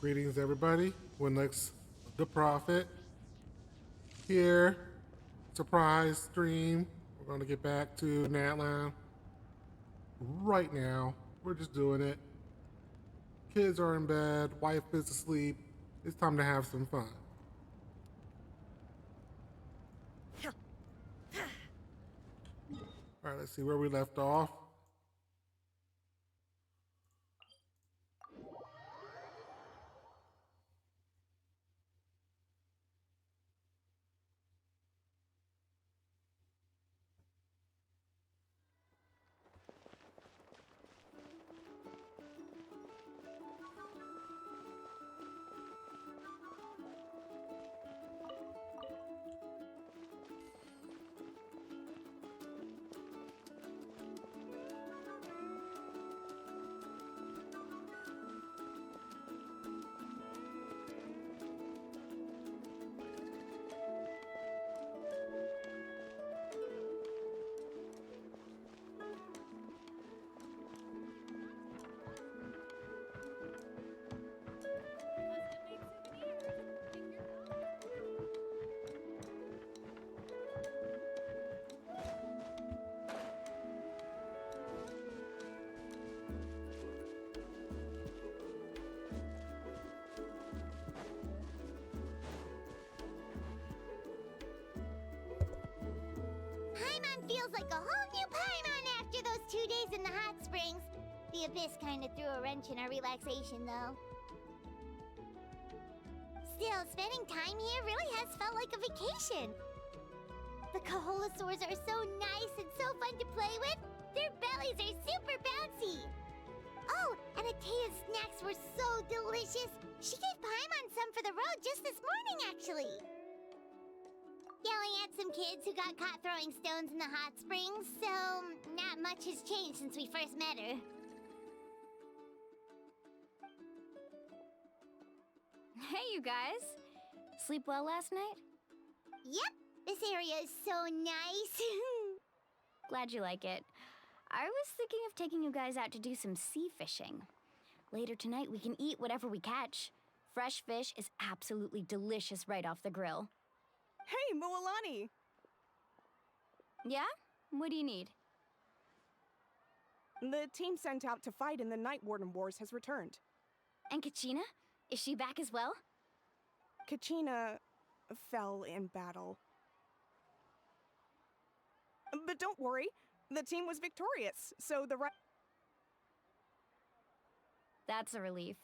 Greetings, everybody. Winlex the Prophet here. Surprise stream. We're going to get back to Natlan right now. We're just doing it. Kids are in bed, wife is asleep. It's time to have some fun. All right, let's see where we left off. Paimon feels like a whole new Paimon after those 2 days in the hot springs. The Abyss kinda threw a wrench in our relaxation, though. Still, spending time here really has felt like a vacation. The Kaholosaurs are so nice and so fun to play with. Their bellies are super bouncy. Oh, and Atea's snacks were so delicious. She gave Paimon some for the road just this morning, actually. Yelling at some kids who got caught throwing stones in the hot springs, so not much has changed since we first met her. Hey, you guys! Sleep well last night? Yep, this area is so nice. Glad you like it. I was thinking of taking you guys out to do some sea fishing. Later tonight, we can eat whatever we catch. Fresh fish is absolutely delicious right off the grill. Hey, Moalani! Yeah? What do you need? The team sent out to fight in the Night Warden Wars has returned. And Kachina? Is she back as well? Kachina fell in battle. But don't worry, the team was victorious, so the That's a relief.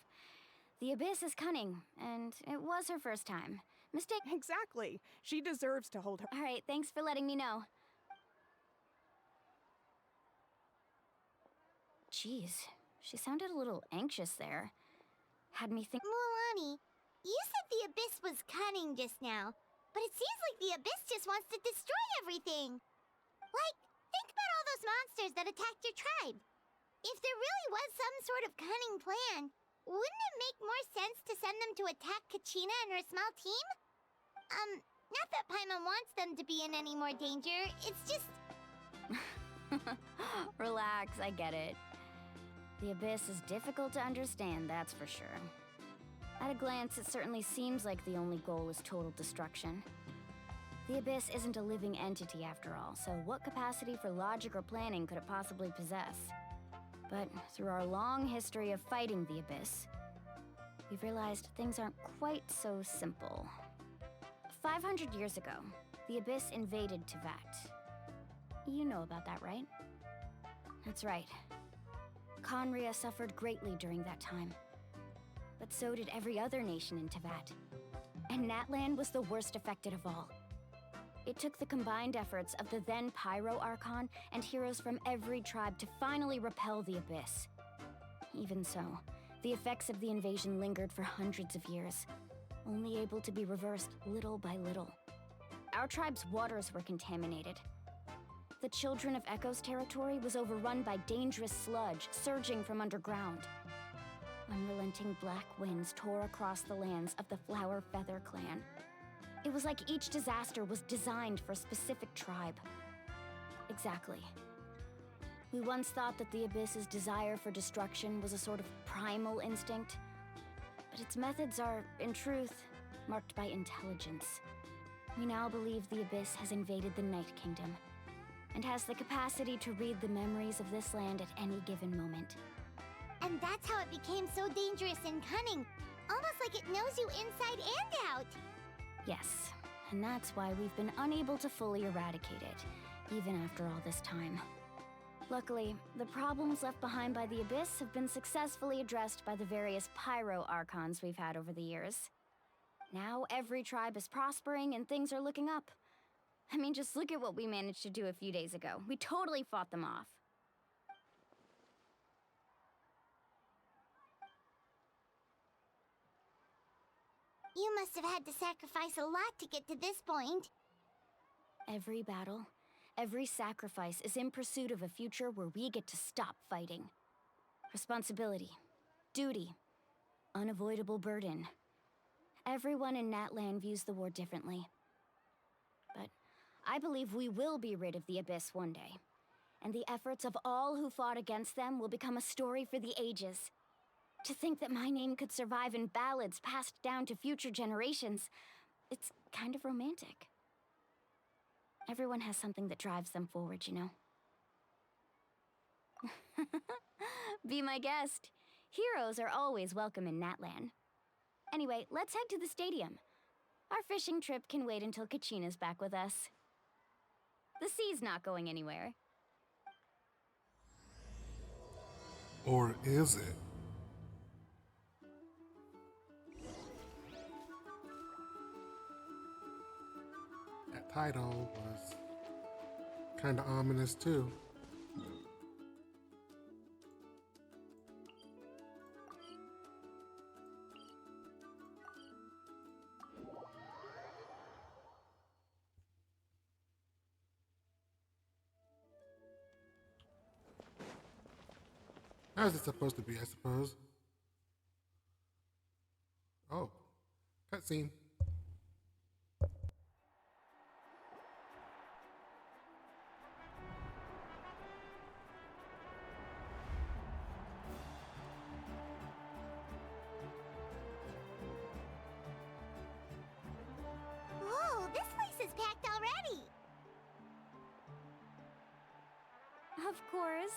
The Abyss is cunning, and it was her first time. Mistake. Exactly. She deserves to hold her. All right, thanks for letting me know. Jeez, she sounded a little anxious there. Had me think. Mulani, you said the Abyss was cunning just now, but it seems like the Abyss just wants to destroy everything. Like, think about all those monsters that attacked your tribe. If there really was some sort of cunning plan, wouldn't it make more sense to send them to attack Kachina and her small team? Not that Paimon wants them to be in any more danger, it's just... Relax, I get it. The Abyss is difficult to understand, that's for sure. At a glance, it certainly seems like the only goal is total destruction. The Abyss isn't a living entity after all, so what capacity for logic or planning could it possibly possess? But through our long history of fighting the Abyss, we've realized things aren't quite so simple. 500 years ago, the Abyss invaded Teyvat. You know about that, right? That's right. Conria suffered greatly during that time. But so did every other nation in Teyvat. And Natlan was the worst affected of all. It took the combined efforts of the then Pyro Archon and heroes from every tribe to finally repel the Abyss. Even so, the effects of the invasion lingered for hundreds of years, only able to be reversed little by little. Our tribe's waters were contaminated. The Children of Echo's territory was overrun by dangerous sludge surging from underground. Unrelenting black winds tore across the lands of the Flower Feather clan. It was like each disaster was designed for a specific tribe. Exactly. We once thought that the Abyss's desire for destruction was a sort of primal instinct, But its methods are, in truth, marked by intelligence. We now believe the Abyss has invaded the Night Kingdom, and has the capacity to read the memories of this land at any given moment. And that's how it became so dangerous and cunning. Almost like it knows you inside and out. Yes, and that's why we've been unable to fully eradicate it, even after all this time. Luckily, the problems left behind by the Abyss have been successfully addressed by the various Pyro Archons we've had over the years. Now every tribe is prospering and things are looking up. I mean, just look at what we managed to do a few days ago. We totally fought them off. You must have had to sacrifice a lot to get to this point. Every battle, every sacrifice is in pursuit of a future where we get to stop fighting. Responsibility, duty, unavoidable burden. Everyone in Natlan views the war differently. But I believe we will be rid of the Abyss one day. And the efforts of all who fought against them will become a story for the ages. To think that my name could survive in ballads passed down to future generations, it's kind of romantic. Everyone has something that drives them forward, you know? Be my guest. Heroes are always welcome in Natlan. Anyway, let's head to the stadium. Our fishing trip can wait until Kachina's back with us. The sea's not going anywhere. Or is it? That title was kind of ominous too. How's it supposed to be, I suppose? Oh, cutscene. Whoa, this place is packed already. Of course.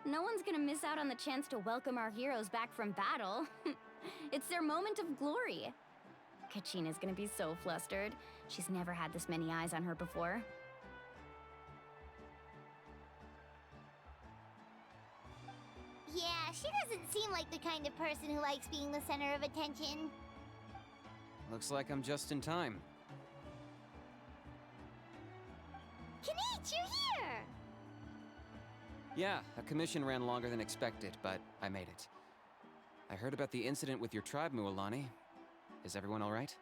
No one's gonna miss out on the chance to welcome our heroes back from battle. It's their moment of glory. Kachina's gonna be so flustered. She's never had this many eyes on her before. Yeah, she doesn't seem like the kind of person who likes being the center of attention. Looks like I'm just in time. Kanich, you're here! Yeah, a commission ran longer than expected, but I made it. I heard about the incident with your tribe, Mualani. Is everyone all right?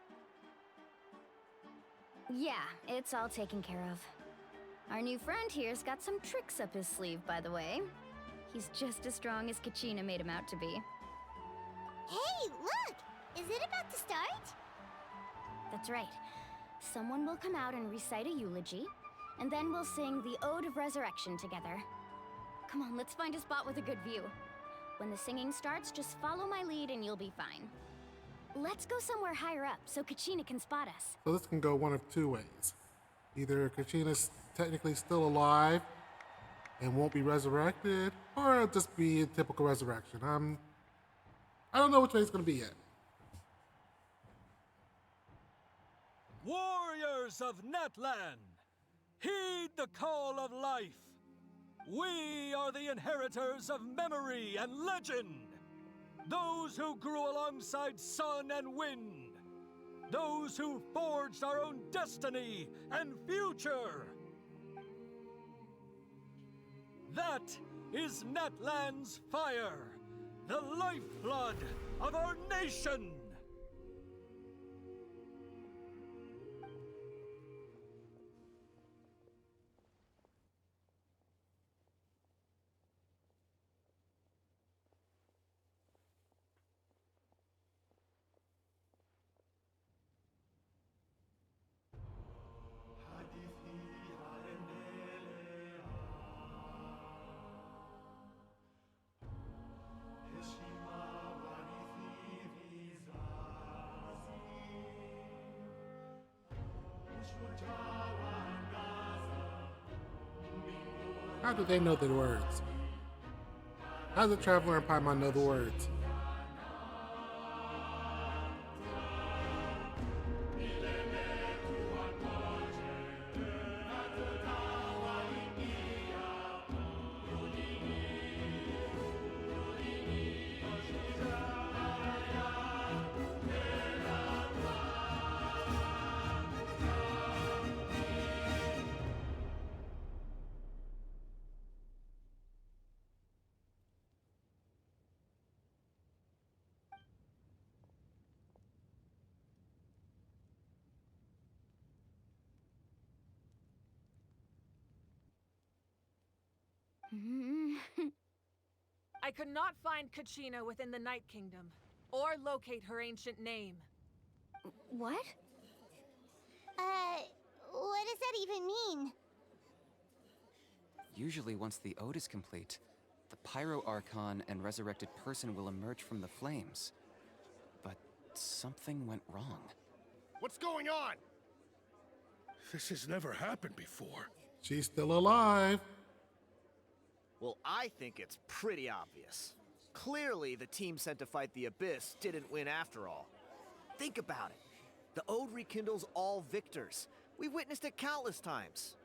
Yeah, it's all taken care of. Our new friend here's got some tricks up his sleeve, by the way. He's just as strong as Kachina made him out to be. Hey, look! Is it about to start? That's right. Someone will come out and recite a eulogy, and then we'll sing the Ode of Resurrection together. Come on, let's find a spot with a good view. When the singing starts, just follow my lead and you'll be fine. Let's go somewhere higher up so Kachina can spot us. So this can go one of two ways. Either Kachina's technically still alive and won't be resurrected, or it'll just be a typical resurrection. I don't know which way it's gonna be yet. Warriors of Natlan, heed the call of life. We are the inheritors of memory and legend. Those who grew alongside sun and wind. Those who forged our own destiny and future. That is Natlan's fire, the lifeblood of our nation. How do they know the words? How does the Traveler and Paimon know the words? I could not find Kachina within the Night Kingdom, or locate her ancient name. What? What does that even mean? Usually, once the ode is complete, the Pyro Archon and resurrected person will emerge from the flames. But something went wrong. What's going on? This has never happened before. She's still alive. Well, I think it's pretty obvious. Clearly, the team sent to fight the Abyss didn't win after all. Think about it. The Ode rekindles all victors. We've witnessed it countless times.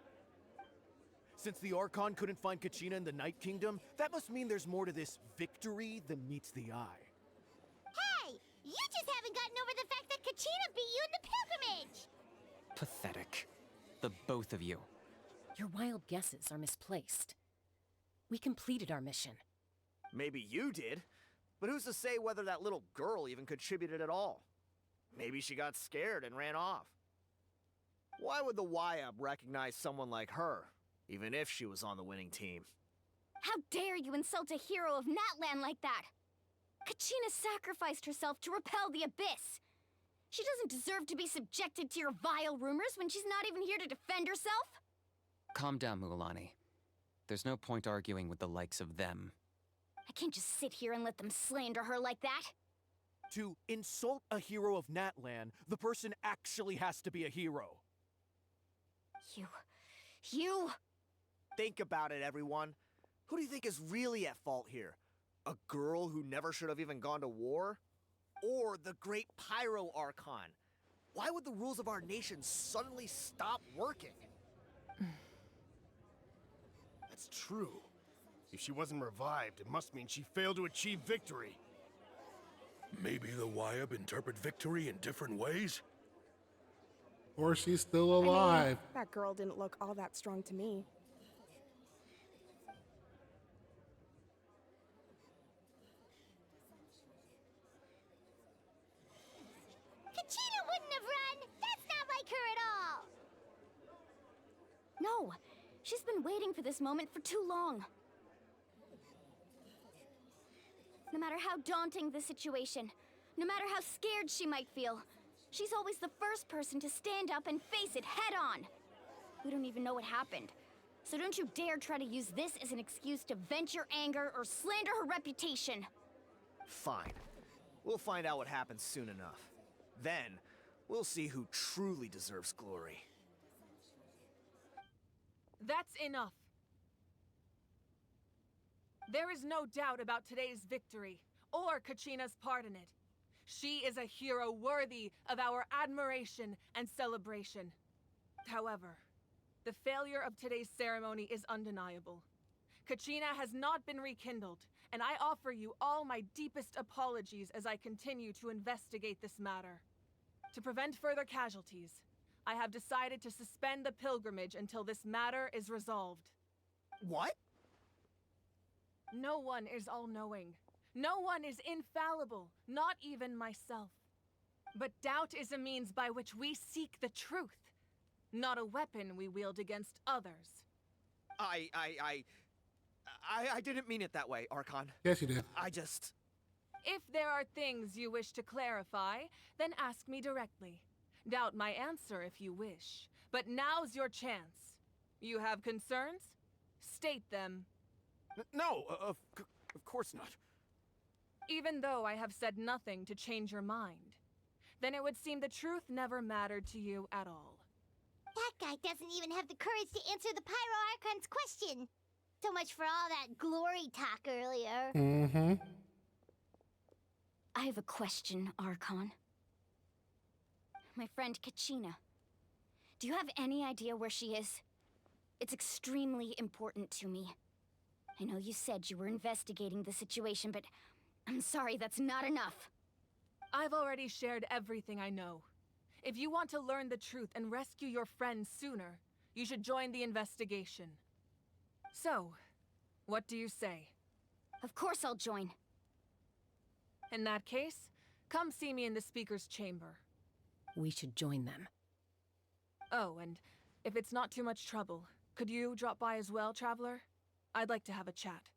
Since the Archon couldn't find Kachina in the Night Kingdom, that must mean there's more to this victory than meets the eye. Hey! You just haven't gotten over the fact that Kachina beat you in the pilgrimage! Pathetic. The both of you. Your wild guesses are misplaced. We completed our mission. Maybe you did, but who's to say whether that little girl even contributed at all? Maybe she got scared and ran off. Why would the YUB recognize someone like her, even if she was on the winning team? How dare you insult a hero of Natlan like that? Kachina sacrificed herself to repel the Abyss. She doesn't deserve to be subjected to your vile rumors when she's not even here to defend herself. Calm down, Mualani. There's no point arguing with the likes of them. I can't just sit here and let them slander her like that. To insult a hero of Natlan, the person actually has to be a hero. You... Think about it, everyone. Who do you think is really at fault here? A girl who never should have even gone to war? Or the great Pyro Archon? Why would the rules of our nation suddenly stop working? That's true. If she wasn't revived, it must mean she failed to achieve victory. Maybe the YUB interpret victory in different ways? Or she's still alive. That girl didn't look all that strong to me. Kachina wouldn't have run! That's not like her at all! No, she's been waiting for this moment for too long. No matter how daunting the situation, no matter how scared she might feel, she's always the first person to stand up and face it head on. We don't even know what happened, so don't you dare try to use this as an excuse to vent your anger or slander her reputation. Fine. We'll find out what happens soon enough. Then, we'll see who truly deserves glory. That's enough. There is no doubt about today's victory, or Kachina's part in it. She is a hero worthy of our admiration and celebration. However, the failure of today's ceremony is undeniable. Kachina has not been rekindled, and I offer you all my deepest apologies as I continue to investigate this matter. To prevent further casualties, I have decided to suspend the pilgrimage until this matter is resolved. What? No one is all-knowing. No one is infallible, not even myself. But doubt is a means by which we seek the truth, not a weapon we wield against others. I didn't mean it that way, Archon. Yes, you did. If there are things you wish to clarify, then ask me directly. Doubt my answer if you wish, but now's your chance. You have concerns? State them. No, of course not. Even though I have said nothing to change your mind, then it would seem the truth never mattered to you at all. That guy doesn't even have the courage to answer the Pyro Archon's question. So much for all that glory talk earlier. Mm-hmm. I have a question, Archon. My friend Kachina. Do you have any idea where she is? It's extremely important to me. I know you said you were investigating the situation, but I'm sorry, that's not enough. I've already shared everything I know. If you want to learn the truth and rescue your friends sooner, you should join the investigation. So, what do you say? Of course I'll join. In that case, come see me in the speaker's chamber. We should join them. Oh, and if it's not too much trouble, could you drop by as well, Traveler? I'd like to have a chat.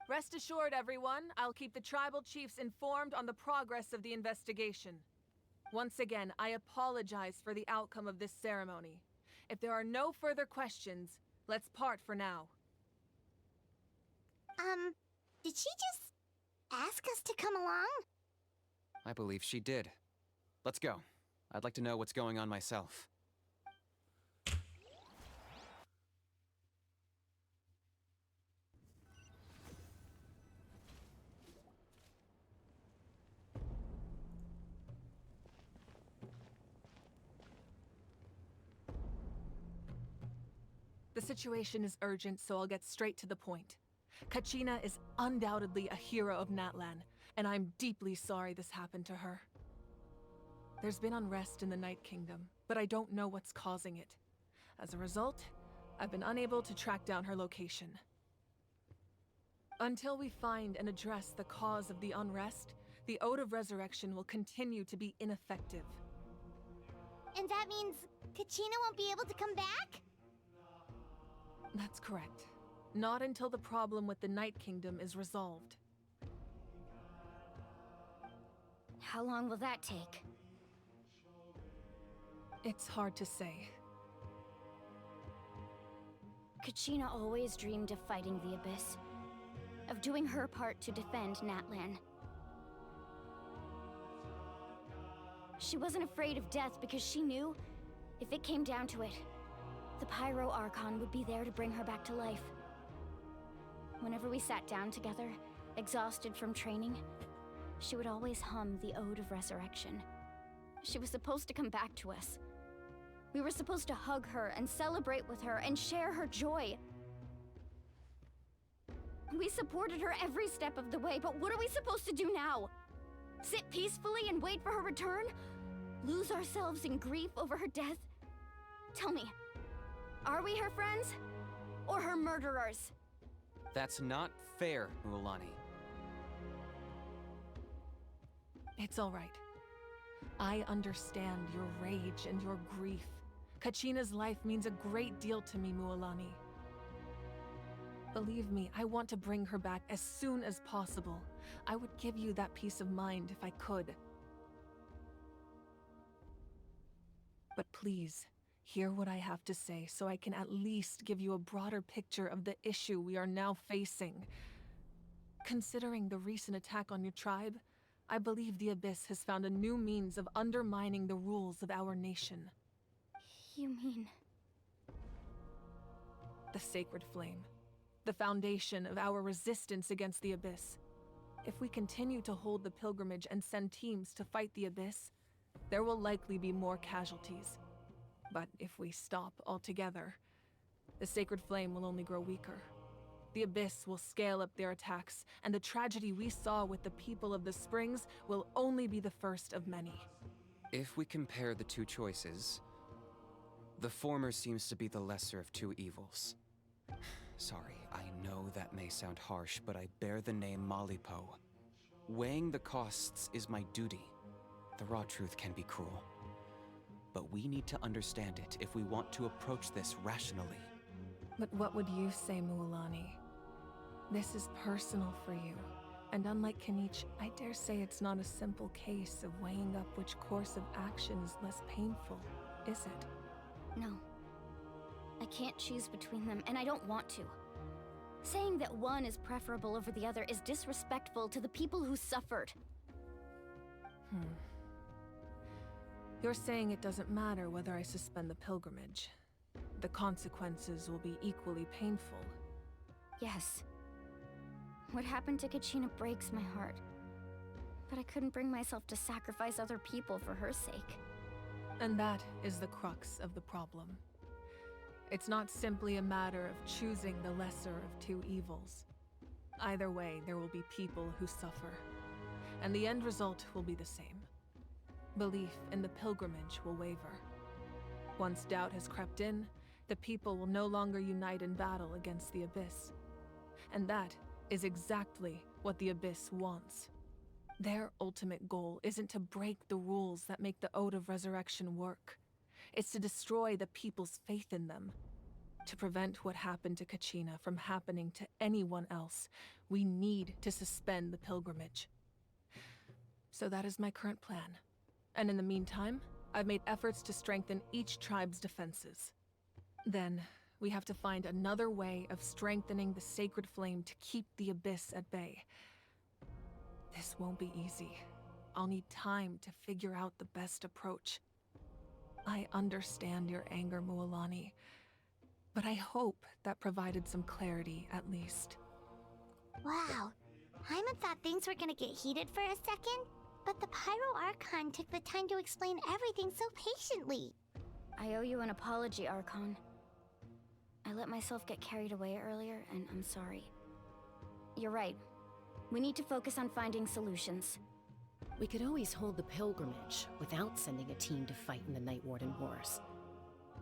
Rest assured, everyone, I'll keep the tribal chiefs informed on the progress of the investigation. Once again, I apologize for the outcome of this ceremony. If there are no further questions, let's part for now. Did she just ask us to come along? I believe she did. Let's go. I'd like to know what's going on myself. The situation is urgent, so I'll get straight to the point. Kachina is undoubtedly a hero of Natlan, and I'm deeply sorry this happened to her. There's been unrest in the Night Kingdom, but I don't know what's causing it. As a result, I've been unable to track down her location. Until we find and address the cause of the unrest, the Ode of Resurrection will continue to be ineffective. And that means Kachina won't be able to come back? That's correct. Not until the problem with the Night Kingdom is resolved. How long will that take? It's hard to say. Kachina always dreamed of fighting the Abyss. Of doing her part to defend Natlan. She wasn't afraid of death because she knew, if it came down to it, the Pyro Archon would be there to bring her back to life. Whenever we sat down together, exhausted from training, she would always hum the Ode of Resurrection. She was supposed to come back to us. We were supposed to hug her and celebrate with her and share her joy. We supported her every step of the way, but what are we supposed to do now? Sit peacefully and wait for her return? Lose ourselves in grief over her death? Tell me, are we her friends? Or her murderers? That's not fair, Mualani. It's all right. I understand your rage and your grief. Kachina's life means a great deal to me, Mualani. Believe me, I want to bring her back as soon as possible. I would give you that peace of mind if I could. But please, hear what I have to say so I can at least give you a broader picture of the issue we are now facing. Considering the recent attack on your tribe, I believe the Abyss has found a new means of undermining the rules of our nation. You mean... The Sacred Flame. The foundation of our resistance against the Abyss. If we continue to hold the pilgrimage and send teams to fight the Abyss, there will likely be more casualties. But if we stop altogether, the Sacred Flame will only grow weaker. The Abyss will scale up their attacks, and the tragedy we saw with the people of the Springs will only be the first of many. If we compare the two choices, the former seems to be the lesser of two evils. Sorry, I know that may sound harsh, but I bear the name Malipo. Weighing the costs is my duty. The raw truth can be cruel. But we need to understand it if we want to approach this rationally. But what would you say, Mualani? This is personal for you. And unlike Kenichi, I dare say it's not a simple case of weighing up which course of action is less painful, is it? No. I can't choose between them, and I don't want to. Saying that one is preferable over the other is disrespectful to the people who suffered. You're saying it doesn't matter whether I suspend the pilgrimage. the consequences will be equally painful. Yes. What happened to Kachina breaks my heart. But I couldn't bring myself to sacrifice other people for her sake. And that is the crux of the problem. It's not simply a matter of choosing the lesser of two evils. Either way, there will be people who suffer, and the end result will be the same. Belief in the pilgrimage will waver. Once doubt has crept in, the people will no longer unite in battle against the Abyss. And that is exactly what the Abyss wants. Their ultimate goal isn't to break the rules that make the Ode of Resurrection work. It's to destroy the people's faith in them. To prevent what happened to Kachina from happening to anyone else, we need to suspend the pilgrimage. So that is my current plan. And in the meantime, I've made efforts to strengthen each tribe's defenses. Then, we have to find another way of strengthening the sacred flame to keep the Abyss at bay. This won't be easy. I'll need time to figure out the best approach. I understand your anger, Mualani, but I hope that provided some clarity at least. Wow. Hyman thought things were gonna get heated for a second, but the Pyro Archon took the time to explain everything so patiently. I owe you an apology, Archon. I let myself get carried away earlier, and I'm sorry. You're right. We need to focus on finding solutions. We could always hold the pilgrimage without sending a team to fight in the Night Warden Wars.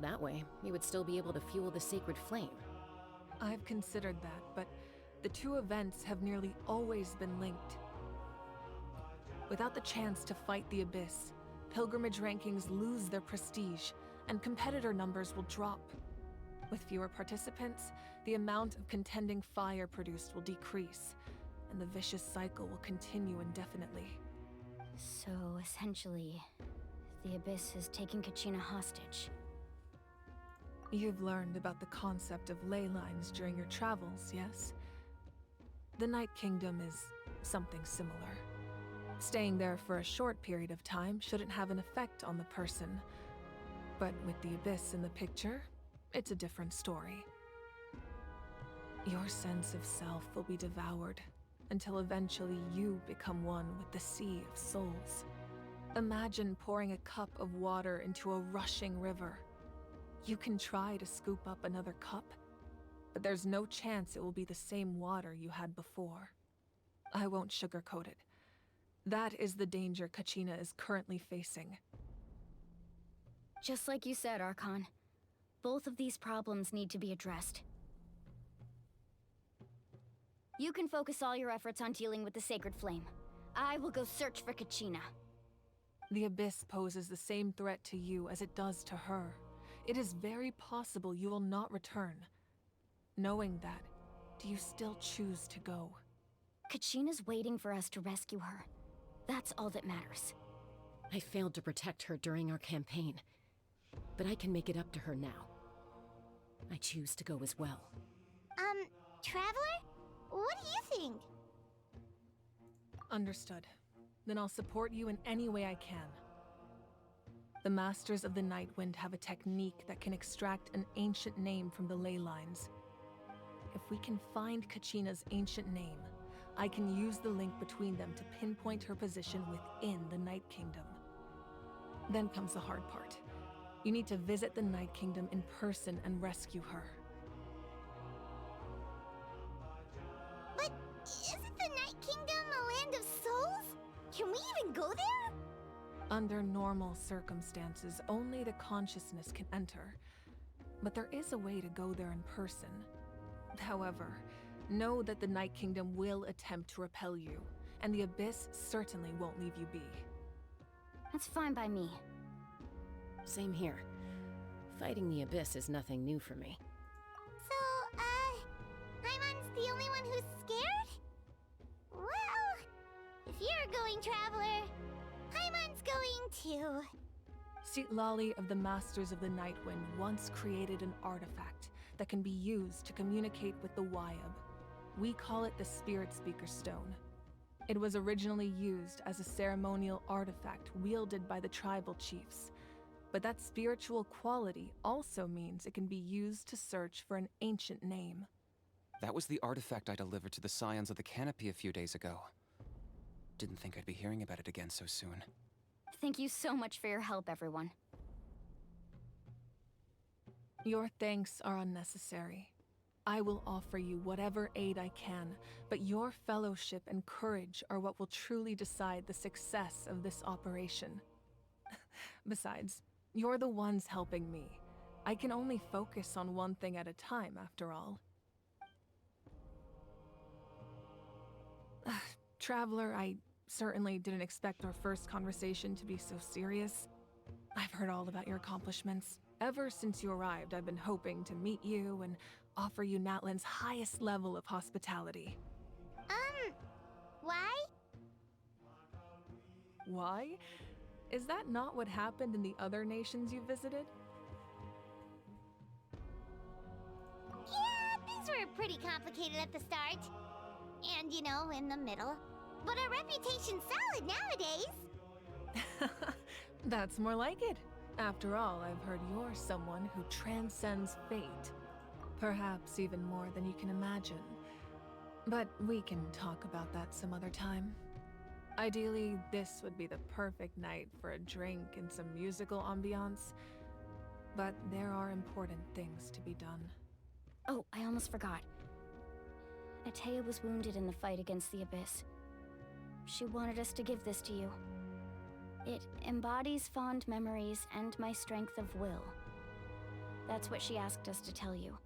That way, we would still be able to fuel the sacred flame. I've considered that, but the two events have nearly always been linked. Without the chance to fight the Abyss, pilgrimage rankings lose their prestige, and competitor numbers will drop. With fewer participants, the amount of contending fire produced will decrease, and the vicious cycle will continue indefinitely. So, essentially, the Abyss is taking Kachina hostage. You've learned about the concept of ley lines during your travels, yes? The Night Kingdom is something similar. Staying there for a short period of time shouldn't have an effect on the person. But with the Abyss in the picture, it's a different story. Your sense of self will be devoured, until eventually you become one with the Sea of Souls. Imagine pouring a cup of water into a rushing river. You can try to scoop up another cup, but there's no chance it will be the same water you had before. I won't sugarcoat it. That is the danger Kachina is currently facing. Just like you said, Archon. Both of these problems need to be addressed. You can focus all your efforts on dealing with the Sacred Flame. I will go search for Kachina. The Abyss poses the same threat to you as it does to her. It is very possible you will not return. Knowing that, do you still choose to go? Kachina's waiting for us to rescue her. That's all that matters. I failed to protect her during our campaign, but I can make it up to her now. I choose to go as well. Traveler? What do you think? Understood. Then I'll support you in any way I can. The Masters of the Nightwind have a technique that can extract an ancient name from the ley lines. If we can find Kachina's ancient name, I can use the link between them to pinpoint her position within the Night Kingdom. Then comes the hard part. You need to visit the Night Kingdom in person and rescue her. But isn't the Night Kingdom a land of souls? Can we even go there? Under normal circumstances, only the consciousness can enter. But there is a way to go there in person. However, know that the Night Kingdom will attempt to repel you, and the Abyss certainly won't leave you be. That's fine by me. Same here. Fighting the Abyss is nothing new for me. So, Hyman's the only one who's scared? Well, if you're going, Traveler, Hyman's going too. Sitlali of the Masters of the Nightwind once created an artifact that can be used to communicate with the Wyab. We call it the Spirit Speaker Stone. It was originally used as a ceremonial artifact wielded by the tribal chiefs, But that spiritual quality also means it can be used to search for an ancient name. That was the artifact I delivered to the Scions of the Canopy a few days ago. Didn't think I'd be hearing about it again so soon. Thank you so much for your help, everyone. Your thanks are unnecessary. I will offer you whatever aid I can, but your fellowship and courage are what will truly decide the success of this operation. Besides, you're the ones helping me. I can only focus on one thing at a time, after all. Traveler, I certainly didn't expect our first conversation to be so serious. I've heard all about your accomplishments. Ever since you arrived, I've been hoping to meet you and offer you Natlan's highest level of hospitality. Why? Why? Is that not what happened in the other nations you visited? Yeah, things were pretty complicated at the start. And, you know, in the middle. But our reputation's solid nowadays. That's more like it. After all, I've heard you're someone who transcends fate. Perhaps even more than you can imagine. But we can talk about that some other time. Ideally, this would be the perfect night for a drink and some musical ambiance. But there are important things to be done. Oh, I almost forgot. Atea was wounded in the fight against the Abyss. She wanted us to give this to you. It embodies fond memories and my strength of will. That's what she asked us to tell you.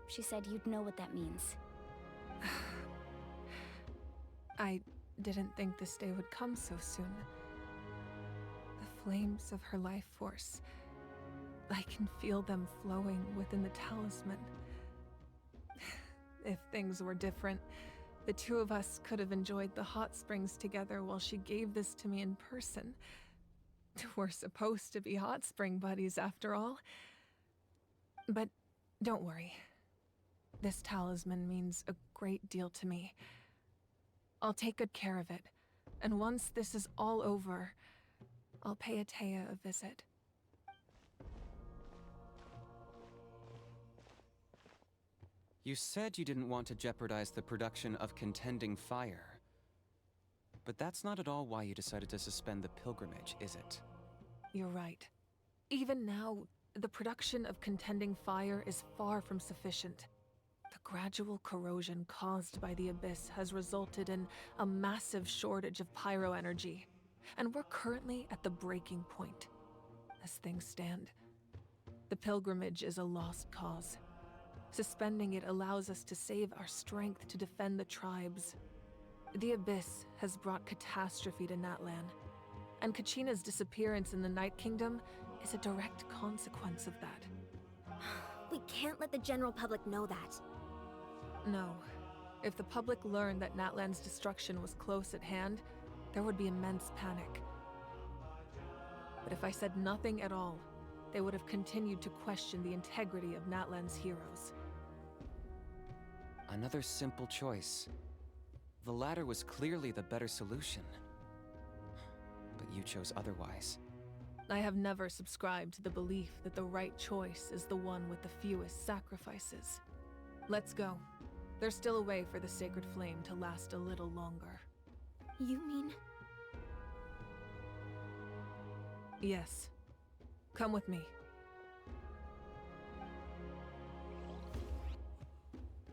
She said you'd know what that means. I didn't think this day would come so soon. The flames of her life force. I can feel them flowing within the talisman. If things were different, the two of us could have enjoyed the hot springs together while she gave this to me in person. We're supposed to be hot spring buddies after all. But don't worry. This talisman means a great deal to me. I'll take good care of it, and once this is all over, I'll pay Atea a visit. You said you didn't want to jeopardize the production of Contending Fire. But that's not at all why you decided to suspend the pilgrimage, is it? You're right. Even now, the production of Contending Fire is far from sufficient. The gradual corrosion caused by the Abyss has resulted in a massive shortage of pyro energy, and we're currently at the breaking point. As things stand, the pilgrimage is a lost cause. Suspending it allows us to save our strength to defend the tribes. The Abyss has brought catastrophe to Natlan, and Kachina's disappearance in the Night Kingdom is a direct consequence of that. We can't let the general public know that. No. If the public learned that Natlan's destruction was close at hand, there would be immense panic. But if I said nothing at all, they would have continued to question the integrity of Natlan's heroes. Another simple choice. The latter was clearly the better solution. But you chose otherwise. I have never subscribed to the belief that the right choice is the one with the fewest sacrifices. Let's go. There's still a way for the sacred flame to last a little longer. You mean? Yes. Come with me.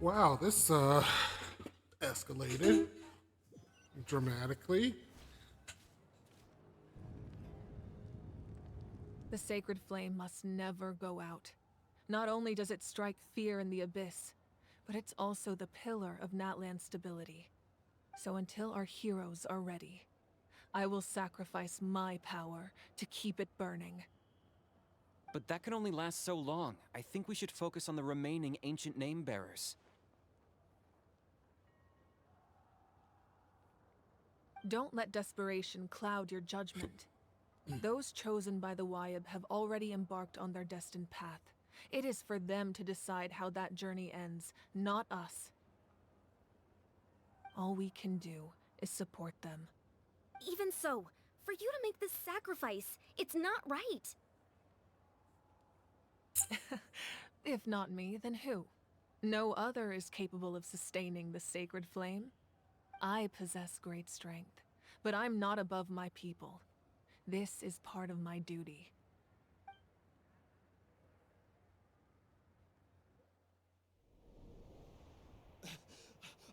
Wow, this escalated dramatically. The sacred flame must never go out. Not only does it strike fear in the Abyss, but it's also the pillar of Natlan's stability. So until our heroes are ready, I will sacrifice my power to keep it burning. But that can only last so long. I think we should focus on the remaining ancient name bearers. Don't let desperation cloud your judgment. Those chosen by the Wyab have already embarked on their destined path. It is for them to decide how that journey ends, not us. All we can do is support them. Even so, for you to make this sacrifice, it's not right. If not me, then who? No other is capable of sustaining the sacred flame. I possess great strength, but I'm not above my people. This is part of my duty.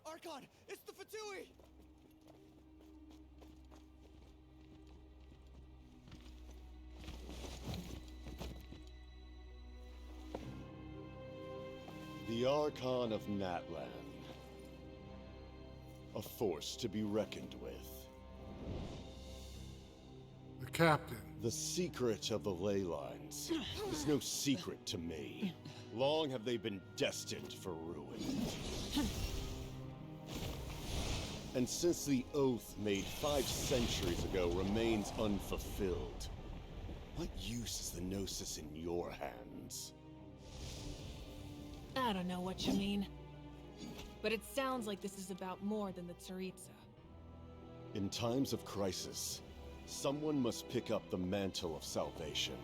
Archon, it's the Fatui! The Archon of Natlan. A force to be reckoned with. The captain. The secret of the ley lines is no secret to me. Long have they been destined for ruin. And since the oath made 5 centuries ago remains unfulfilled, what use is the Gnosis in your hands? I don't know what you mean. But it sounds like this is about more than the Tsaritsa. In times of crisis, someone must pick up the mantle of salvation.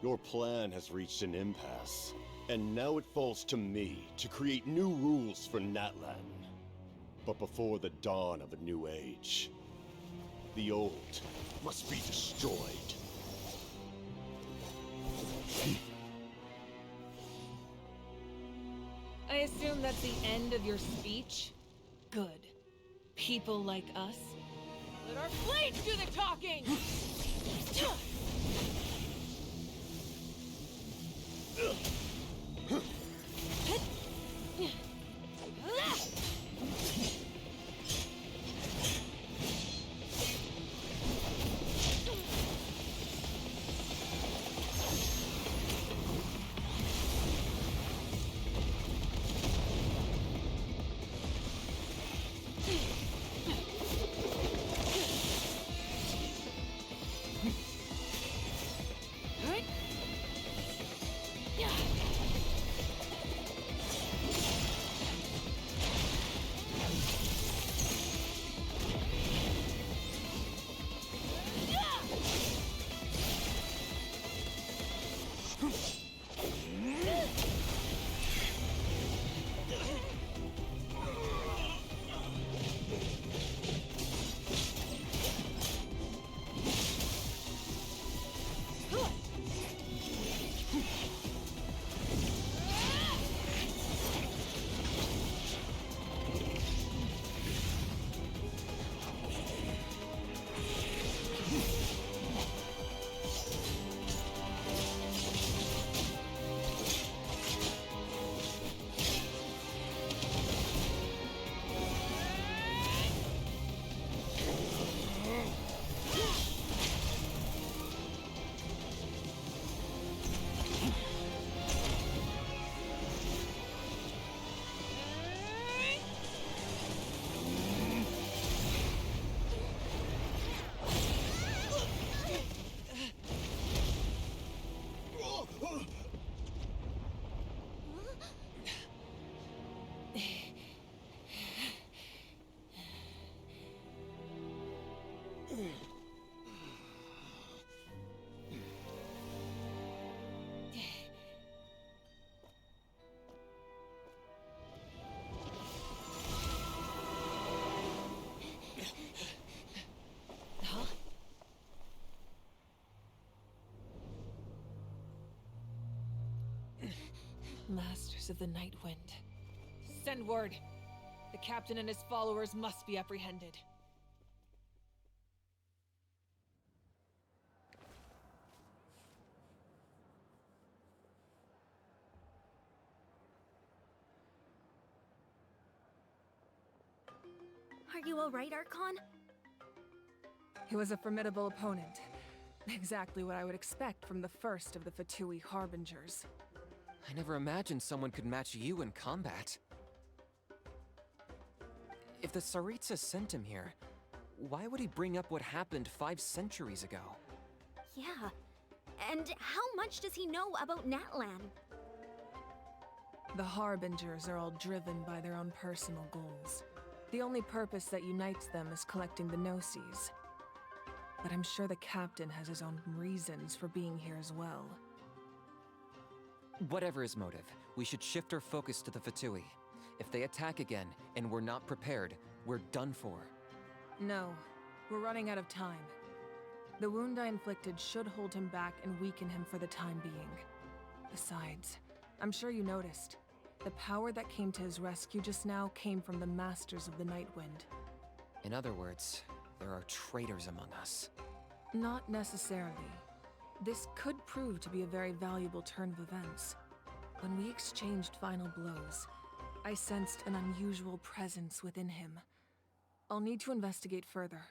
Your plan has reached an impasse, and now it falls to me to create new rules for Natlan. But before the dawn of a new age, the old must be destroyed. I assume that's the end of your speech? Good. People like us? Let our blades do the talking! Masters of the Night Wind. Send word. The captain and his followers must be apprehended. Are you alright, Archon? He was a formidable opponent. Exactly what I would expect from the first of the Fatui Harbingers. I never imagined someone could match you in combat. If the Tsaritsa sent him here, why would he bring up what happened 5 centuries ago? Yeah. And how much does he know about Natlan? The Harbingers are all driven by their own personal goals. The only purpose that unites them is collecting the Gnosis. But I'm sure the captain has his own reasons for being here as well. Whatever his motive, we should shift our focus to the Fatui. If they attack again, and we're not prepared, we're done for. No, we're running out of time. The wound I inflicted should hold him back and weaken him for the time being. Besides, I'm sure you noticed, the power that came to his rescue just now came from the Masters of the Nightwind. In other words, there are traitors among us. Not necessarily. This could prove to be a very valuable turn of events. When we exchanged final blows, I sensed an unusual presence within him. I'll need to investigate further.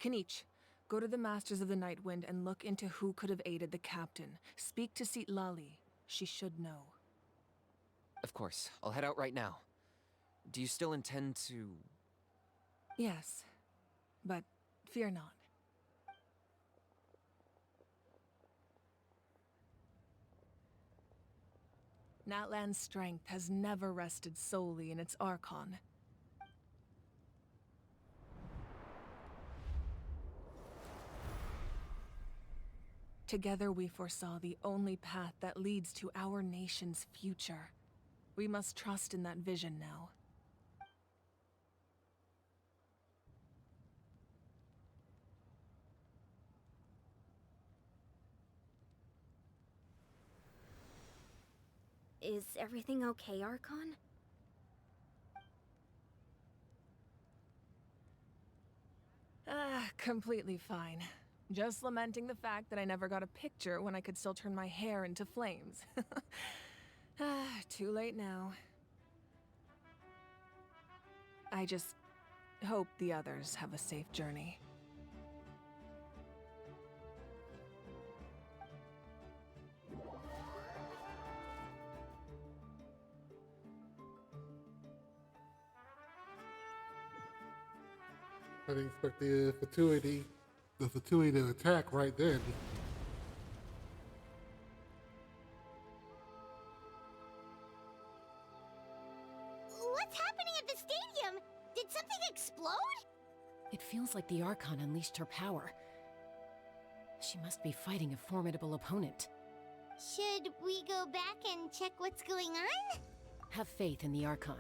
Kanich, go to the Masters of the Nightwind and look into who could have aided the captain. Speak to Lali. She should know. Of course, I'll head out right now. Do you still intend to... Yes, but fear not. Natlan's strength has never rested solely in its Archon. Together we foresaw the only path that leads to our nation's future. We must trust in that vision now. Is everything okay, Archon? Completely fine. Just lamenting the fact that I never got a picture when I could still turn my hair into flames. Too late now. I just hope the others have a safe journey. I didn't expect the Fatui to attack right then. What's happening at the stadium? Did something explode? It feels like the Archon unleashed her power. She must be fighting a formidable opponent. Should we go back and check what's going on? Have faith in the Archon.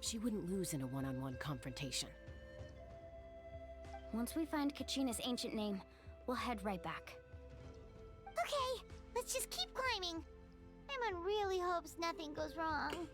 She wouldn't lose in a one-on-one confrontation. Once we find Kachina's ancient name, we'll head right back. Okay, let's just keep climbing. Everyone really hopes nothing goes wrong.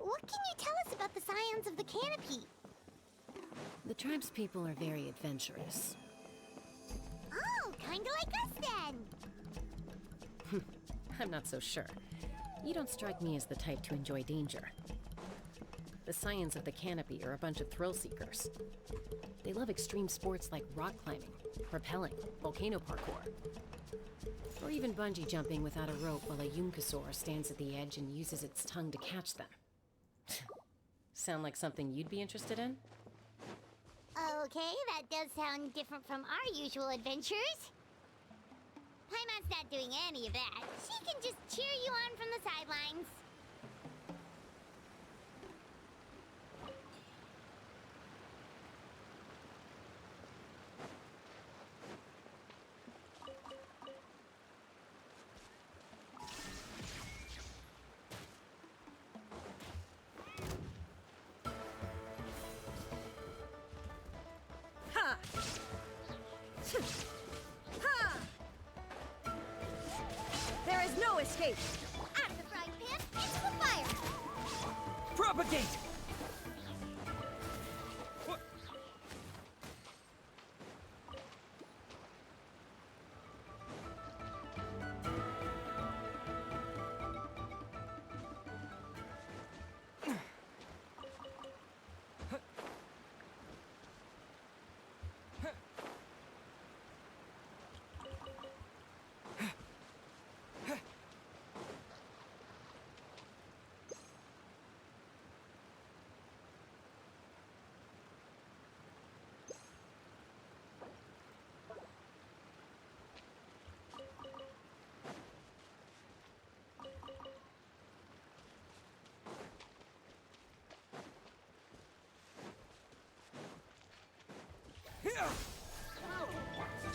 What can you tell us about the Scions of the Canopy? The tribespeople are very adventurous. Oh, kinda like us then. I'm not so sure. You don't strike me as the type to enjoy danger. The Scions of the Canopy are a bunch of thrill seekers. They love extreme sports like rock climbing, rappelling, volcano parkour, or even bungee jumping without a rope while a Yunkasaur stands at the edge and uses its tongue to catch them. Sound like something you'd be interested in? Okay, that does sound different from our usual adventures. Paimon's not doing any of that. She can just cheer you on from the sidelines. Ha! Ha! There is no escape! Out of the frying pan, into the fire! Propagate! What?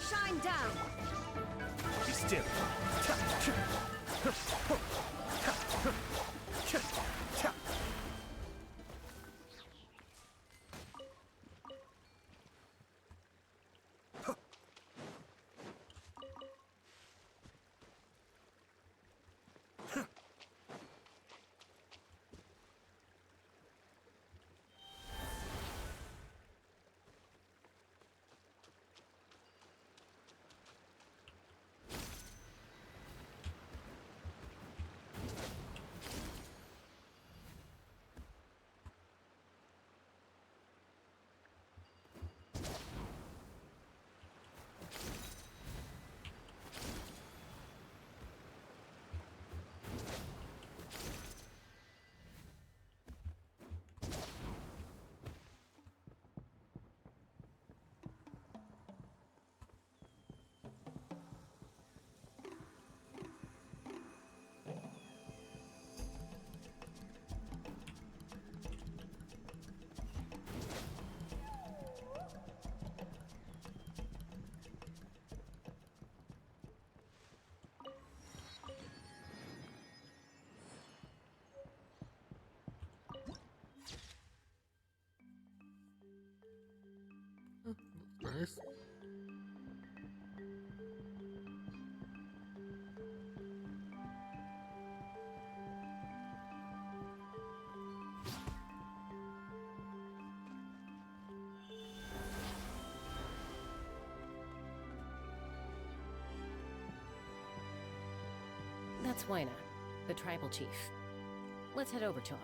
Shine down! Be still. Nice. That's Wyna, the tribal chief. Let's head over to him.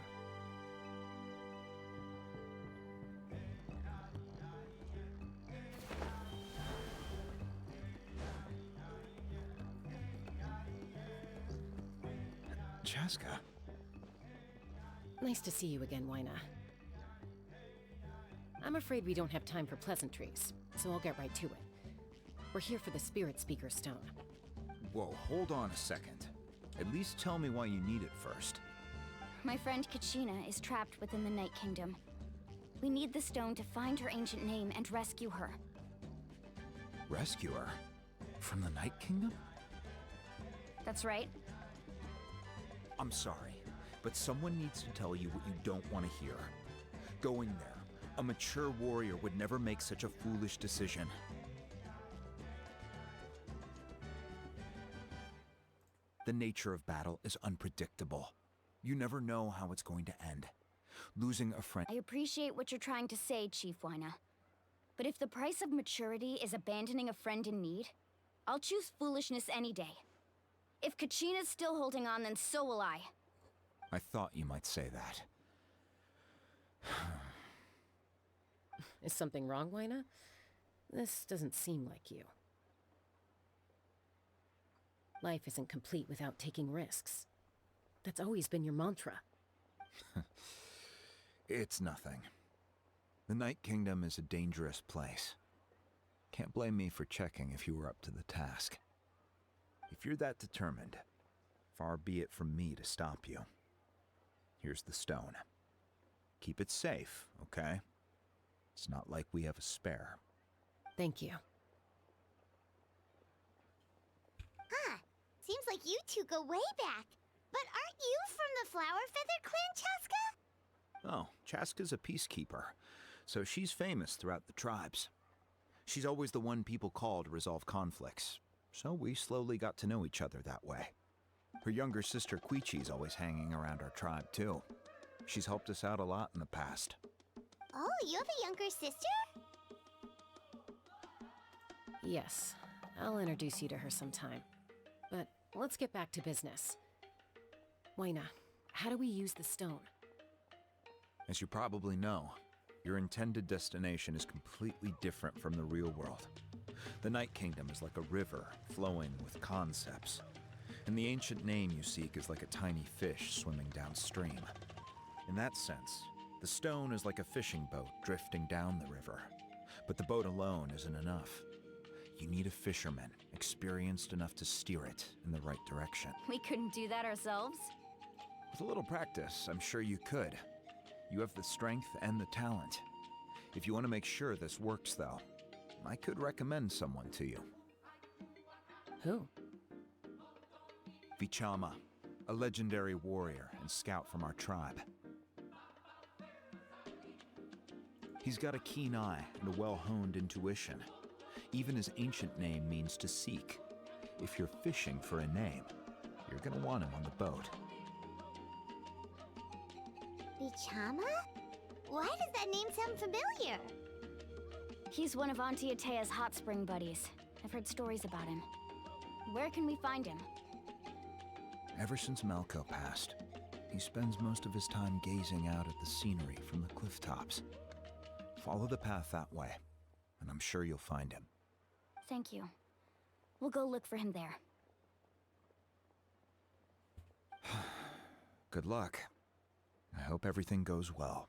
Chaska. Nice to see you again, Wyna. I'm afraid we don't have time for pleasantries, so I'll get right to it. We're here for the Spirit Speaker Stone. Whoa, hold on a second. At least tell me why you need it first. My friend Kachina is trapped within the Night Kingdom. We need the stone to find her ancient name and rescue her. Rescue her? From the Night Kingdom? That's right. I'm sorry, but someone needs to tell you what you don't want to hear. Going there, a mature warrior would never make such a foolish decision. The nature of battle is unpredictable. You never know how it's going to end. Losing a friend... I appreciate what you're trying to say, Chief Wyna. But if the price of maturity is abandoning a friend in need, I'll choose foolishness any day. If Kachina's still holding on, then so will I. I thought you might say that. Is something wrong, Wyna? This doesn't seem like you. Life isn't complete without taking risks. That's always been your mantra. It's nothing. The Night Kingdom is a dangerous place. Can't blame me for checking if you were up to the task. If you're that determined, far be it from me to stop you. Here's the stone. Keep it safe, okay? It's not like we have a spare. Thank you. Huh. Seems like you two go way back. But aren't you from the Flower Feather Clan, Chaska? Oh, Chaska's a peacekeeper, so she's famous throughout the tribes. She's always the one people call to resolve conflicts, so we slowly got to know each other that way. Her younger sister Quichi's always hanging around our tribe, too. She's helped us out a lot in the past. Oh, you have a younger sister? Yes, I'll introduce you to her sometime. But let's get back to business. Wyna, how do we use the stone? As you probably know, your intended destination is completely different from the real world. The Night Kingdom is like a river flowing with concepts, and the ancient name you seek is like a tiny fish swimming downstream. In that sense, the stone is like a fishing boat drifting down the river, but the boat alone isn't enough. You need a fisherman experienced enough to steer it in the right direction. We couldn't do that ourselves? With a little practice, I'm sure you could. You have the strength and the talent. If you want to make sure this works, though, I could recommend someone to you. Who? Vichama, a legendary warrior and scout from our tribe. He's got a keen eye and a well-honed intuition. Even his ancient name means to seek. If you're fishing for a name, you're gonna want him on the boat. Bichama? Why does that name sound familiar? He's one of Auntie Atea's hot spring buddies. I've heard stories about him. Where can we find him? Ever since Malco passed, he spends most of his time gazing out at the scenery from the cliff tops. Follow the path that way, and I'm sure you'll find him. Thank you. We'll go look for him there. Good luck. I hope everything goes well.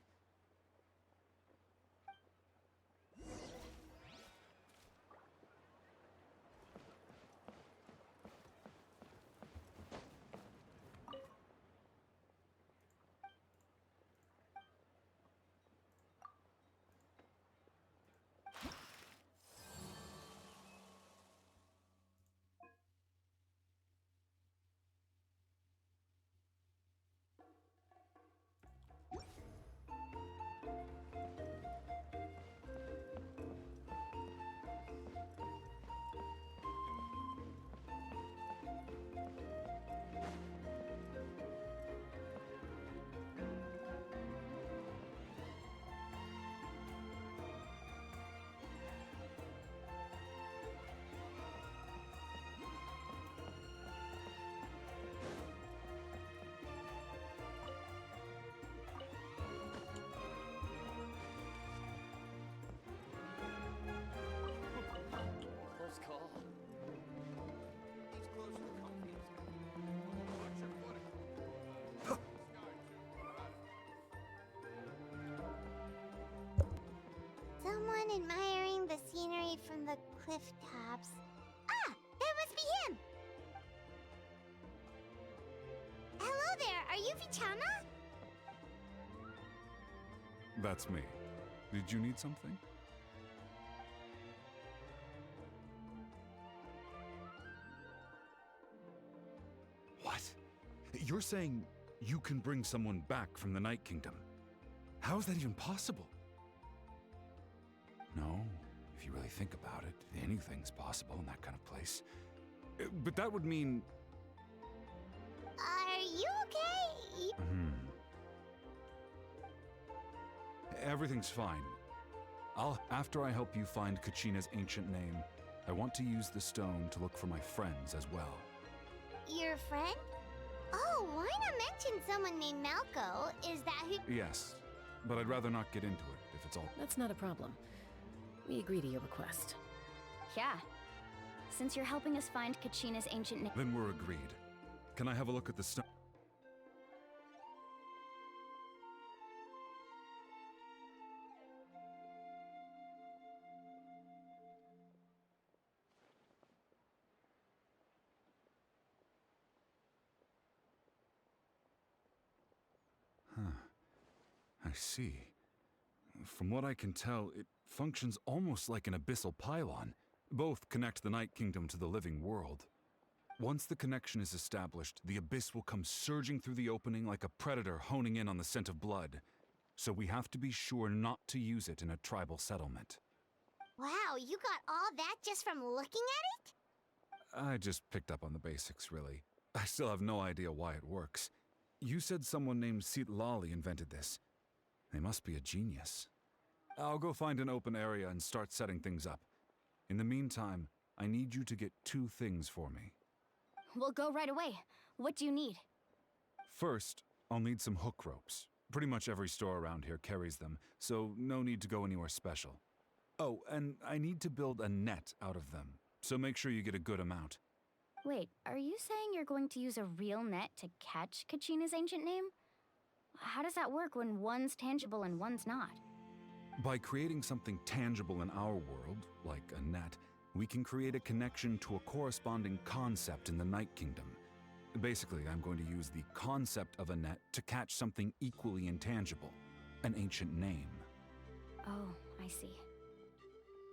Close call. He's close to the confidence. Watch your footing. Someone admiring the scenery from the cliff tops. Ah! That must be him! Hello there, are you Vichama? That's me. Did you need something? What? You're saying you can bring someone back from the Night Kingdom? How is that even possible? No, if you really think about it, anything's possible in that kind of place. But that would mean... Are you okay? Everything's fine. After I help you find Kachina's ancient name, I want to use the stone to look for my friends as well. Your friend? Oh, why not mention someone named Malco? Is that who... Yes, but I'd rather not get into it if it's all... That's not a problem. We agree to your request. Yeah. Since you're helping us find Kachina's ancient name... Then we're agreed. Can I have a look at the stone? I see. From what I can tell, it functions almost like an abyssal pylon. Both connect the Night Kingdom to the living world. Once the connection is established, the abyss will come surging through the opening like a predator honing in on the scent of blood. So we have to be sure not to use it in a tribal settlement. Wow, you got all that just from looking at it? I just picked up on the basics, really. I still have no idea why it works. You said someone named Lali invented this. They must be a genius. I'll go find an open area and start setting things up. In the meantime, I need you to get 2 things for me. We'll go right away. What do you need? First, I'll need some hook ropes. Pretty much every store around here carries them, so no need to go anywhere special. Oh, and I need to build a net out of them, so make sure you get a good amount. Wait, are you saying you're going to use a real net to catch Kachina's ancient name? How does that work when one's tangible and one's not? By creating something tangible in our world, like a net, we can create a connection to a corresponding concept in the Night Kingdom. Basically, I'm going to use the concept of a net to catch something equally intangible, an ancient name. Oh, I see.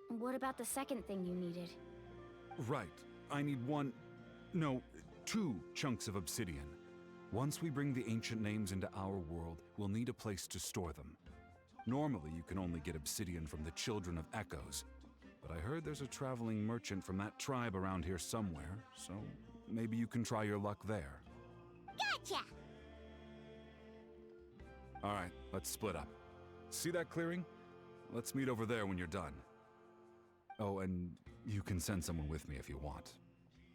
What about the second thing you needed? Right. I need two chunks of obsidian. Once we bring the ancient names into our world, we'll need a place to store them. Normally, you can only get obsidian from the Children of Echoes, but I heard there's a traveling merchant from that tribe around here somewhere, so maybe you can try your luck there. Gotcha! Alright, let's split up. See that clearing? Let's meet over there when you're done. Oh, and you can send someone with me if you want.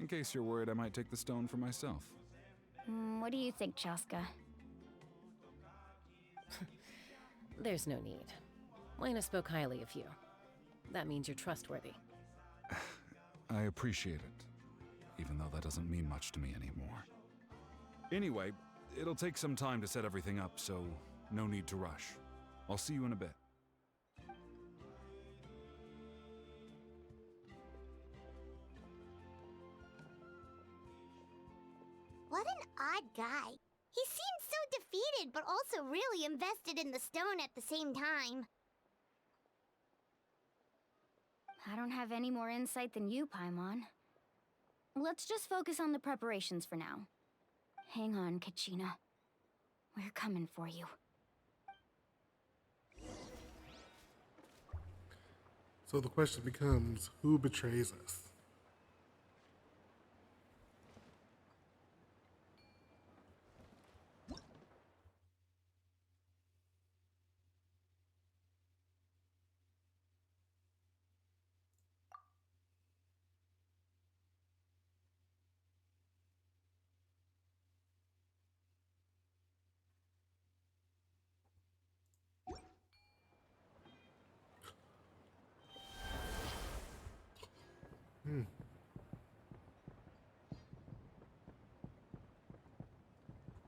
In case you're worried I might take the stone for myself. What do you think, Chaska? There's no need. Lena spoke highly of you. That means you're trustworthy. I appreciate it, even though that doesn't mean much to me anymore. Anyway, it'll take some time to set everything up, so no need to rush. I'll see you in a bit. What an odd guy. He seems so defeated, but also really invested in the stone at the same time. I don't have any more insight than you, Paimon. Let's just focus on the preparations for now. Hang on, Kachina. We're coming for you. So the question becomes, who betrays us?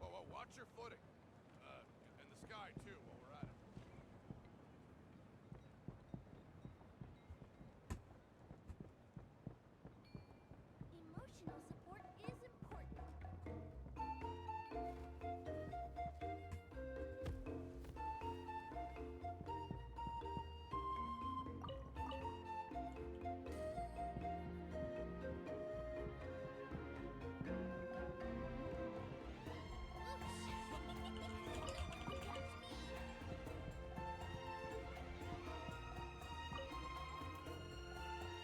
Whoa, watch your footing. And the sky, too, while we're at it. Emotional support is important.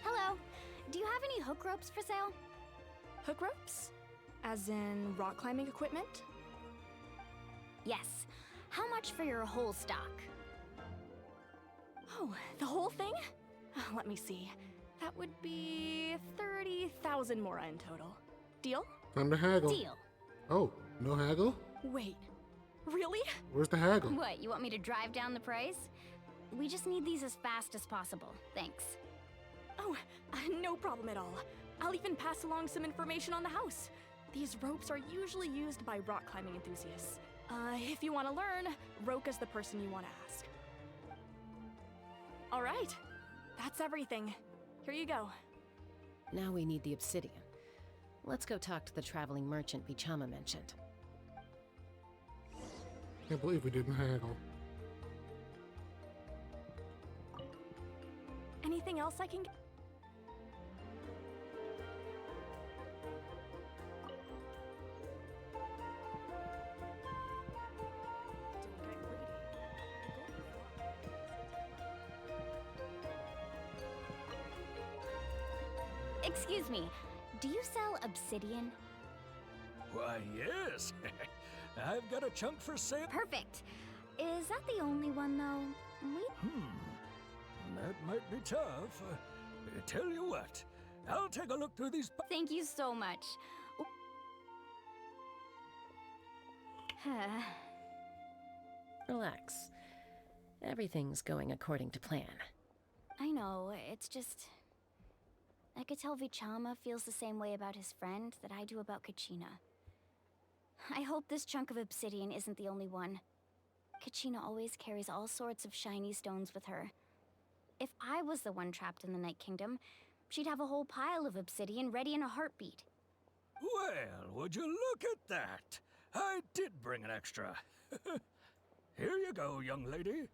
Hello. Do you have any hook ropes for sale? Hook ropes? As in rock climbing equipment? Yes. How much for your whole stock? Oh, the whole thing? Let me see. That would be 30,000 mora in total. Deal? Time to haggle. Deal. Oh, no haggle? Wait, really? Where's the haggle? What, you want me to drive down the price? We just need these as fast as possible. Thanks. Oh, no problem at all. I'll even pass along some information on the house. These ropes are usually used by rock climbing enthusiasts. If you want to learn, Roka's the person you want to ask. All right, that's everything. Here you go. Now we need the obsidian. Let's go talk to the traveling merchant Vichama mentioned. Can't believe we didn't haggle. Anything else I can get? Excuse me, do you sell obsidian? Why, yes. I've got a chunk for sale. Perfect. Is that the only one, though? That might be tough. Tell you what, I'll take a look through these. Thank you so much. Relax. Everything's going according to plan. I know, it's just... I could tell Vichama feels the same way about his friend that I do about Kachina. I hope this chunk of obsidian isn't the only one. Kachina always carries all sorts of shiny stones with her. If I was the one trapped in the Night Kingdom, she'd have a whole pile of obsidian ready in a heartbeat. Well, would you look at that? I did bring an extra. Here you go, young lady.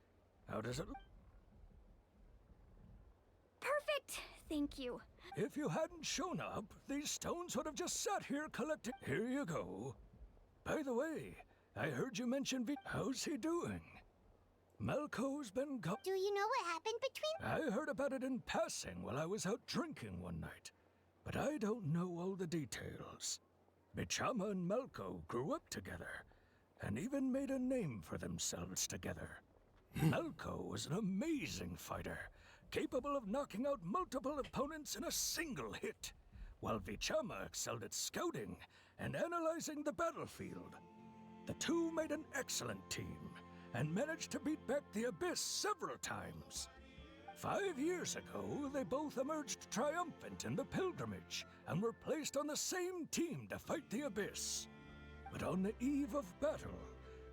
How does it look? Perfect! Thank you. If you hadn't shown up, these stones would have just sat here collecting. Here you go. By the way, I heard you mention How's he doing? Malco's been Do you know what happened between? I heard about it in passing while I was out drinking one night, but I don't know all the details. Bichama and Malco grew up together, and even made a name for themselves together. Malco was an amazing fighter, capable of knocking out multiple opponents in a single hit, while Vichama excelled at scouting and analyzing the battlefield. The two made an excellent team, and managed to beat back the Abyss several times. 5 years ago, they both emerged triumphant in the pilgrimage, and were placed on the same team to fight the Abyss. But on the eve of battle,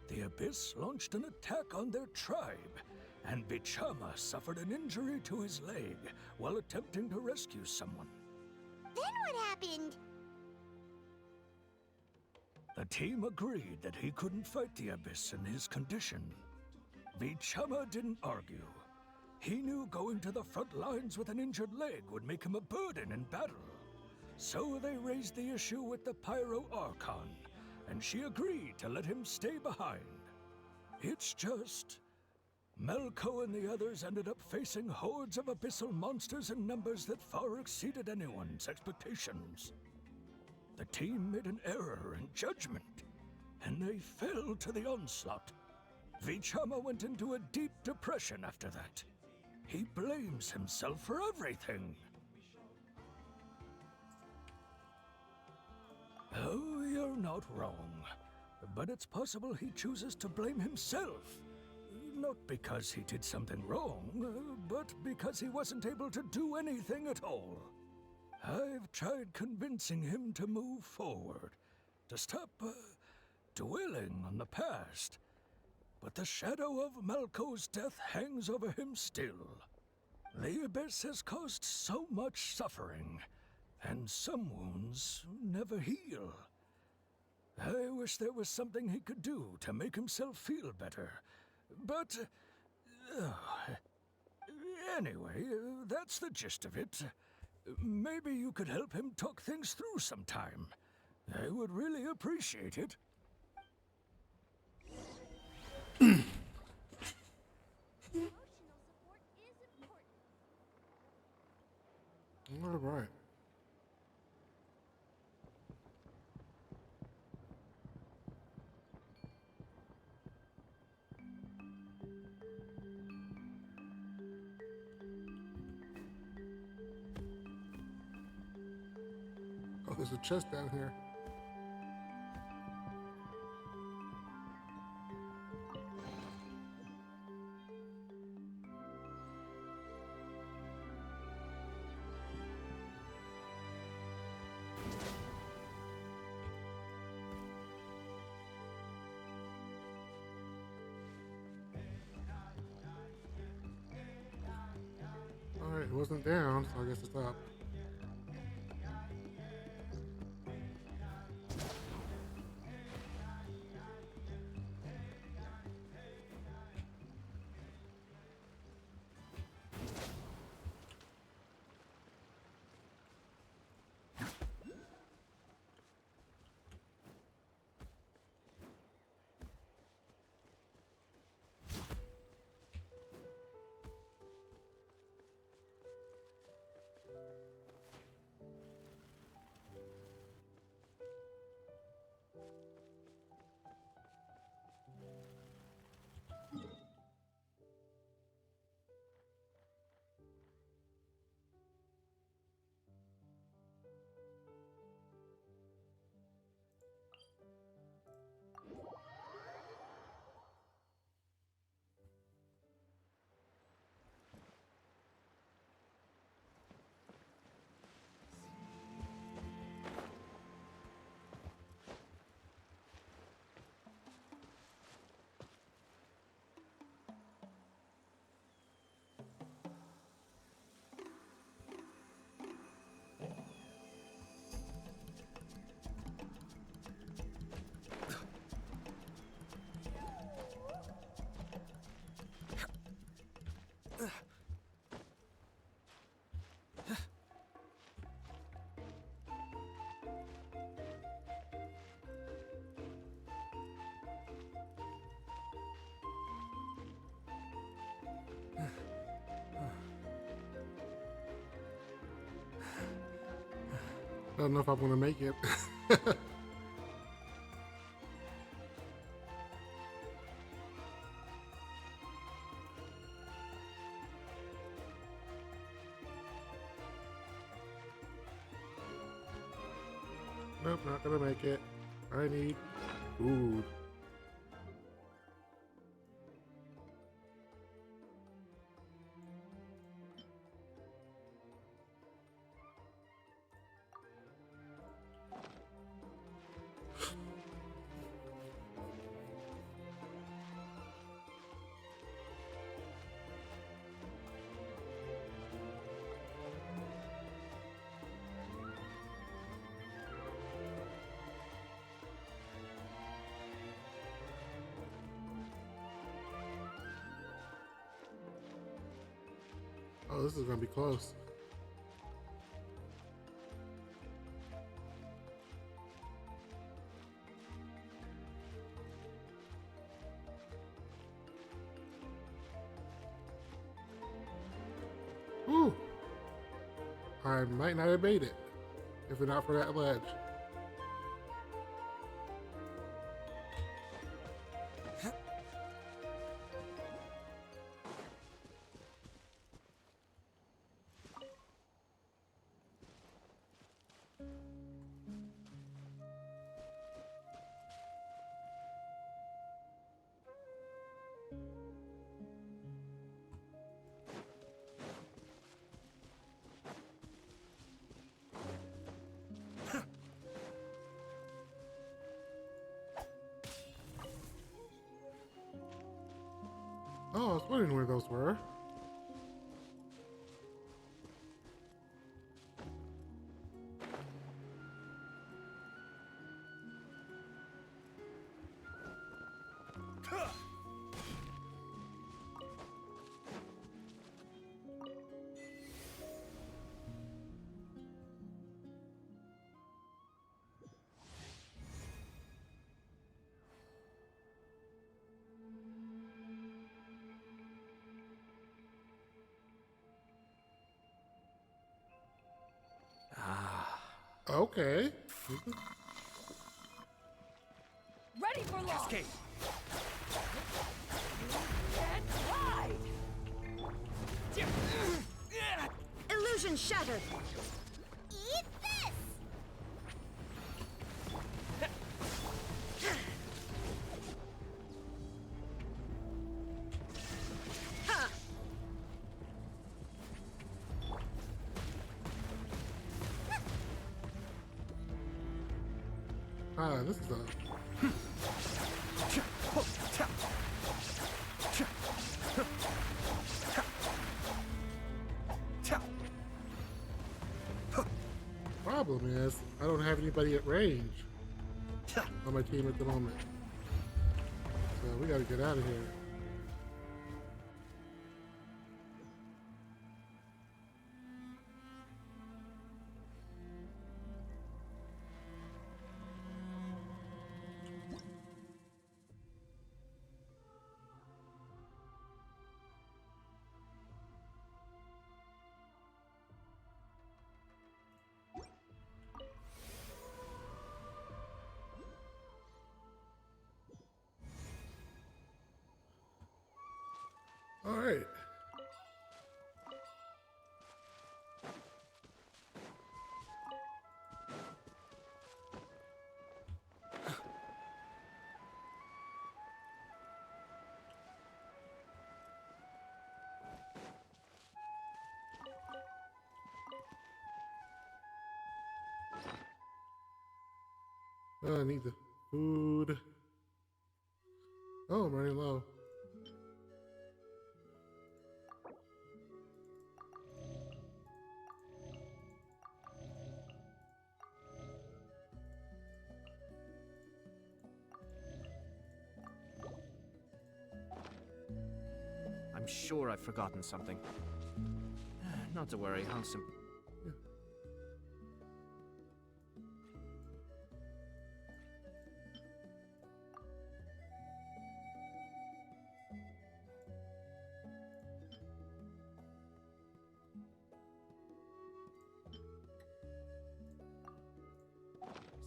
the Abyss launched an attack on their tribe, and Bichama suffered an injury to his leg while attempting to rescue someone. Then what happened? The team agreed that he couldn't fight the Abyss in his condition. Bichama didn't argue. He knew going to the front lines with an injured leg would make him a burden in battle. So they raised the issue with the Pyro Archon, and she agreed to let him stay behind. It's just Malco and the others ended up facing hordes of abyssal monsters in numbers that far exceeded anyone's expectations. The team made an error in judgment, and they fell to the onslaught. Vichama went into a deep depression after that. He blames himself for everything. Oh, you're not wrong. But it's possible he chooses to blame himself. Not because he did something wrong, but because he wasn't able to do anything at all. I've tried convincing him to move forward, to stop dwelling on the past. But the shadow of Malco's death hangs over him still. The Abyss has caused so much suffering, and some wounds never heal. I wish there was something he could do to make himself feel better, but... anyway, that's the gist of it. Maybe you could help him talk things through sometime. I would really appreciate it. All right. Oh, there's a chest down here. All right, it wasn't down, so I guess it's up. I don't know if I'm gonna make it. Nope, not gonna make it. I need food. Oh, this is gonna be close. Whew. I might not have made it if it not for that ledge. Oh, I was wondering where those were. Okay. Ready for launch! Cascade. And ride! Illusion shattered. Eat this! Ah, this is a... Problem is, I don't have anybody at range on my team at the moment. So we gotta get out of here. All right. I need the food. Oh, I'm running low. I'm sure I've forgotten something. Not to worry, I'll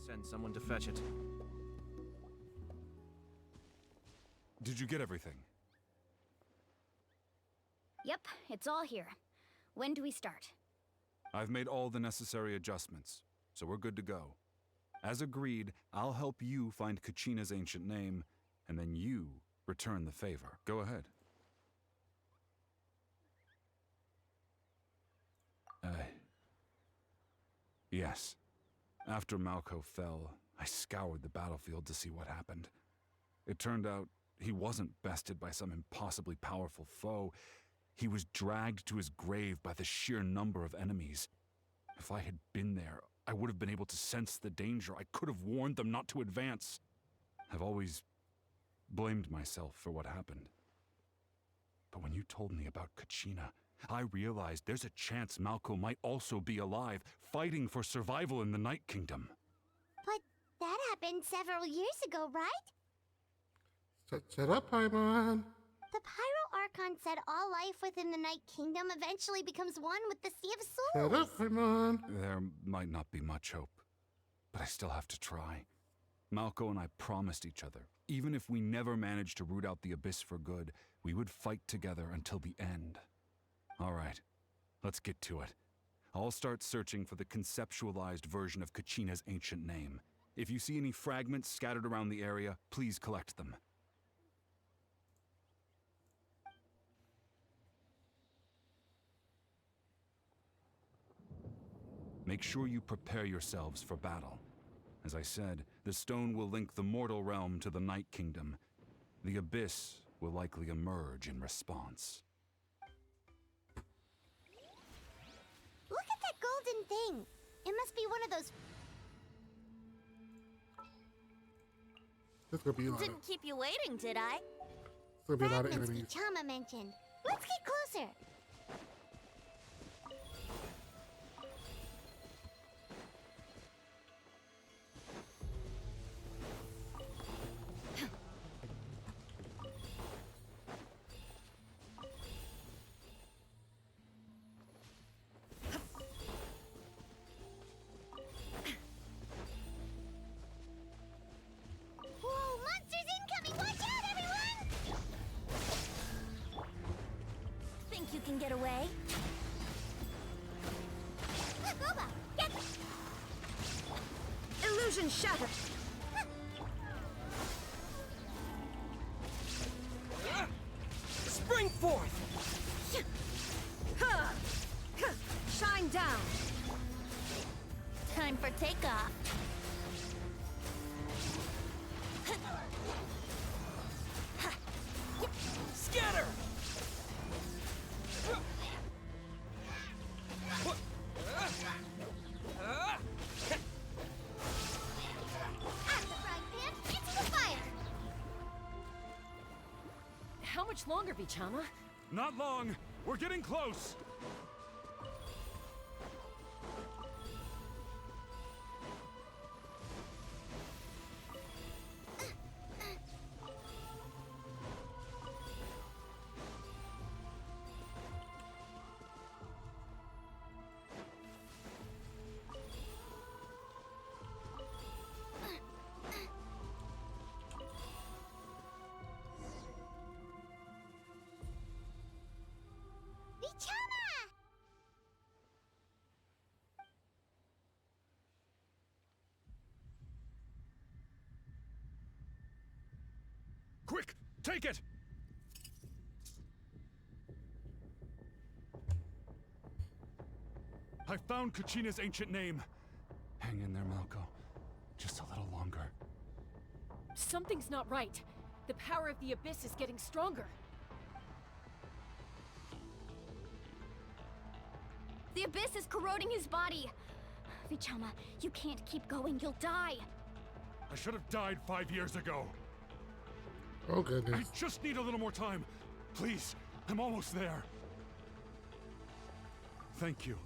send someone to fetch it. Did you get everything? Yep, it's all here. When do we start? I've made all the necessary adjustments, so we're good to go. As agreed, I'll help you find Kachina's ancient name, and then you return the favor. Go ahead. Yes. After Malco fell, I scoured the battlefield to see what happened. It turned out he wasn't bested by some impossibly powerful foe. He was dragged to his grave by the sheer number of enemies. If I had been there, I would have been able to sense the danger. I could have warned them not to advance. I've always blamed myself for what happened. But when you told me about Kachina, I realized there's a chance Malco might also be alive, fighting for survival in the Night Kingdom. But that happened several years ago, right? Shut up, Paimon. The Pyro Archon said all life within the Night Kingdom eventually becomes one with the Sea of Shut Souls. up, Paimon. There might not be much hope, but I still have to try. Malco and I promised each other, even if we never managed to root out the Abyss for good, we would fight together until the end. All right, let's get to it. I'll start searching for the conceptualized version of Kachina's ancient name. If you see any fragments scattered around the area, please collect them. Make sure you prepare yourselves for battle. As I said, the stone will link the mortal realm to the Night Kingdom. The Abyss will likely emerge in response. Look at that golden thing. It must be one of those. There's gonna be a lot of, Didn't keep you waiting, did I? there's gonna be a lot of Fragments enemies. Vichama mentioned. Let's get closer. Whoa, monsters incoming! Watch out, everyone! Think you can get away? Robo, get them! Illusion shattered. Spring forth! Shine down. Time for takeoff. Scatter! Out of the frying pan, into the fire! How much longer, Vichama? Not long! We're getting close! Vichama! Quick! Take it! I found Kachina's ancient name. Hang in there, Malco. Just a little longer. Something's not right. The power of the Abyss is getting stronger. The Abyss is corroding his body. Vichama, you can't keep going. You'll die. I should have died 5 years ago. Oh, I goodness. just need a little more time. Please, I'm almost there. Thank you.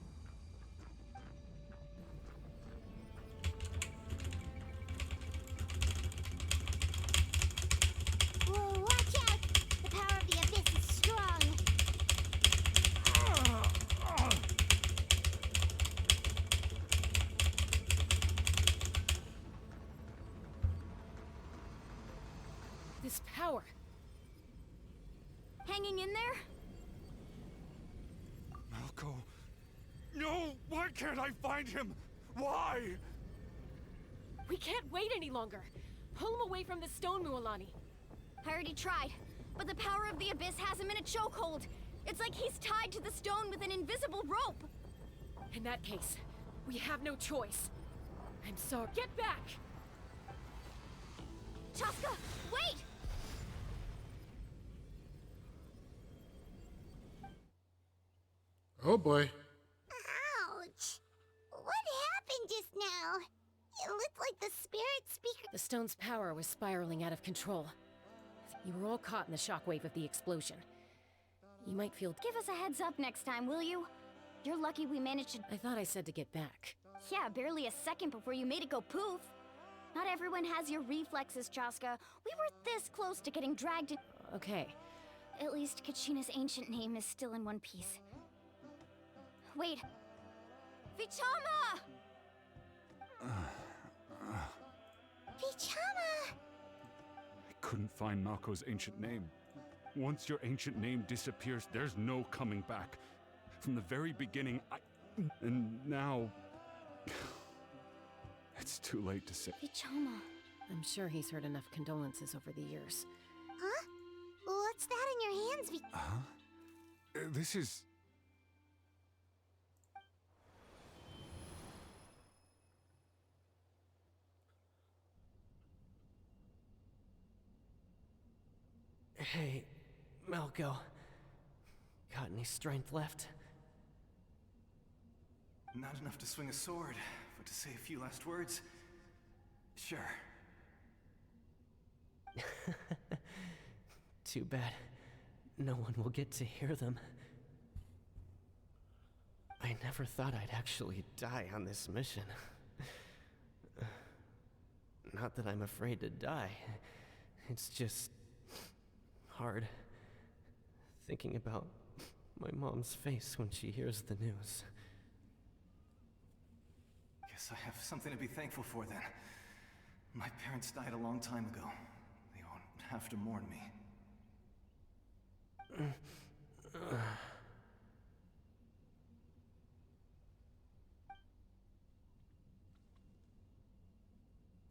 Whoa, watch out! The power of the Abyss is strong. This power. Hanging in there? Malco. No! Why can't I find him? Why? We can't wait any longer. Pull him away from the stone, Mualani. I already tried, but the power of the Abyss has him in a chokehold. It's like he's tied to the stone with an invisible rope. In that case, we have no choice. I'm sorry. Get back! Chaska, wait! Oh boy. Ouch! What happened just now? It looked like the spirit speaker. The stone's power was spiraling out of control. You were all caught in the shockwave of the explosion. You might feel... Give us a heads up next time, will you? You're lucky we managed to... I thought I said to get back. Yeah, barely a second before you made it go poof. Not everyone has your reflexes, Chaska. We were this close to getting dragged in... Okay. At least Kachina's ancient name is still in one piece. Wait. Vichama! Vichama! I couldn't find Malco's ancient name. Once your ancient name disappears, there's no coming back. From the very beginning, And now... It's too late to say. Vichama. I'm sure he's heard enough condolences over the years. Huh? What's that in your hands, Huh? This is... Hey, Malco. Got any strength left? Not enough to swing a sword, but to say a few last words? Sure. Too bad. No one will get to hear them. I never thought I'd actually die on this mission. Not that I'm afraid to die. It's just... hard. Thinking about my mom's face when she hears the news. Guess I have something to be thankful for then. My parents died a long time ago. They won't have to mourn me.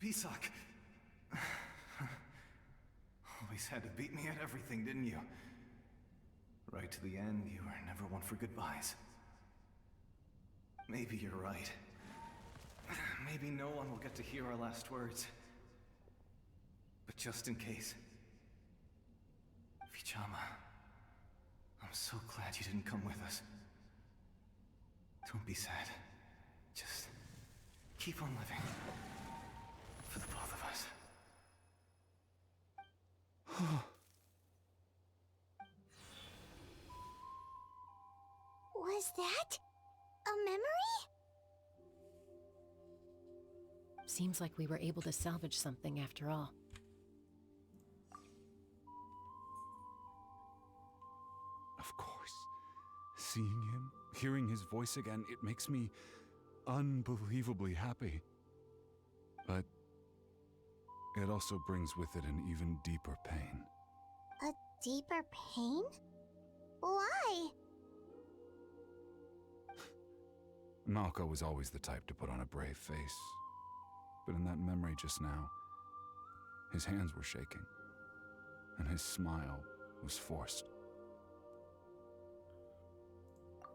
Pisak! Always had to beat me at everything, didn't you? Right to the end, you were never one for goodbyes. Maybe you're right. Maybe no one will get to hear our last words. But just in case... Vichama... I'm so glad you didn't come with us. Don't be sad. Just... keep on living. For the both of us. Was that a memory? Seems like we were able to salvage something after all. Of course. Seeing him, hearing his voice again, it makes me unbelievably happy. But it also brings with it an even deeper pain. A deeper pain? Why? Malco was always the type to put on a brave face. But in that memory just now, his hands were shaking, and his smile was forced.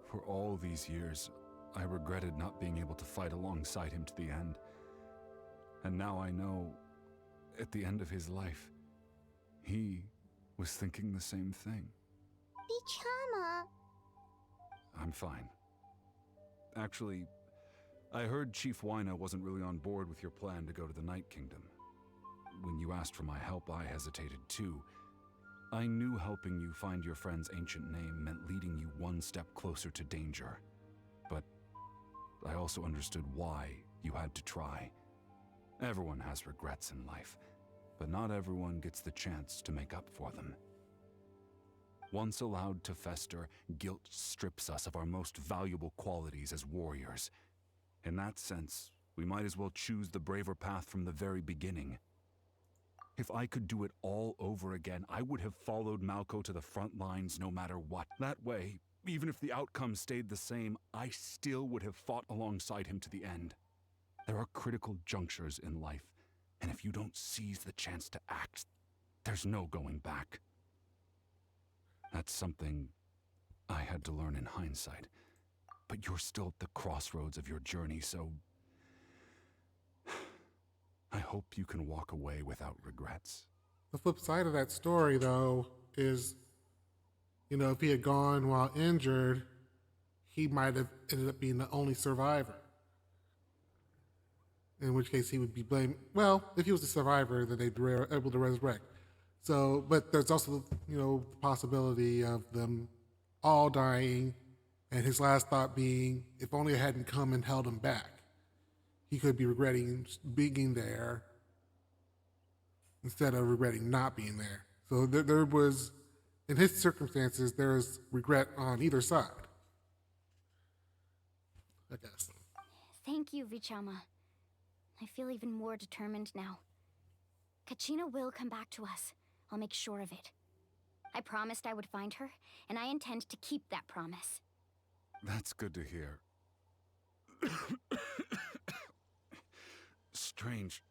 For all these years, I regretted not being able to fight alongside him to the end. And now I know, at the end of his life, he was thinking the same thing. Vichama. I'm fine. Actually, I heard Chief Wyna wasn't really on board with your plan to go to the Night Kingdom. When you asked for my help, I hesitated too. I knew helping you find your friend's ancient name meant leading you one step closer to danger. But I also understood why you had to try. Everyone has regrets in life, but not everyone gets the chance to make up for them. Once allowed to fester, guilt strips us of our most valuable qualities as warriors. In that sense, we might as well choose the braver path from the very beginning. If I could do it all over again, I would have followed Malco to the front lines no matter what. That way, even if the outcome stayed the same, I still would have fought alongside him to the end. There are critical junctures in life, and if you don't seize the chance to act, there's no going back. That's something I had to learn in hindsight. But you're still at the crossroads of your journey, so I hope you can walk away without regrets. The flip side of that story, though, is, if he had gone while injured, he might have ended up being the only survivor. In which case he would be blamed. Well, if he was the survivor, then they'd be able to resurrect. So, but there's also, the possibility of them all dying, and his last thought being, if only I hadn't come and held him back. He could be regretting being there instead of regretting not being there. So there was, in his circumstances, there's regret on either side, I guess. Thank you, Vichama. I feel even more determined now. Kachina will come back to us. I'll make sure of it. I promised I would find her, and I intend to keep that promise. That's good to hear. Strange.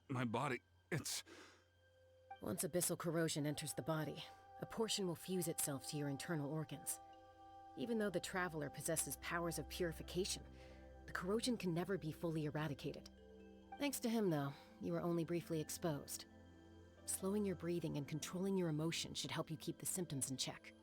My body, it's... Once abyssal corrosion enters the body, a portion will fuse itself to your internal organs. Even though the Traveler possesses powers of purification, the corrosion can never be fully eradicated. Thanks to him, though, you were only briefly exposed. Slowing your breathing and controlling your emotions should help you keep the symptoms in check.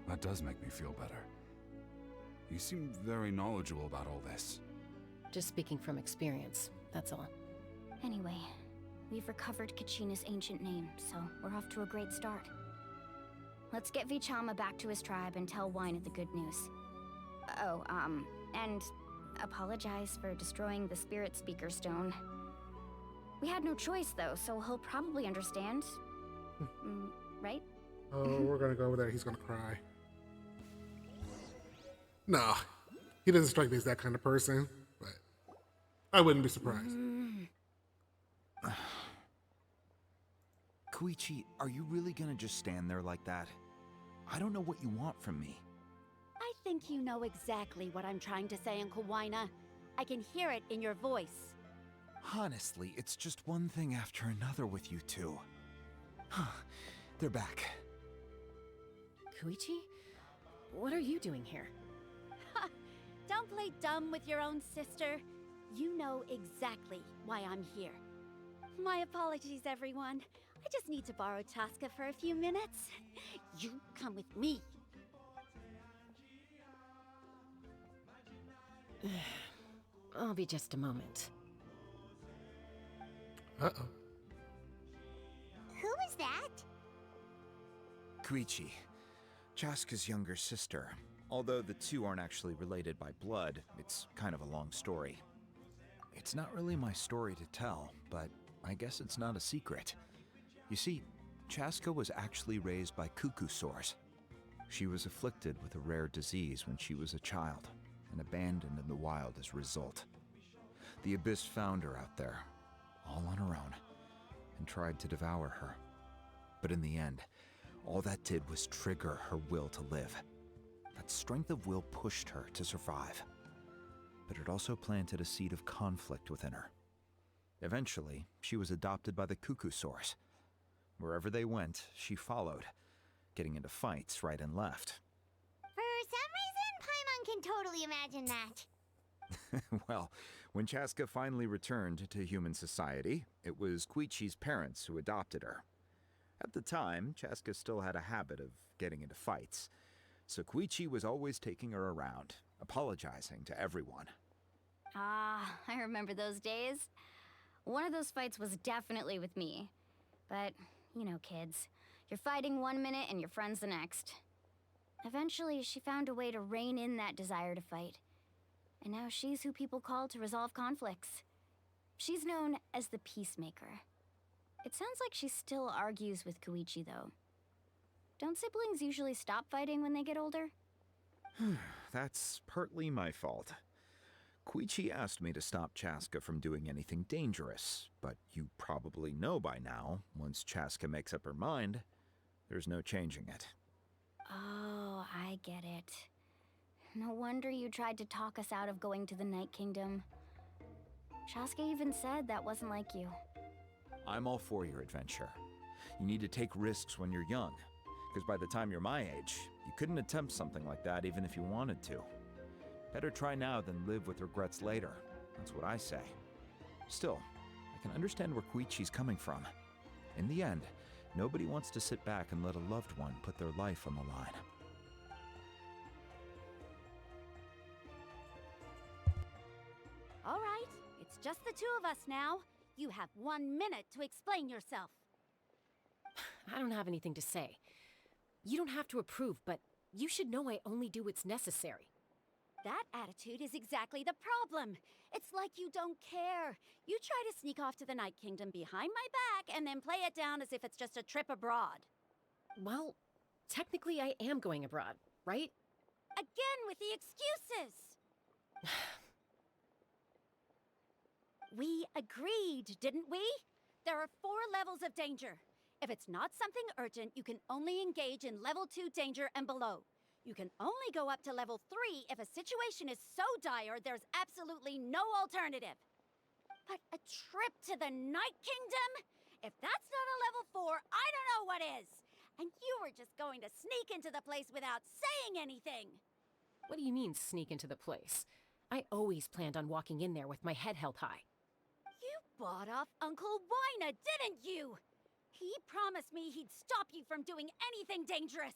That does make me feel better. You seem very knowledgeable about all this. Just speaking from experience, that's all. Anyway, we've recovered Kachina's ancient name, so we're off to a great start. Let's get Vichama back to his tribe and tell Wine the good news. Oh, and apologize for destroying the Spirit Speaker Stone. We had no choice, though, so he'll probably understand. Right? Oh, we're gonna go over there. He's gonna cry. No, he doesn't strike me as that kind of person, but I wouldn't be surprised. Koichi, are you really gonna just stand there like that? I don't know what you want from me. I think you know exactly what I'm trying to say, Uncle Wina. I can hear it in your voice. Honestly, it's just one thing after another with you two. They're back. Koichi? What are you doing here? Don't play dumb with your own sister. You know exactly why I'm here. My apologies, everyone. I just need to borrow Chaska for a few minutes. You come with me. I'll be just a moment. Uh-oh. Who was that? Koichi, Chaska's younger sister. Although the two aren't actually related by blood, it's kind of a long story. It's not really my story to tell, but I guess it's not a secret. You see, Chaska was actually raised by cuckoo sores. She was afflicted with a rare disease when she was a child, and abandoned in the wild as a result. The Abyss found her out there, all on her own, and tried to devour her. But in the end, all that did was trigger her will to live. That strength of will pushed her to survive, but it also planted a seed of conflict within her. Eventually, she was adopted by the cuckoo source. Wherever they went, she followed, getting into fights right and left. For some reason, Paimon can totally imagine that. Well, when Chaska finally returned to human society, it was Koichi's parents who adopted her. At the time, Chaska still had a habit of getting into fights, so Koichi was always taking her around, apologizing to everyone. Ah, I remember those days. One of those fights was definitely with me. But, you know, kids. You're fighting one minute and your friend's the next. Eventually, she found a way to rein in that desire to fight. And now she's who people call to resolve conflicts. She's known as the Peacemaker. It sounds like she still argues with Koichi, though. Don't siblings usually stop fighting when they get older? That's partly my fault. Koichi asked me to stop Chaska from doing anything dangerous, but you probably know by now, once Chaska makes up her mind, there's no changing it. Oh, I get it. No wonder you tried to talk us out of going to the Night Kingdom. Chaska even said that wasn't like you. I'm all for your adventure. You need to take risks when you're young, because by the time you're my age, you couldn't attempt something like that even if you wanted to. Better try now than live with regrets later. That's what I say. Still, I can understand where Koichi's coming from. In the end, nobody wants to sit back and let a loved one put their life on the line. All right, it's just the two of us now. You have 1 minute to explain yourself. I don't have anything to say. You don't have to approve, but you should know I only do what's necessary. That attitude is exactly the problem. It's like you don't care. You try to sneak off to the Night Kingdom behind my back and then play it down as if it's just a trip abroad. Well, technically I am going abroad, right? Again with the excuses! We agreed, didn't we? There are 4 levels of danger. If it's not something urgent, you can only engage in level 2 danger and below. You can only go up to level 3 if a situation is so dire there's absolutely no alternative. But a trip to the Night Kingdom? If that's not a level 4, I don't know what is. And you were just going to sneak into the place without saying anything. What do you mean, sneak into the place? I always planned on walking in there with my head held high. You bought off Uncle Wina, didn't you? He promised me he'd stop you from doing anything dangerous.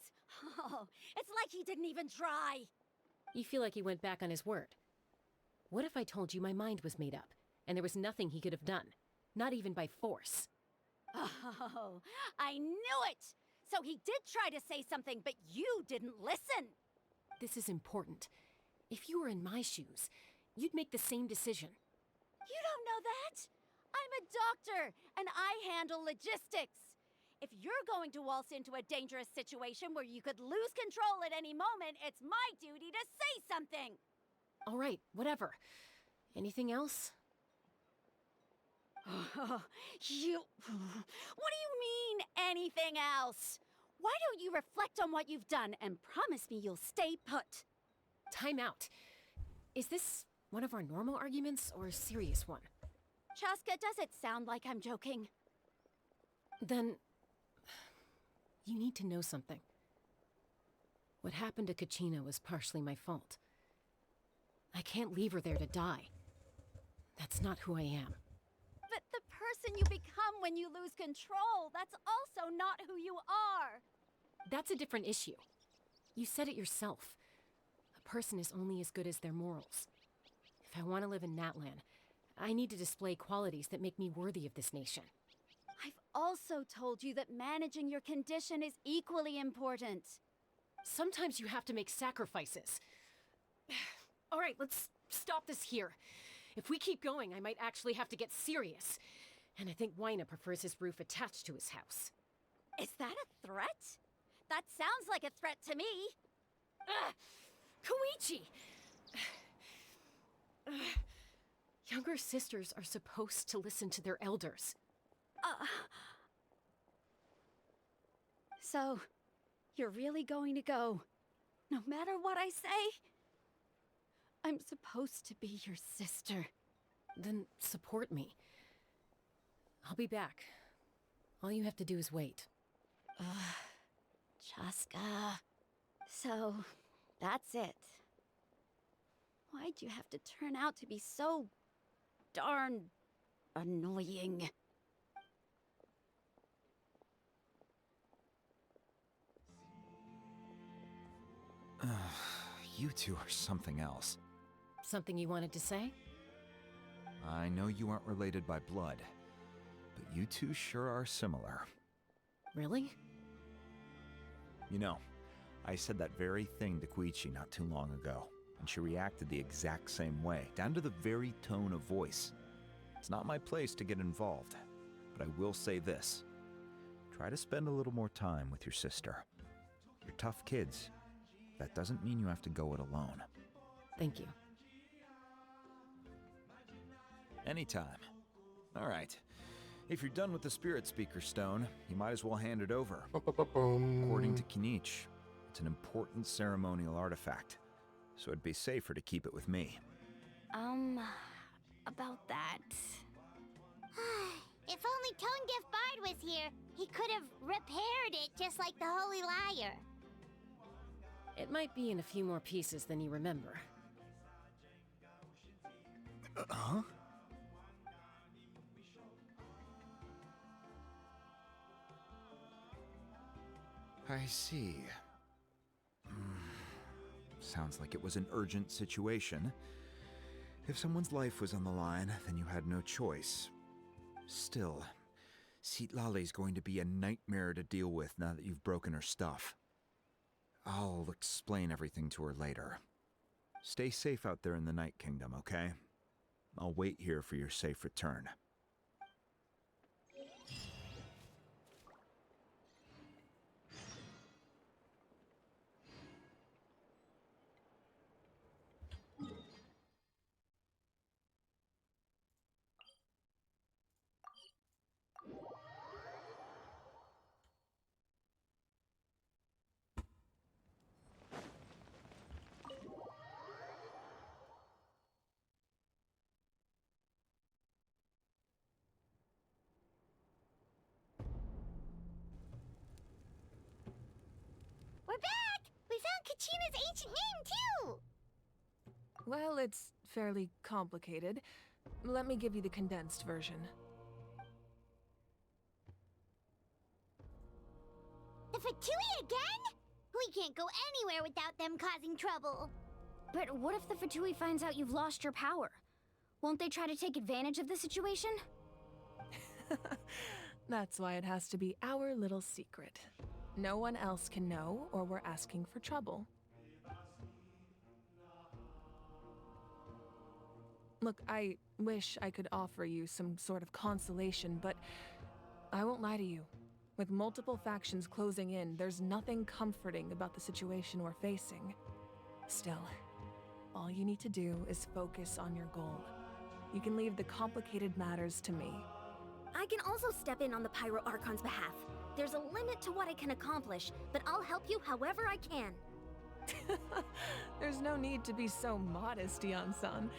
Oh, it's like he didn't even try. You feel like he went back on his word. What if I told you my mind was made up, and there was nothing he could have done? Not even by force. Oh, I knew it! So he did try to say something, but you didn't listen. This is important. If you were in my shoes, you'd make the same decision. You don't know that? I'm a doctor, and I handle logistics. If you're going to waltz into a dangerous situation where you could lose control at any moment, it's my duty to say something. All right, whatever. Anything else? You... What do you mean, anything else? Why don't you reflect on what you've done and promise me you'll stay put? Time out. Is this one of our normal arguments or a serious one? Chaska, does it sound like I'm joking? Then... you need to know something. What happened to Kachina was partially my fault. I can't leave her there to die. That's not who I am. But the person you become when you lose control, that's also not who you are. That's a different issue. You said it yourself. A person is only as good as their morals. If I want to live in Natlan, I need to display qualities that make me worthy of this nation. I've also told you that managing your condition is equally important. Sometimes you have to make sacrifices. All right, let's stop this here. If we keep going, I might actually have to get serious. And I think Wina prefers his roof attached to his house. Is that a threat? That sounds like a threat to me. Koichi! Younger sisters are supposed to listen to their elders. So, you're really going to go, no matter what I say? I'm supposed to be your sister. Then support me. I'll be back. All you have to do is wait. Chaska. So, that's it. Why'd you have to turn out to be so darn annoying? You two are something else. Something you wanted to say? I know you aren't related by blood, but you two sure are similar. Really? You know, I said that very thing to Koichi not too long ago, and she reacted the exact same way, down to the very tone of voice. It's not my place to get involved, but I will say this. Try to spend a little more time with your sister. You're tough kids. That doesn't mean you have to go it alone. Thank you. Anytime. All right. If you're done with the Spirit Speaker Stone, you might as well hand it over. According to Kinich, it's an important ceremonial artifact, so it'd be safer to keep it with me. About that. If only Tone-Deaf Bard was here, he could have repaired it just like the Holy Liar. It might be in a few more pieces than you remember. Huh? I see. Sounds like it was an urgent situation. If someone's life was on the line, then you had no choice. Still, Citlali's going to be a nightmare to deal with now that you've broken her stuff. I'll explain everything to her later. Stay safe out there in the Night Kingdom, okay? I'll wait here for your safe return. We're back! We found Kachina's ancient name, too! Well, it's fairly complicated. Let me give you the condensed version. The Fatui again? We can't go anywhere without them causing trouble. But what if the Fatui finds out you've lost your power? Won't they try to take advantage of the situation? That's why it has to be our little secret. No one else can know, or we're asking for trouble. Look, I wish I could offer you some sort of consolation, but I won't lie to you. With multiple factions closing in, there's nothing comforting about the situation we're facing. Still, all you need to do is focus on your goal. You can leave the complicated matters to me. I can also step in on the Pyro Archon's behalf. There's a limit to what I can accomplish, but I'll help you however I can. There's no need to be so modest, Dion-san.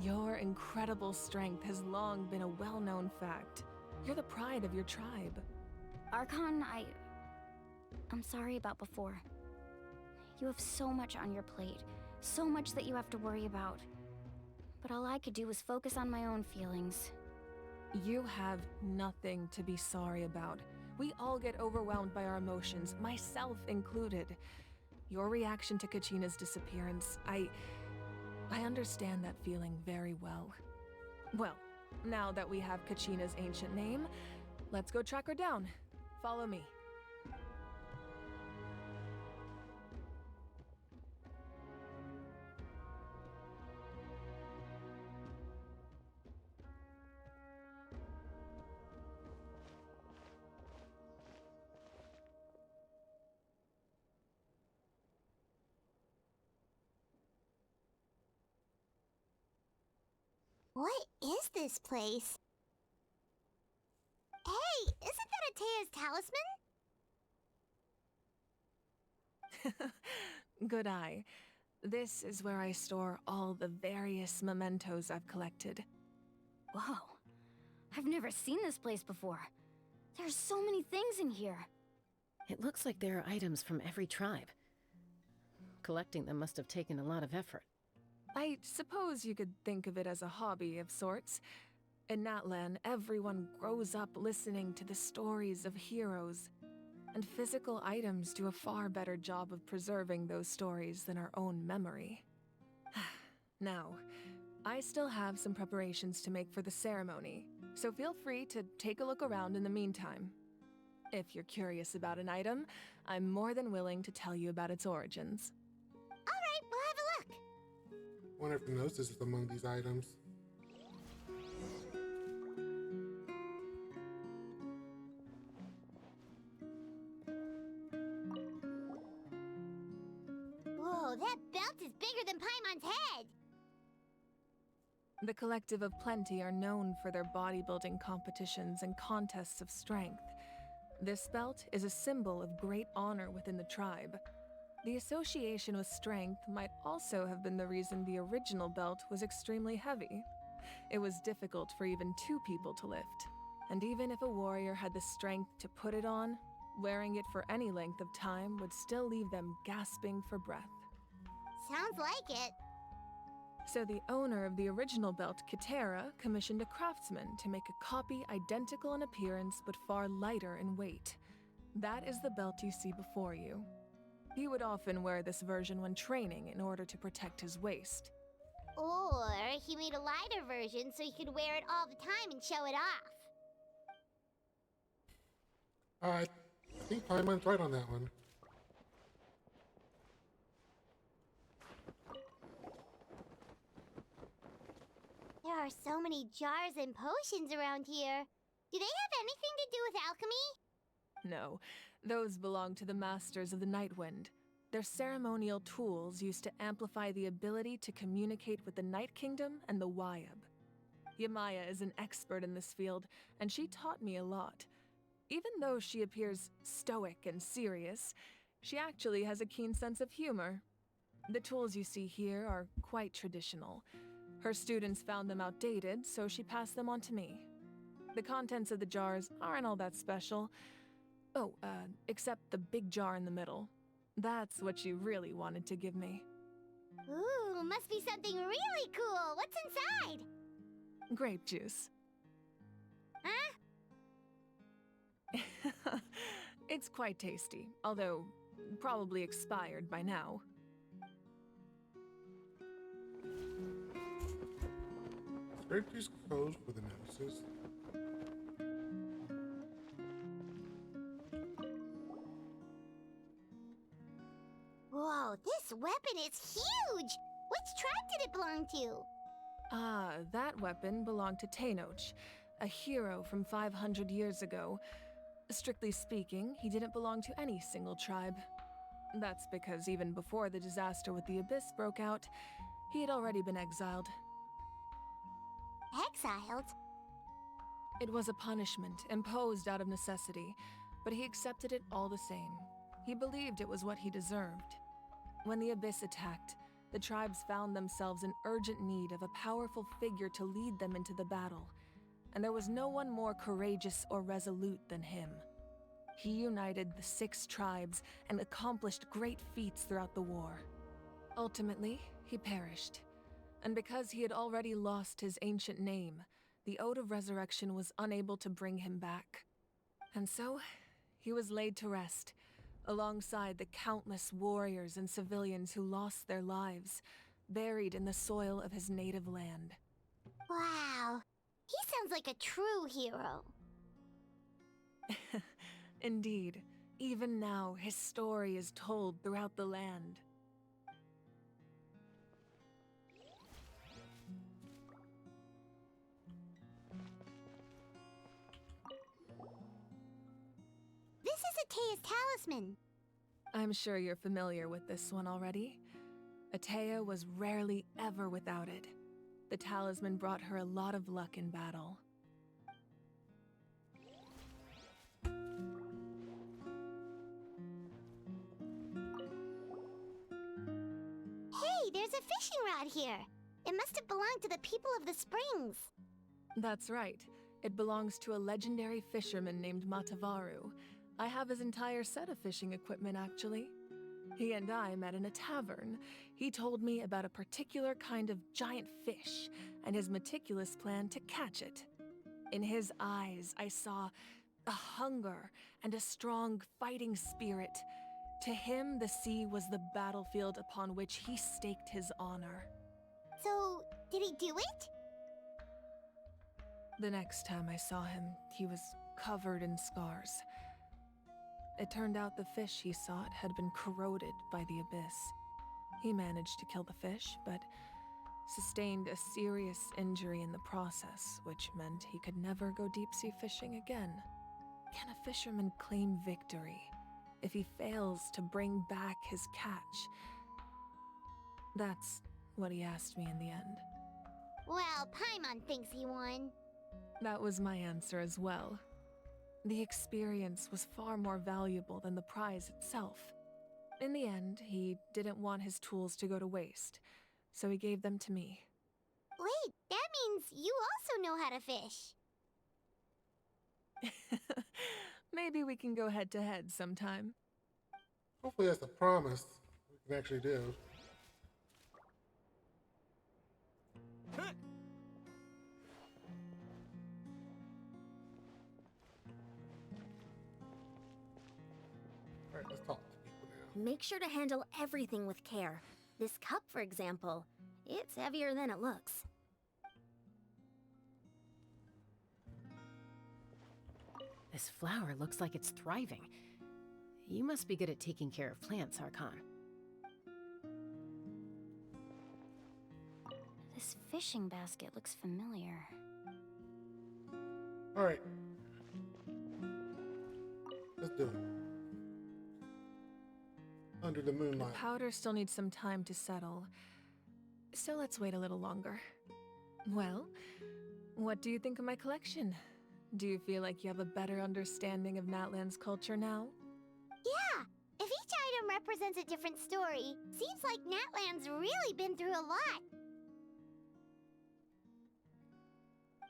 Your incredible strength has long been a well-known fact. You're the pride of your tribe. Archon, I'm sorry about before. You have so much on your plate, so much that you have to worry about. But all I could do was focus on my own feelings. You have nothing to be sorry about. We all get overwhelmed by our emotions, myself included. Your reaction to Kachina's disappearance, I understand that feeling very well. Well, now that we have Kachina's ancient name, let's go track her down. Follow me. What is this place? Hey, isn't that Atea's talisman? Good eye. This is where I store all the various mementos I've collected. Whoa. I've never seen this place before. There's so many things in here. It looks like there are items from every tribe. Collecting them must have taken a lot of effort. I suppose you could think of it as a hobby of sorts. In Natlan, everyone grows up listening to the stories of heroes, and physical items do a far better job of preserving those stories than our own memory. Now, I still have some preparations to make for the ceremony, so feel free to take a look around in the meantime. If you're curious about an item, I'm more than willing to tell you about its origins. Alright, we'll have a look. Wonder if Gnosis is among these items. belt is bigger than Paimon's head! The Collective of Plenty are known for their bodybuilding competitions and contests of strength. This belt is a symbol of great honor within the tribe. The association with strength might also have been the reason the original belt was extremely heavy. It was difficult for even 2 people to lift, and even if a warrior had the strength to put it on, wearing it for any length of time would still leave them gasping for breath. Sounds like it. So the owner of the original belt, Kitera, commissioned a craftsman to make a copy identical in appearance but far lighter in weight. That is the belt you see before you. He would often wear this version when training in order to protect his waist. Or he made a lighter version so he could wear it all the time and show it off. I think Paimon's right on that one. There are so many jars and potions around here. Do they have anything to do with alchemy? No, those belong to the Masters of the Nightwind. They're ceremonial tools used to amplify the ability to communicate with the Night Kingdom and the Wyab. Yamaya is an expert in this field, and she taught me a lot. Even though she appears stoic and serious, she actually has a keen sense of humor. The tools you see here are quite traditional. Her students found them outdated, so she passed them on to me. The contents of the jars aren't all that special. Oh, except the big jar in the middle. That's what she really wanted to give me. Ooh, must be something really cool. What's inside? Grape juice. Huh? It's quite tasty, although probably expired by now. Grape juice goes with the nemesis. Whoa, this weapon is huge! Which tribe did it belong to? Ah, that weapon belonged to Tenoch, a hero from 500 years ago. Strictly speaking, he didn't belong to any single tribe. That's because even before the disaster with the Abyss broke out, he had already been exiled. Exiled? It was a punishment imposed out of necessity, but he accepted it all the same. He believed it was what he deserved. When the Abyss attacked, the tribes found themselves in urgent need of a powerful figure to lead them into the battle, and there was no one more courageous or resolute than him. He united the 6 tribes and accomplished great feats throughout the war. Ultimately, he perished, and because he had already lost his ancient name, the Ode of Resurrection was unable to bring him back. And so, he was laid to rest, alongside the countless warriors and civilians who lost their lives, buried in the soil of his native land. Wow, he sounds like a true hero. Indeed, even now his story is told throughout the land. This is Atea's talisman. I'm sure you're familiar with this one already. Atea was rarely ever without it. The talisman brought her a lot of luck in battle. Hey, there's a fishing rod here. It must have belonged to the people of the springs. That's right. It belongs to a legendary fisherman named Matavaru. I have his entire set of fishing equipment, actually. He and I met in a tavern. He told me about a particular kind of giant fish and his meticulous plan to catch it. In his eyes, I saw a hunger and a strong fighting spirit. To him, the sea was the battlefield upon which he staked his honor. So, did he do it? The next time I saw him, he was covered in scars. It turned out the fish he sought had been corroded by the Abyss. He managed to kill the fish, but sustained a serious injury in the process, which meant he could never go deep-sea fishing again. Can a fisherman claim victory if he fails to bring back his catch? That's what he asked me in the end. Well, Paimon thinks he won. That was my answer as well. The experience was far more valuable than the prize itself. In the end, he didn't want his tools to go to waste, so he gave them to me. Wait, that means you also know how to fish. Maybe we can go head-to-head sometime. Hopefully that's a promise we can actually do. Alright, let's talk to people now. Make sure to handle everything with care. This cup, for example, it's heavier than it looks. This flower looks like it's thriving. You must be good at taking care of plants, Archon. This fishing basket looks familiar. Alright. Let's do it. Under the The moonlight. powder still needs some time to settle, so let's wait a little longer. Well, what do you think of my collection? Do you feel like you have a better understanding of Natlan's culture now? Yeah, if each item represents a different story, seems like Natlan's really been through a lot.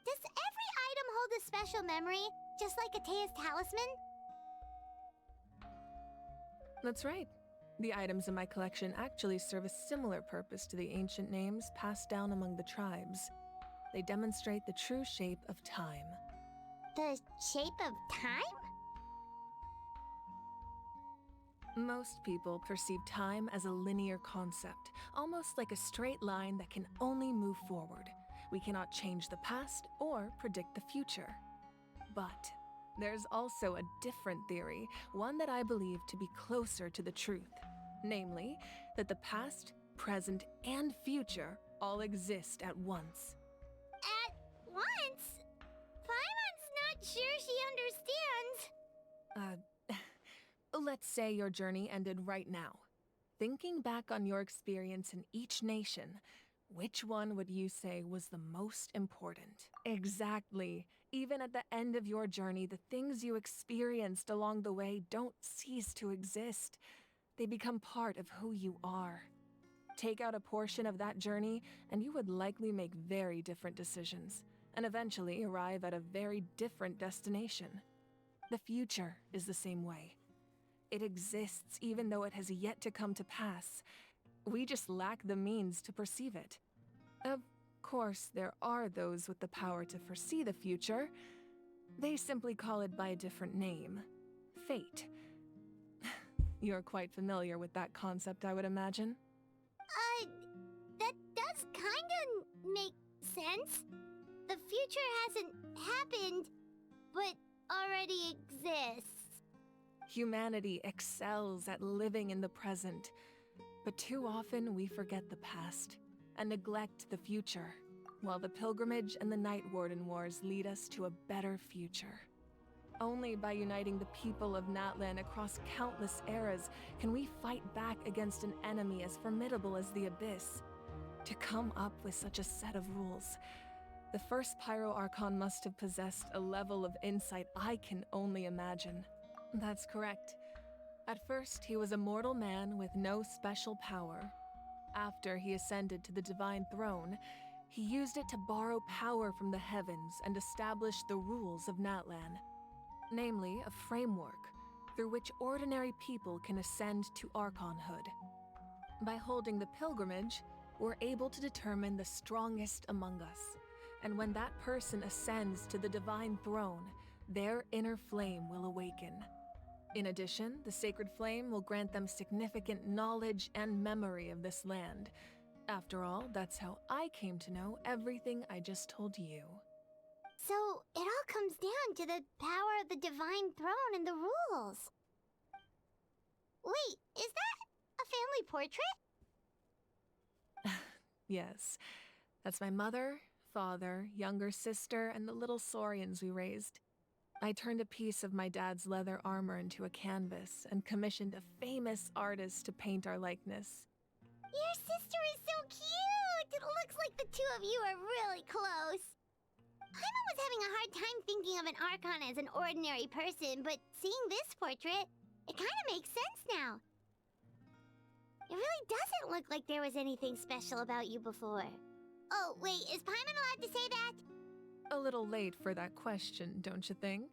Does every item hold a special memory, just like Atea's talisman? That's right. The items in my collection actually serve a similar purpose to the ancient names passed down among the tribes. They demonstrate the true shape of time. The shape of time? Most people perceive time as a linear concept, almost like a straight line that can only move forward. We cannot change the past or predict the future. But there's also a different theory, one that I believe to be closer to the truth. Namely, that the past, present, and future all exist at once. At once? Paimon's not sure she understands. Let's say your journey ended right now. Thinking back on your experience in each nation, which one would you say was the most important? Exactly. Even at the end of your journey, the things you experienced along the way don't cease to exist. They become part of who you are. Take out a portion of that journey, and you would likely make very different decisions, and eventually arrive at a very different destination. The future is the same way. It exists even though it has yet to come to pass. We just lack the means to perceive it. Of course, there are those with the power to foresee the future. They simply call it by a different name. Fate. You're quite familiar with that concept, I would imagine. That does kinda make sense. The future hasn't happened, but already exists. Humanity excels at living in the present, but too often we forget the past and neglect the future, while the pilgrimage and the Night Warden Wars lead us to a better future. Only by uniting the people of Natlan across countless eras can we fight back against an enemy as formidable as the Abyss. To come up with such a set of rules, the first Pyro Archon must have possessed a level of insight I can only imagine. That's correct. At first, he was a mortal man with no special power. After he ascended to the Divine Throne, he used it to borrow power from the heavens and establish the rules of Natlan. Namely, a framework through which ordinary people can ascend to Archonhood. By holding the pilgrimage, we're able to determine the strongest among us. And when that person ascends to the Divine Throne, their inner flame will awaken. In addition, the sacred flame will grant them significant knowledge and memory of this land. After all, that's how I came to know everything I just told you. So, it all comes down to the power of the Divine Throne and the rules. Wait, is that a family portrait? Yes, that's my mother, father, younger sister, and the little Saurians we raised. I turned a piece of my dad's leather armor into a canvas and commissioned a famous artist to paint our likeness. Your sister is so cute! It looks like the two of you are really close. Paimon was having a hard time thinking of an Archon as an ordinary person, but seeing this portrait, it kind of makes sense now. It really doesn't look like there was anything special about you before. Oh, wait, is Paimon allowed to say that? A little late for that question, don't you think?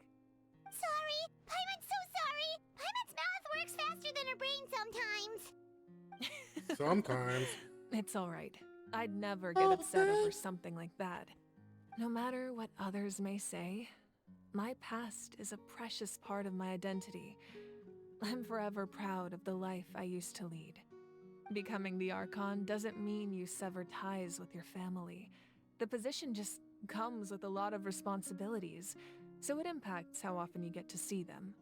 Sorry! Paimon's so sorry! Paimon's mouth works faster than her brain sometimes. Sometimes. It's alright. I'd never get upset over something like that. No matter what others may say, my past is a precious part of my identity. I'm forever proud of the life I used to lead. Becoming the Archon doesn't mean you sever ties with your family. The position just comes with a lot of responsibilities, so it impacts how often you get to see them.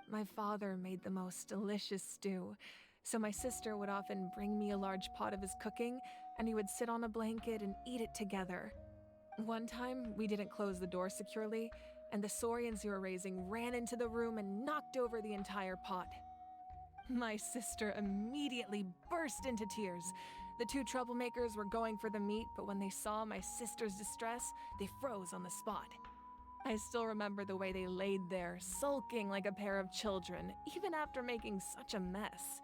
My father made the most delicious stew, so my sister would often bring me a large pot of his cooking, and we would sit on a blanket and eat it together. One time, we didn't close the door securely, and the Saurians we were raising ran into the room and knocked over the entire pot. My sister immediately burst into tears. The two troublemakers were going for the meat, but when they saw my sister's distress, they froze on the spot. I still remember the way they laid there, sulking like a pair of children, even after making such a mess.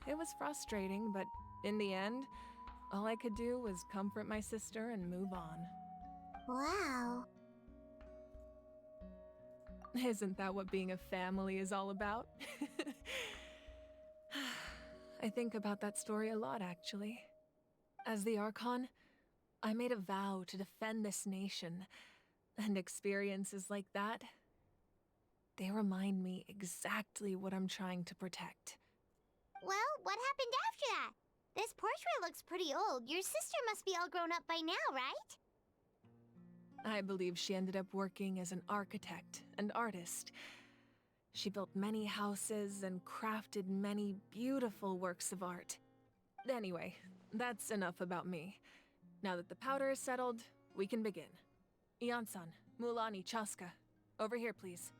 It was frustrating, but in the end, all I could do was comfort my sister and move on. Wow. Isn't that what being a family is all about? I think about that story a lot, actually. As the Archon, I made a vow to defend this nation, and experiences like that, they remind me exactly what I'm trying to protect. Well, what happened after that? This portrait looks pretty old. Your sister must be all grown up by now, right? I believe she ended up working as an architect and artist. She built many houses and crafted many beautiful works of art. Anyway, that's enough about me. Now that the powder is settled, we can begin. Ian-san, Mulani, Chaska, over here, please.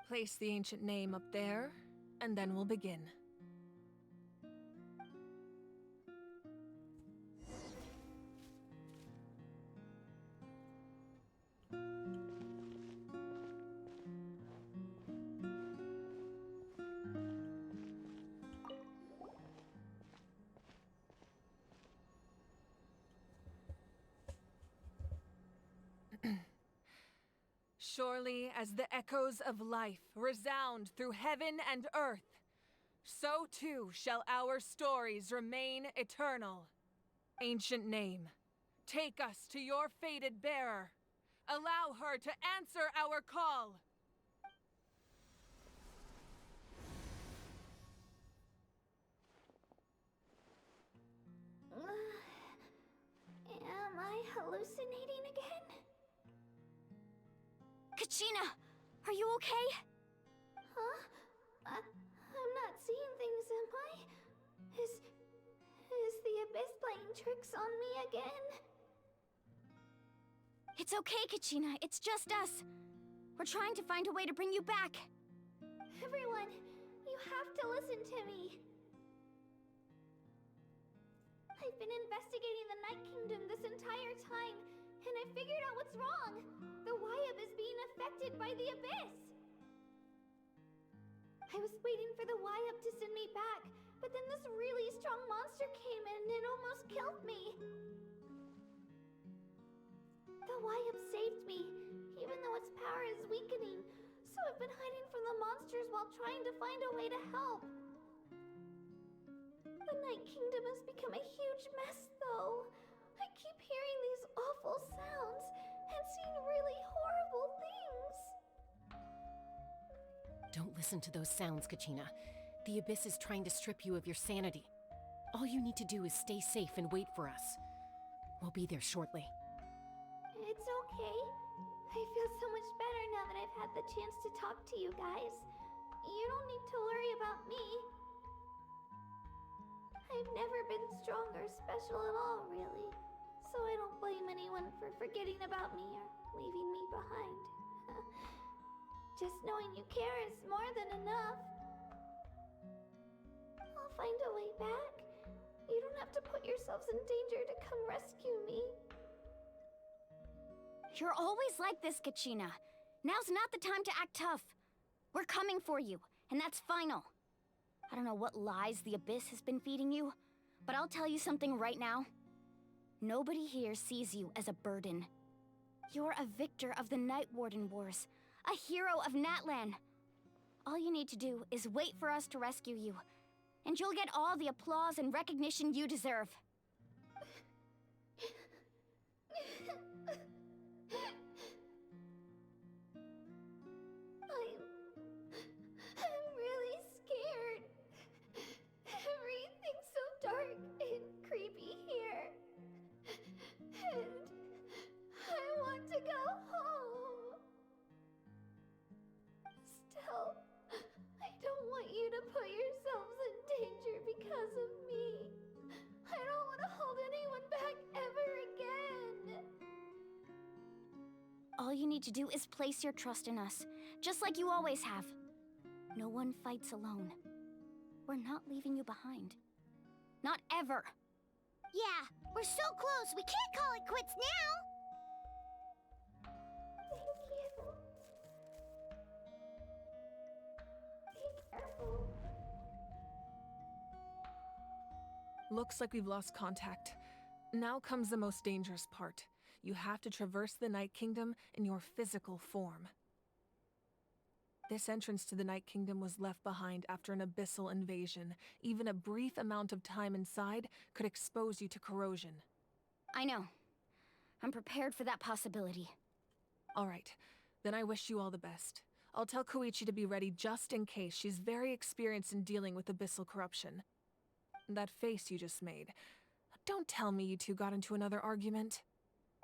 Place the ancient name up there, and then we'll begin. Surely as the echoes of life resound through heaven and earth, so too shall our stories remain eternal. Ancient name, take us to your fated bearer. Allow her to answer our call. Am I hallucinating again? Kachina, are you okay? Huh? I'm not seeing things, am I? Is the Abyss playing tricks on me again? It's okay, Kachina. It's just us. We're trying to find a way to bring you back. Everyone, you have to listen to me. I've been investigating the Night Kingdom this entire time, and I figured out what's wrong. The Wyab is being affected by the Abyss. I was waiting for the Wyab to send me back, but then this really strong monster came in and almost killed me. The Wyab saved me, even though its power is weakening, so I've been hiding from the monsters while trying to find a way to help. The Night Kingdom has become a huge mess, though. I keep hearing these awful sounds and seeing really horrible things. Don't listen to those sounds, Kachina. The Abyss is trying to strip you of your sanity. All you need to do is stay safe and wait for us. We'll be there shortly. It's okay. I feel so much better now that I've had the chance to talk to you guys. You don't need to worry about me. I've never been strong or special at all, really. So I don't blame anyone for forgetting about me or leaving me behind. Just knowing you care is more than enough. I'll find a way back. have to put yourselves in danger to come rescue me. You're always like this, Kachina. Now's not the time to act tough. We're coming for you, and that's final. I don't know what lies the Abyss has been feeding you, but I'll tell you something right now. Nobody here sees you as a burden. You're a victor of the Night Warden Wars, a hero of Natlan. All you need to do is wait for us to rescue you, and you'll get all the applause and recognition you deserve. I'm really scared. Everything's so dark and creepy here. And I want to go home. Still, I don't want you to put yourselves in danger because of me. I don't want to hold anyone back ever again. All you need to do is place your trust in us, just like you always have. No one fights alone. We're not leaving you behind. Not ever. Yeah, we're so close, we can't call it quits now! Thank you. Be careful. Looks like we've lost contact. Now comes the most dangerous part. You have to traverse the Night Kingdom in your physical form. This entrance to the Night Kingdom was left behind after an abyssal invasion. Even a brief amount of time inside could expose you to corrosion. I know. I'm prepared for that possibility. All right, then I wish you all the best. I'll tell Koichi to be ready just in case. She's very experienced in dealing with abyssal corruption. That face you just made. Don't tell me you two got into another argument.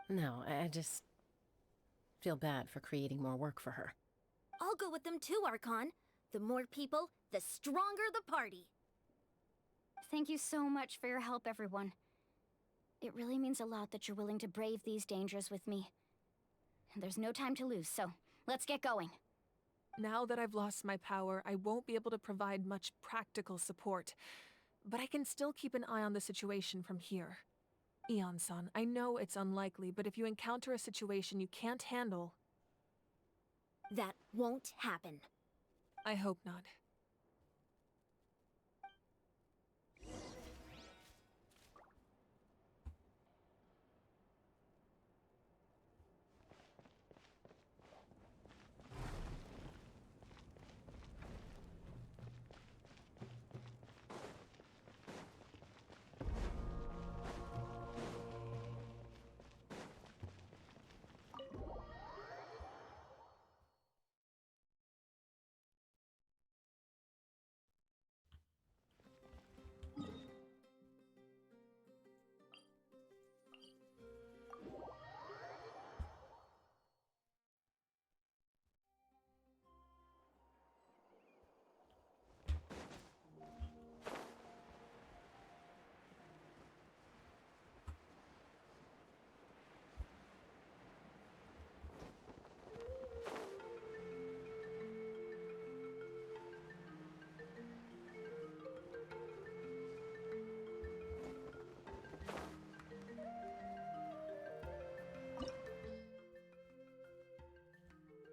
No, I just feel bad for creating more work for her. I'll go with them too, Archon. The more people, the stronger the party. Thank you so much for your help, everyone. It really means a lot that you're willing to brave these dangers with me. And there's no time to lose, so let's get going. Now that I've lost my power, I won't be able to provide much practical support. But I can still keep an eye on the situation from here. Eon-san, I know it's unlikely, but if you encounter a situation you can't handle... That won't happen. I hope not.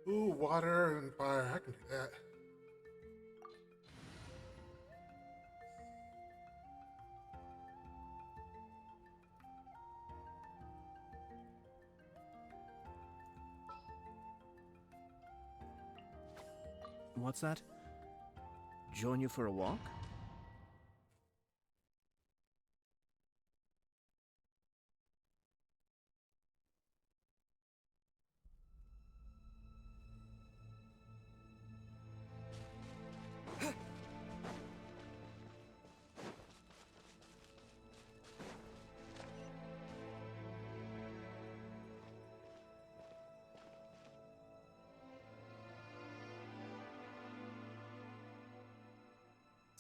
Ooh, water and fire. I can do that. What's that? Join you for a walk?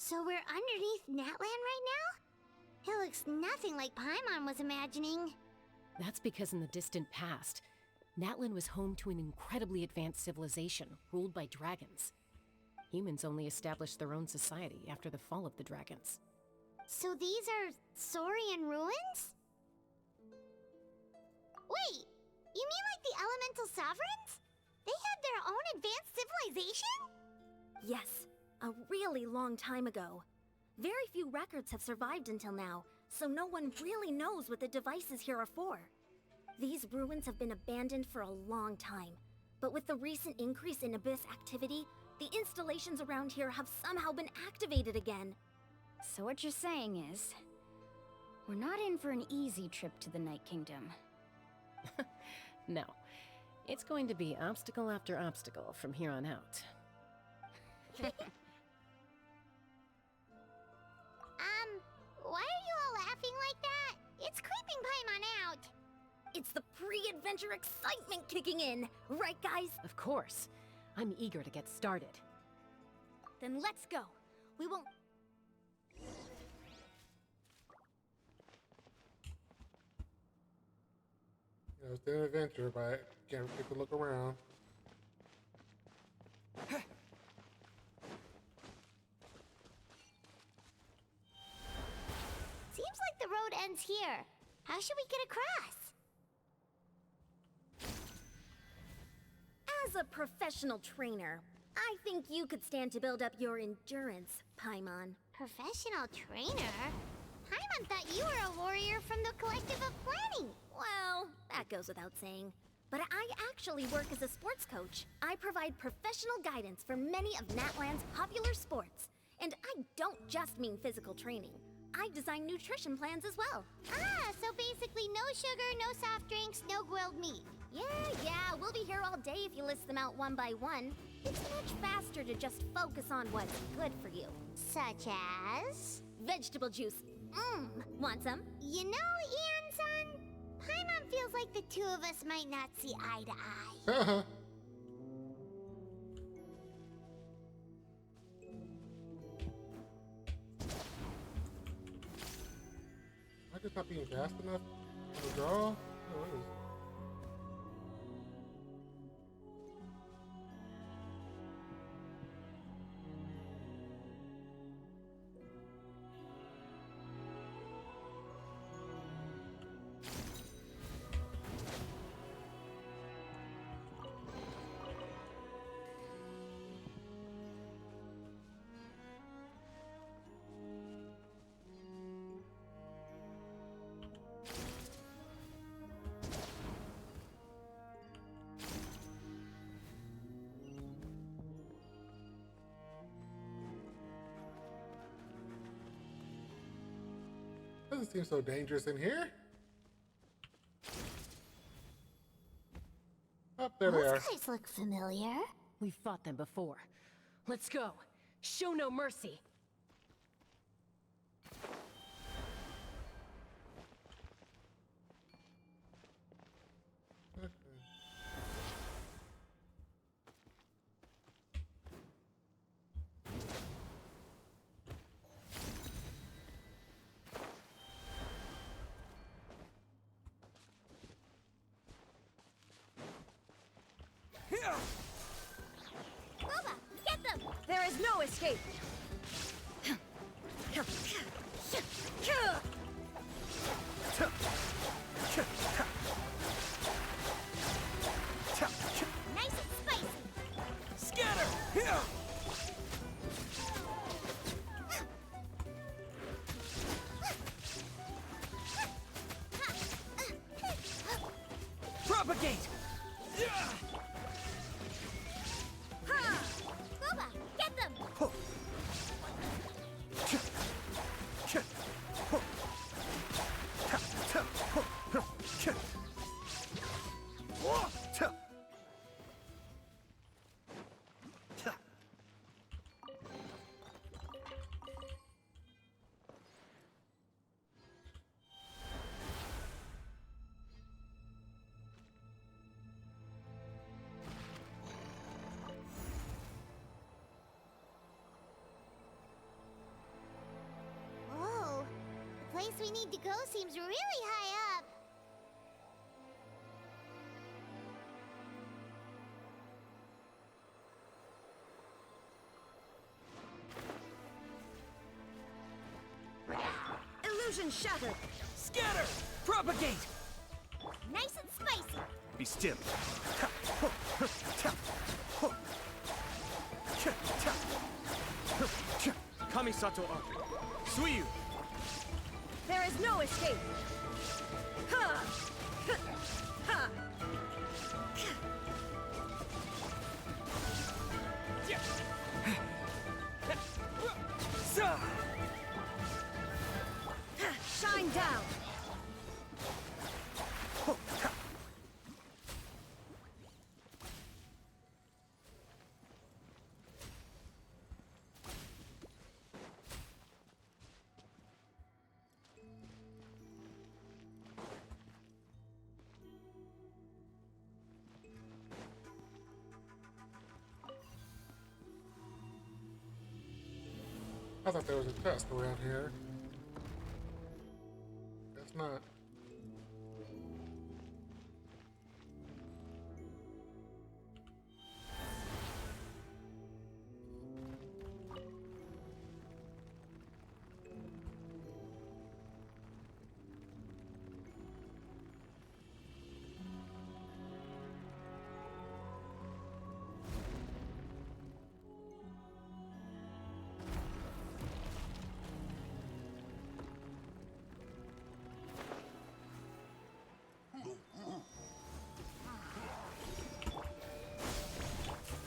So we're underneath Natlan right now? It looks nothing like Paimon was imagining. That's because in the distant past, Natlan was home to an incredibly advanced civilization ruled by dragons. Humans only established their own society after the fall of the dragons. So these are Saurian ruins? Wait, you mean like the elemental sovereigns? They had their own advanced civilization? Yes, a really long time ago. Very few records have survived until now, so no one really knows what the devices here are for. These ruins have been abandoned for a long time, but with the recent increase in Abyss activity, the installations around here have somehow been activated again. So what you're saying is, we're not in for an easy trip to the Night Kingdom. No. It's going to be obstacle after obstacle from here on out. Why are you all laughing like that? It's creeping Paimon out. It's the pre-adventure excitement kicking in, right guys? Of course. I'm eager to get started. Then let's go. We won't... You know, it's an adventure, but I can't get to look around. Seems like the road ends here. How should we get across? As a professional trainer, I think you could stand to build up your endurance, Paimon. Professional trainer? Paimon thought you were a warrior from the Collective of Planning. Well, that goes without saying. But I actually work as a sports coach. I provide professional guidance for many of Natlan's popular sports. And I don't just mean physical training. I design nutrition plans as well. Ah, so basically no sugar, no soft drinks, no grilled meat. Yeah, we'll be here all day if you list them out one by one. It's much faster to just focus on what's good for you. Such as? Vegetable juice. Want some? You know, Ian-san, Paimon feels like the two of us might not see eye to eye. Am I just not being fast enough to draw? Oh, what is... Doesn't seem so dangerous in here. Oh, there they are. Those guys look familiar. We've fought them before. Let's go. Show no mercy. Roba, get them! There is no escape! Nice and spicy. Scatter! Propagate! Roba, get them! Whoa, the place we need to go seems really high up. Illusion shattered! Scatter! Propagate! Nice and spicy. Be still. Kamisato Arc. Suiyu! There is no escape! Ha! Ha! Shine down! I thought there was a test around here. That's not.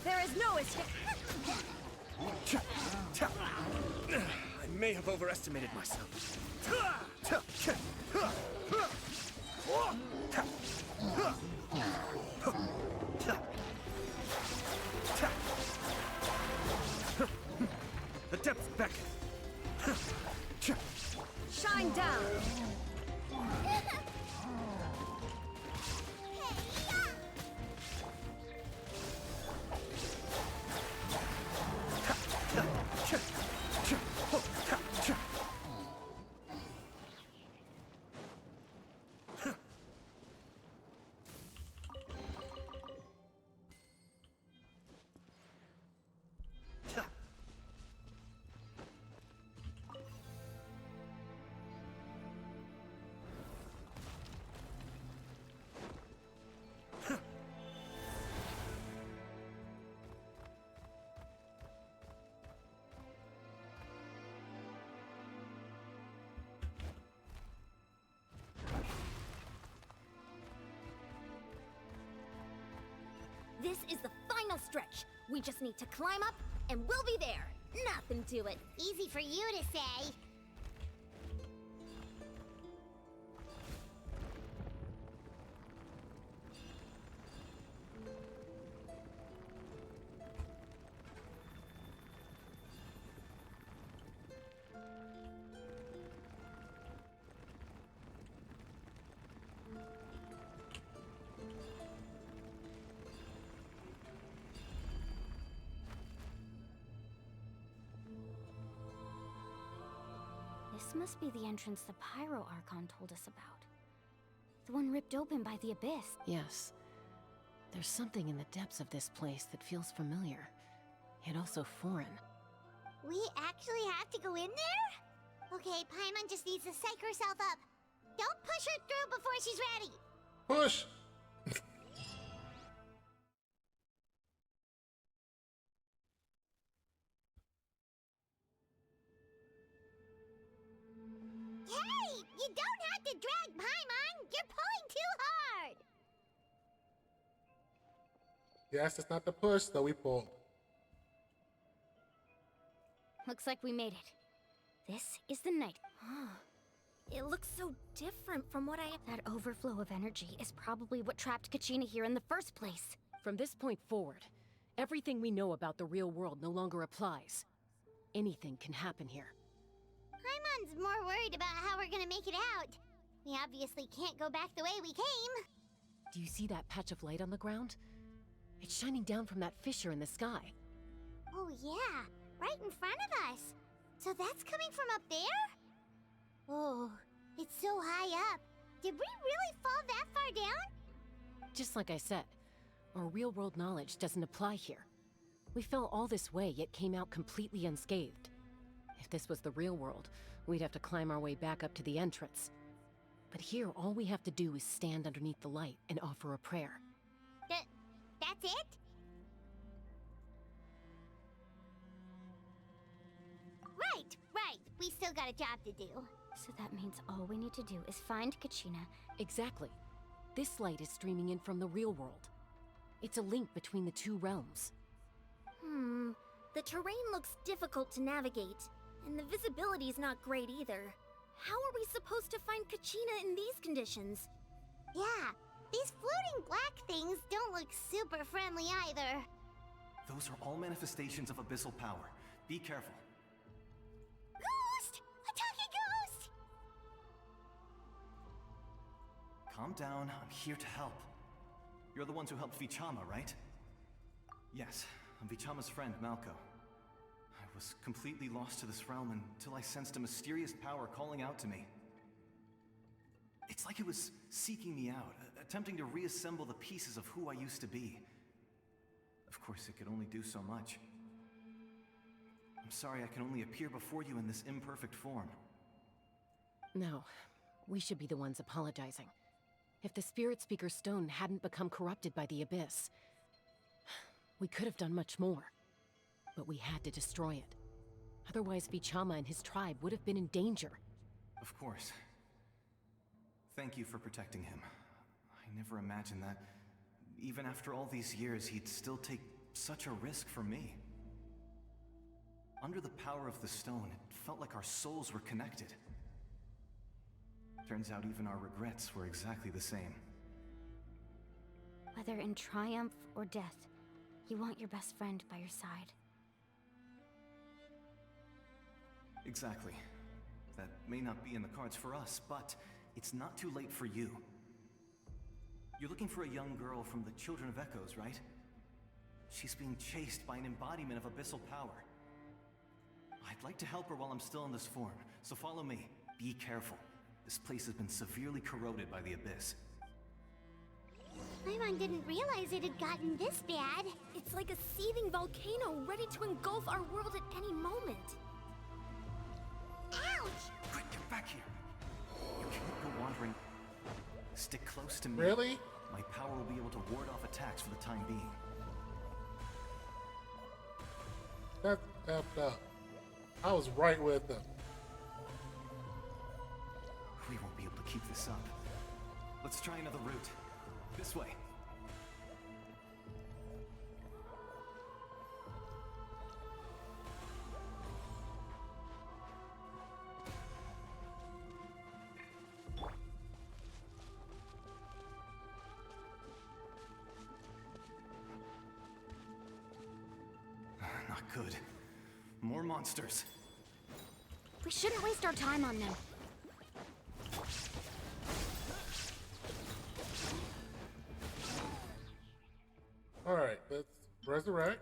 There is no escape! I may have overestimated myself. The depths beckon. Shine down! This is the final stretch. We just need to climb up, and we'll be there. Nothing to it. Easy for you to say. This must be the entrance the Pyro Archon told us about. The one ripped open by the Abyss. Yes. There's something in the depths of this place that feels familiar, yet also foreign. We actually have to go in there? Okay, Paimon just needs to psych herself up. Don't push her through before she's ready. Push! Hey! You don't have to drag Paimon! You're pulling too hard! Yes, it's not the push that we pulled. Looks like we made it. This is the night. It looks so different from what I... That overflow of energy is probably what trapped Kachina here in the first place. From this point forward, everything we know about the real world no longer applies. Anything can happen here. Paimon's more worried about how we're gonna make it out. We obviously can't go back the way we came. Do you see that patch of light on the ground? It's shining down from that fissure in the sky. Oh yeah, right in front of us. So that's coming from up there? Oh, it's so high up. Did we really fall that far down? Just like I said, our real-world knowledge doesn't apply here. We fell all this way, yet came out completely unscathed. If this was the real world, we'd have to climb our way back up to the entrance. But here, all we have to do is stand underneath the light and offer a prayer. That's it? Right. We still got a job to do. So that means all we need to do is find Kachina. Exactly. This light is streaming in from the real world. It's a link between the two realms. The terrain looks difficult to navigate, and the visibility is not great either. How are we supposed to find Kachina in these conditions? Yeah, these floating black things don't look super friendly either. Those are all manifestations of abyssal power. Be careful. Ghost! A talking ghost! Calm down, I'm here to help. You're the ones who helped Vichama, right? Yes, I'm Vichama's friend, Malco. I was completely lost to this realm until I sensed a mysterious power calling out to me. It's like it was seeking me out, attempting to reassemble the pieces of who I used to be. Of course, it could only do so much. I'm sorry I can only appear before you in this imperfect form. No, we should be the ones apologizing. If the Spirit Speaker Stone hadn't become corrupted by the Abyss, we could have done much more. But we had to destroy it. Otherwise, Vichama and his tribe would have been in danger. Of course. Thank you for protecting him. I never imagined that, even after all these years, he'd still take such a risk for me. Under the power of the stone, it felt like our souls were connected. Turns out even our regrets were exactly the same. Whether in triumph or death, you want your best friend by your side. Exactly. That may not be in the cards for us, but it's not too late for you. You're looking for a young girl from the Children of Echoes, right? She's being chased by an embodiment of abyssal power. I'd like to help her while I'm still in this form, so follow me. Be careful. This place has been severely corroded by the Abyss. Paimon didn't realize it had gotten this bad. It's like a seething volcano ready to engulf our world at any moment. Ouch! Quick, get back here! You can't go wandering. Stick close to me. Really? My power will be able to ward off attacks for the time being. That's effed up. I was right with them. We won't be able to keep this up. Let's try another route. This way. Not good. More monsters. We shouldn't waste our time on them. Alright, let's resurrect.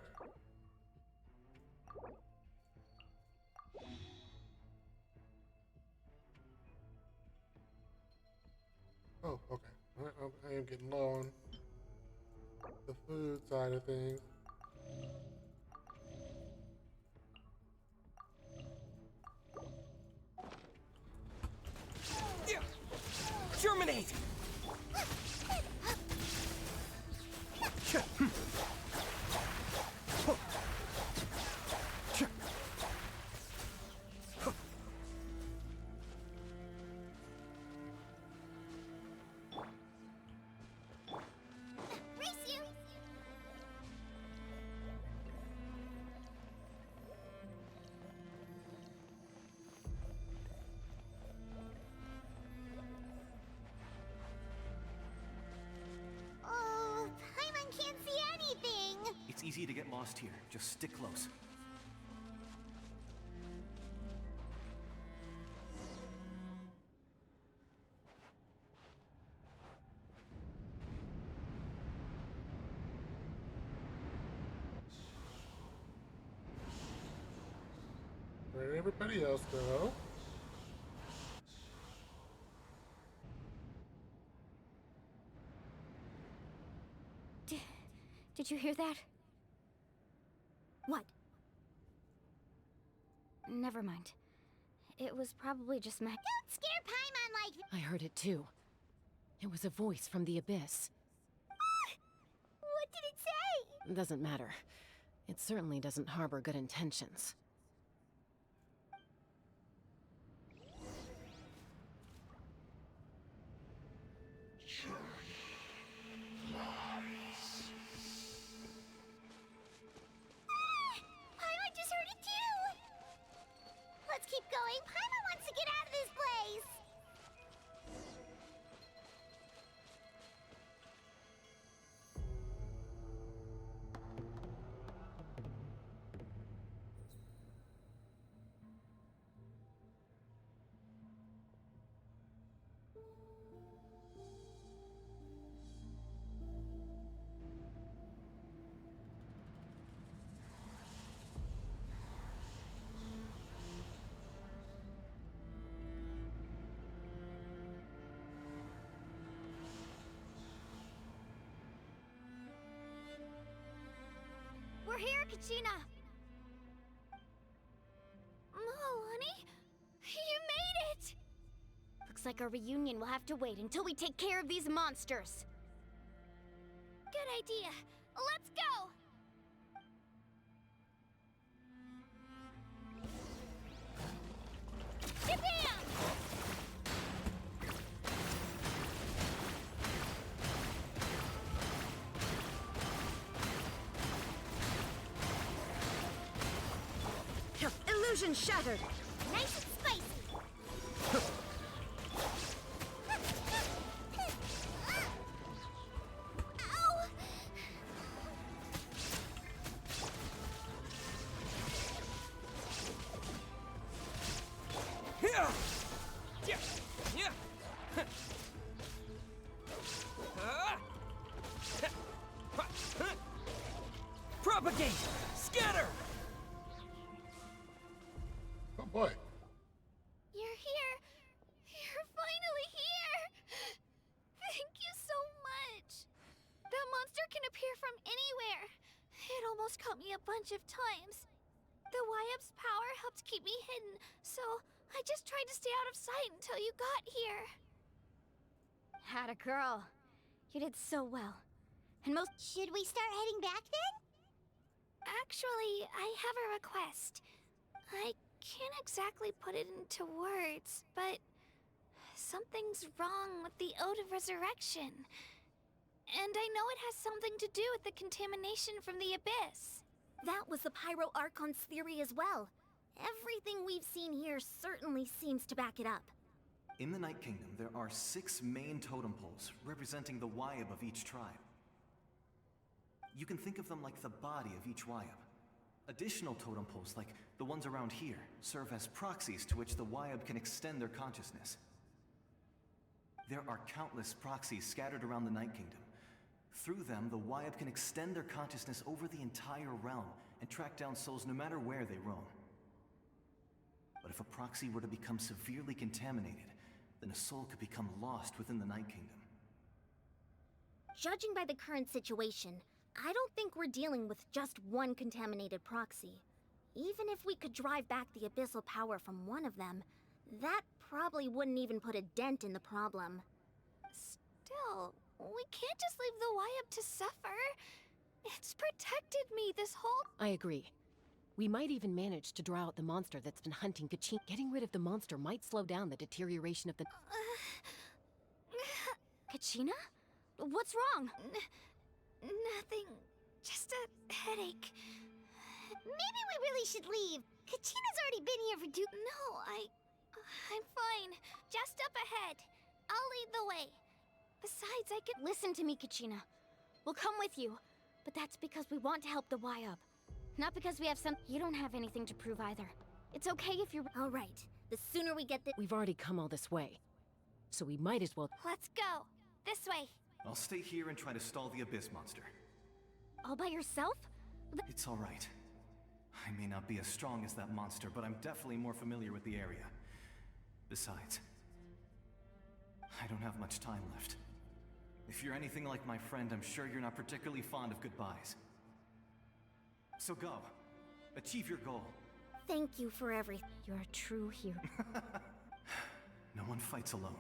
Oh, okay. I am getting low on the food side of things. Germinate! Race you! Oh, Paimon can't see anything! It's easy to get lost here. Just stick close. Where'd everybody else go? Did you hear that? What? Never mind. It was probably just Don't scare Paimon like I heard it too. It was a voice from the abyss. What did it say? Doesn't matter. It certainly doesn't harbor good intentions. Paimon just heard it too! Let's keep going. Paimon wants to get out of this place! We're here, Kachina! Oh, honey? You made it! Looks like our reunion will have to wait until we take care of these monsters. Good idea. Let's go! Shabam! Illusion shattered! Nice and spicy! Ow! Propagate! Scatter! Oh boy. You're here! You're finally here! Thank you so much! That monster can appear from anywhere. It almost caught me a bunch of times. The Wyab's power helped keep me hidden, so I just tried to stay out of sight until you got here. Had a girl. You did so well. And most— Should we start heading back then? Actually, I have a request. I can't exactly put it into words, but something's wrong with the Ode of Resurrection. And I know it has something to do with the contamination from the Abyss. That was the Pyro Archon's theory as well. Everything we've seen here certainly seems to back it up. In the Night Kingdom, there are 6 main totem poles representing the Wyab of each tribe. You can think of them like the body of each Wyab. Additional totem poles, like the ones around here, serve as proxies to which the Wyab can extend their consciousness. There are countless proxies scattered around the Night Kingdom. Through them, the Wyab can extend their consciousness over the entire realm and track down souls no matter where they roam. But if a proxy were to become severely contaminated, then a soul could become lost within the Night Kingdom. Judging by the current situation, I don't think we're dealing with just one contaminated proxy. Even if we could drive back the abyssal power from one of them, that probably wouldn't even put a dent in the problem. Still, we can't just leave the Wyab to suffer. It's protected me this whole— I agree. We might even manage to draw out the monster that's been hunting Kachina. Getting rid of the monster might slow down the deterioration of the— Kachina? What's wrong? Nothing. Just a headache. Maybe we really should leave. Kachina's already been here for 2— No, I'm fine. Just up ahead. I'll lead the way. Besides, I could— Listen to me, Kachina. We'll come with you, but that's because we want to help the Wyab. Not because we have some— You don't have anything to prove either. It's okay if you're— All right. The sooner we get the— We've already come all this way, so we might as well— Let's go. This way. I'll stay here and try to stall the Abyss monster. All by yourself? It's all right. I may not be as strong as that monster, but I'm definitely more familiar with the area. Besides, I don't have much time left. If you're anything like my friend, I'm sure you're not particularly fond of goodbyes. So go. Achieve your goal. Thank you for everything. You're a true hero. No one fights alone.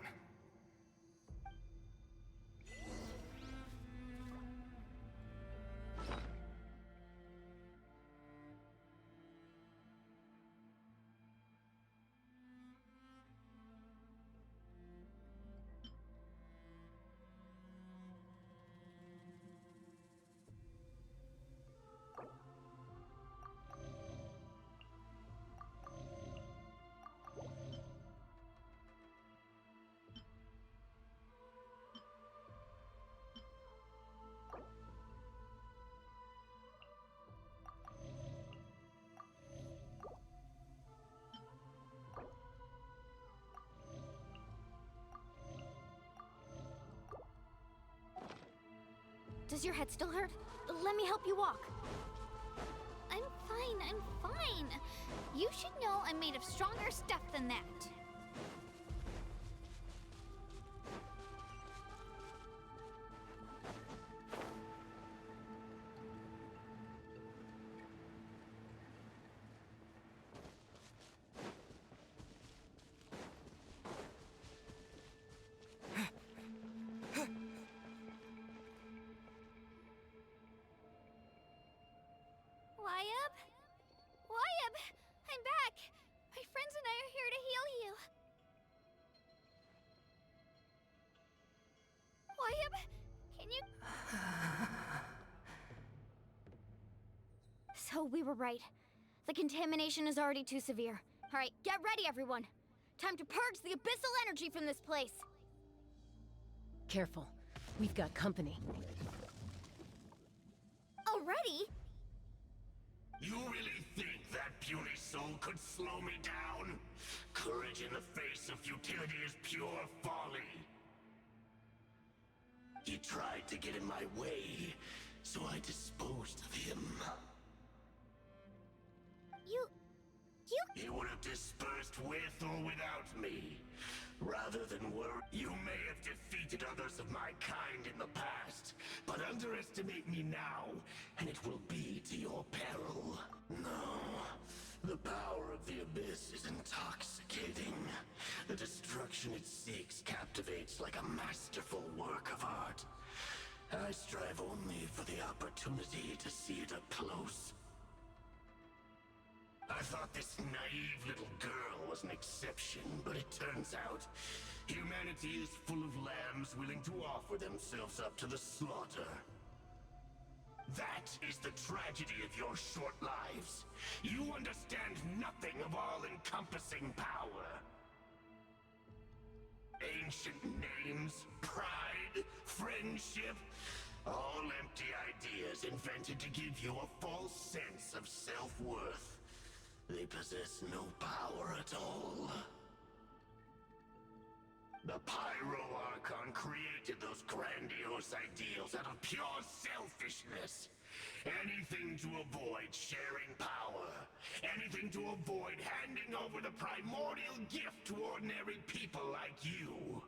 Does your head still hurt? Let me help you walk. I'm fine. You should know I'm made of stronger stuff than that. Wyab! I'm back! My friends and I are here to heal you. Wyab, can you... So we were right. The contamination is already too severe. All right, get ready, everyone. Time to purge the abyssal energy from this place. Careful. We've got company. Already? You really think that puny soul could slow me down? Courage in the face of futility is pure folly. He tried to get in my way, so I disposed of him. You... He would have dispersed with or without me. Rather than worry, you may have defeated others of my kind in the past, but underestimate me now, and it will be to your peril. No, the power of the Abyss is intoxicating. The destruction it seeks captivates like a masterful work of art. I strive only for the opportunity to see it up close. I thought this naive little girl was an exception, but it turns out humanity is full of lambs willing to offer themselves up to the slaughter. That is the tragedy of your short lives. You understand nothing of all-encompassing power. Ancient names, pride, friendship, all empty ideas invented to give you a false sense of self-worth. They possess no power at all. The Pyro Archon created those grandiose ideals out of pure selfishness. Anything to avoid sharing power. Anything to avoid handing over the primordial gift to ordinary people like you.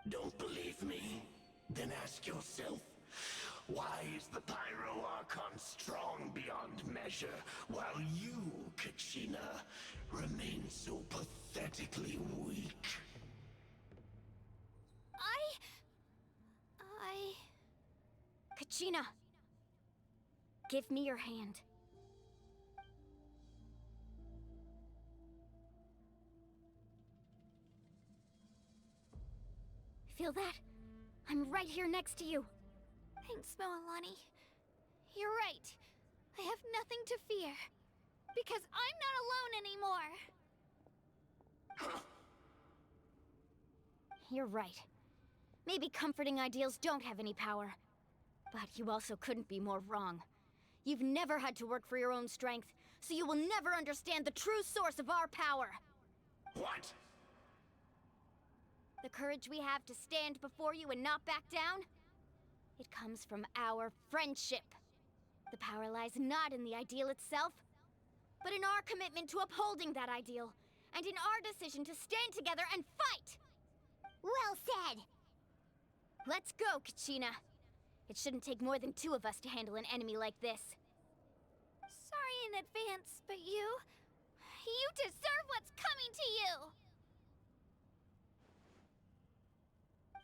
Don't believe me? Then ask yourself, why is the Pyro Archon strong beyond measure, while you, Kachina, remain so pathetically weak? Kachina! Give me your hand. Feel that? I'm right here next to you. Thanks, Moalani. You're right. I have nothing to fear. Because I'm not alone anymore. You're right. Maybe comforting ideals don't have any power. But you also couldn't be more wrong. You've never had to work for your own strength, so you will never understand the true source of our power. What? The courage we have to stand before you and not back down? It comes from our friendship. The power lies not in the ideal itself, but in our commitment to upholding that ideal, and in our decision to stand together and fight! Well said! Let's go, Kachina. It shouldn't take more than two of us to handle an enemy like this. Sorry in advance, but you deserve what's coming to you!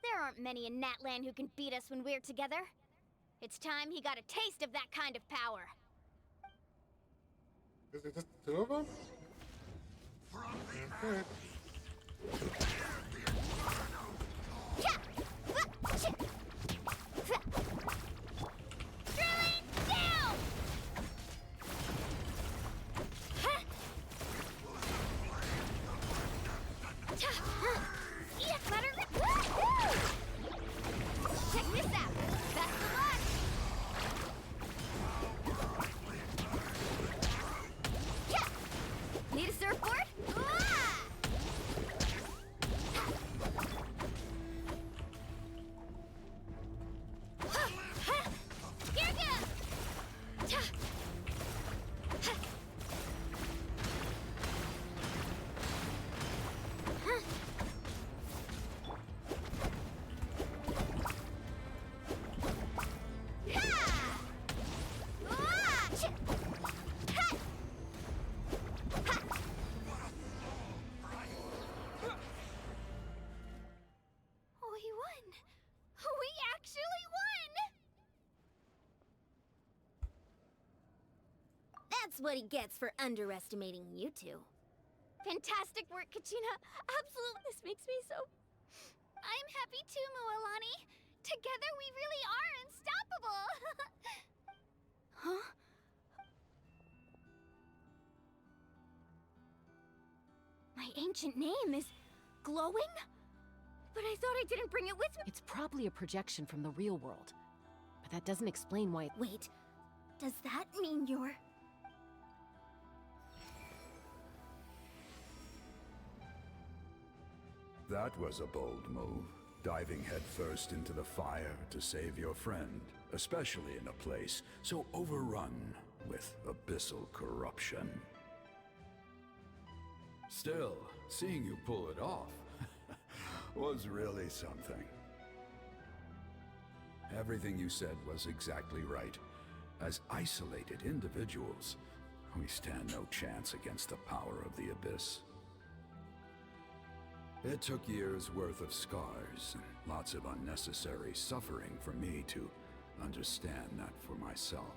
There aren't many in Natlan who can beat us when we're together. It's time he got a taste of that kind of power. Is it just the two of them? Okay. Drilling down! Yes, better. Woohoo! Check this out. Best of luck. Yeah. Need a surfboard? Here goes. We won! We actually won! That's what he gets for underestimating you two. Fantastic work, Kachina. Absolutely, this makes me so... I'm happy too, Mualani. Together we really are unstoppable! Huh? My ancient name is glowing? But I thought I didn't bring it with me. It's probably a projection from the real world. But that doesn't explain why it... Wait, does that mean you're... That was a bold move, diving headfirst into the fire to save your friend, especially in a place so overrun with abyssal corruption. Still, seeing you pull it off was really something. Everything you said was exactly right. As isolated individuals, we stand no chance against the power of the Abyss. It took years' worth of scars and lots of unnecessary suffering for me to understand that for myself.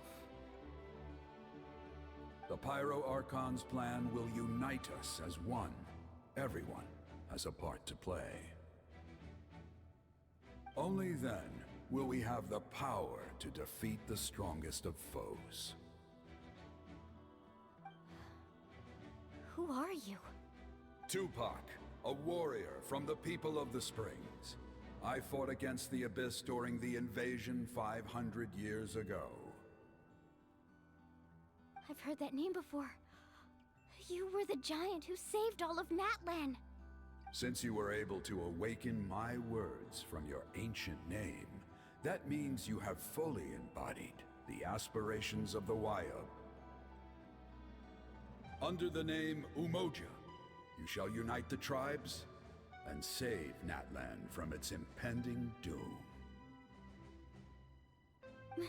The Pyro Archon's plan will unite us as one. Everyone has a part to play. Only then will we have the power to defeat the strongest of foes. Who are you? Tupac, a warrior from the people of the Springs. I fought against the Abyss during the invasion 500 years ago. I've heard that name before. You were the giant who saved all of Natlan. Since you were able to awaken my words from your ancient name, that means you have fully embodied the aspirations of the Wyab. Under the name Umoja, you shall unite the tribes and save Natlan from its impending doom. Me?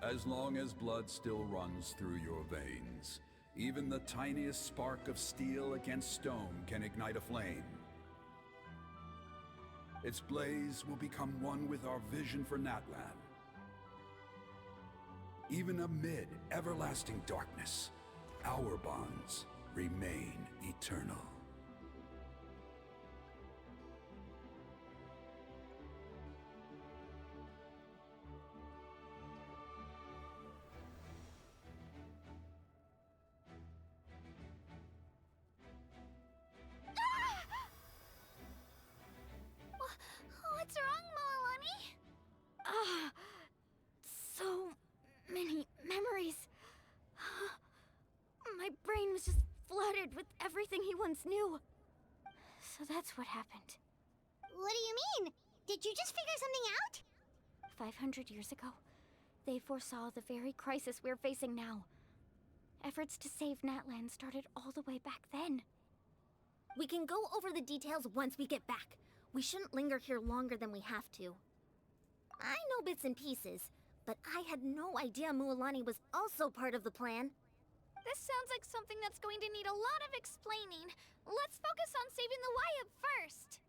As long as blood still runs through your veins, even the tiniest spark of steel against stone can ignite a flame. Its blaze will become one with our vision for Natlan. Even amid everlasting darkness, our bonds remain eternal. What's wrong, Mualani? So many memories. My brain was just flooded with everything he once knew. So that's what happened. What do you mean? Did you just figure something out? 500 years ago, they foresaw the very crisis we're facing now. Efforts to save Natlan started all the way back then. We can go over the details once we get back. We shouldn't linger here longer than we have to. I know bits and pieces, But I had no idea Mualani was also part of the plan. This sounds like something that's going to need a lot of explaining. Let's focus on saving the Wyatt first.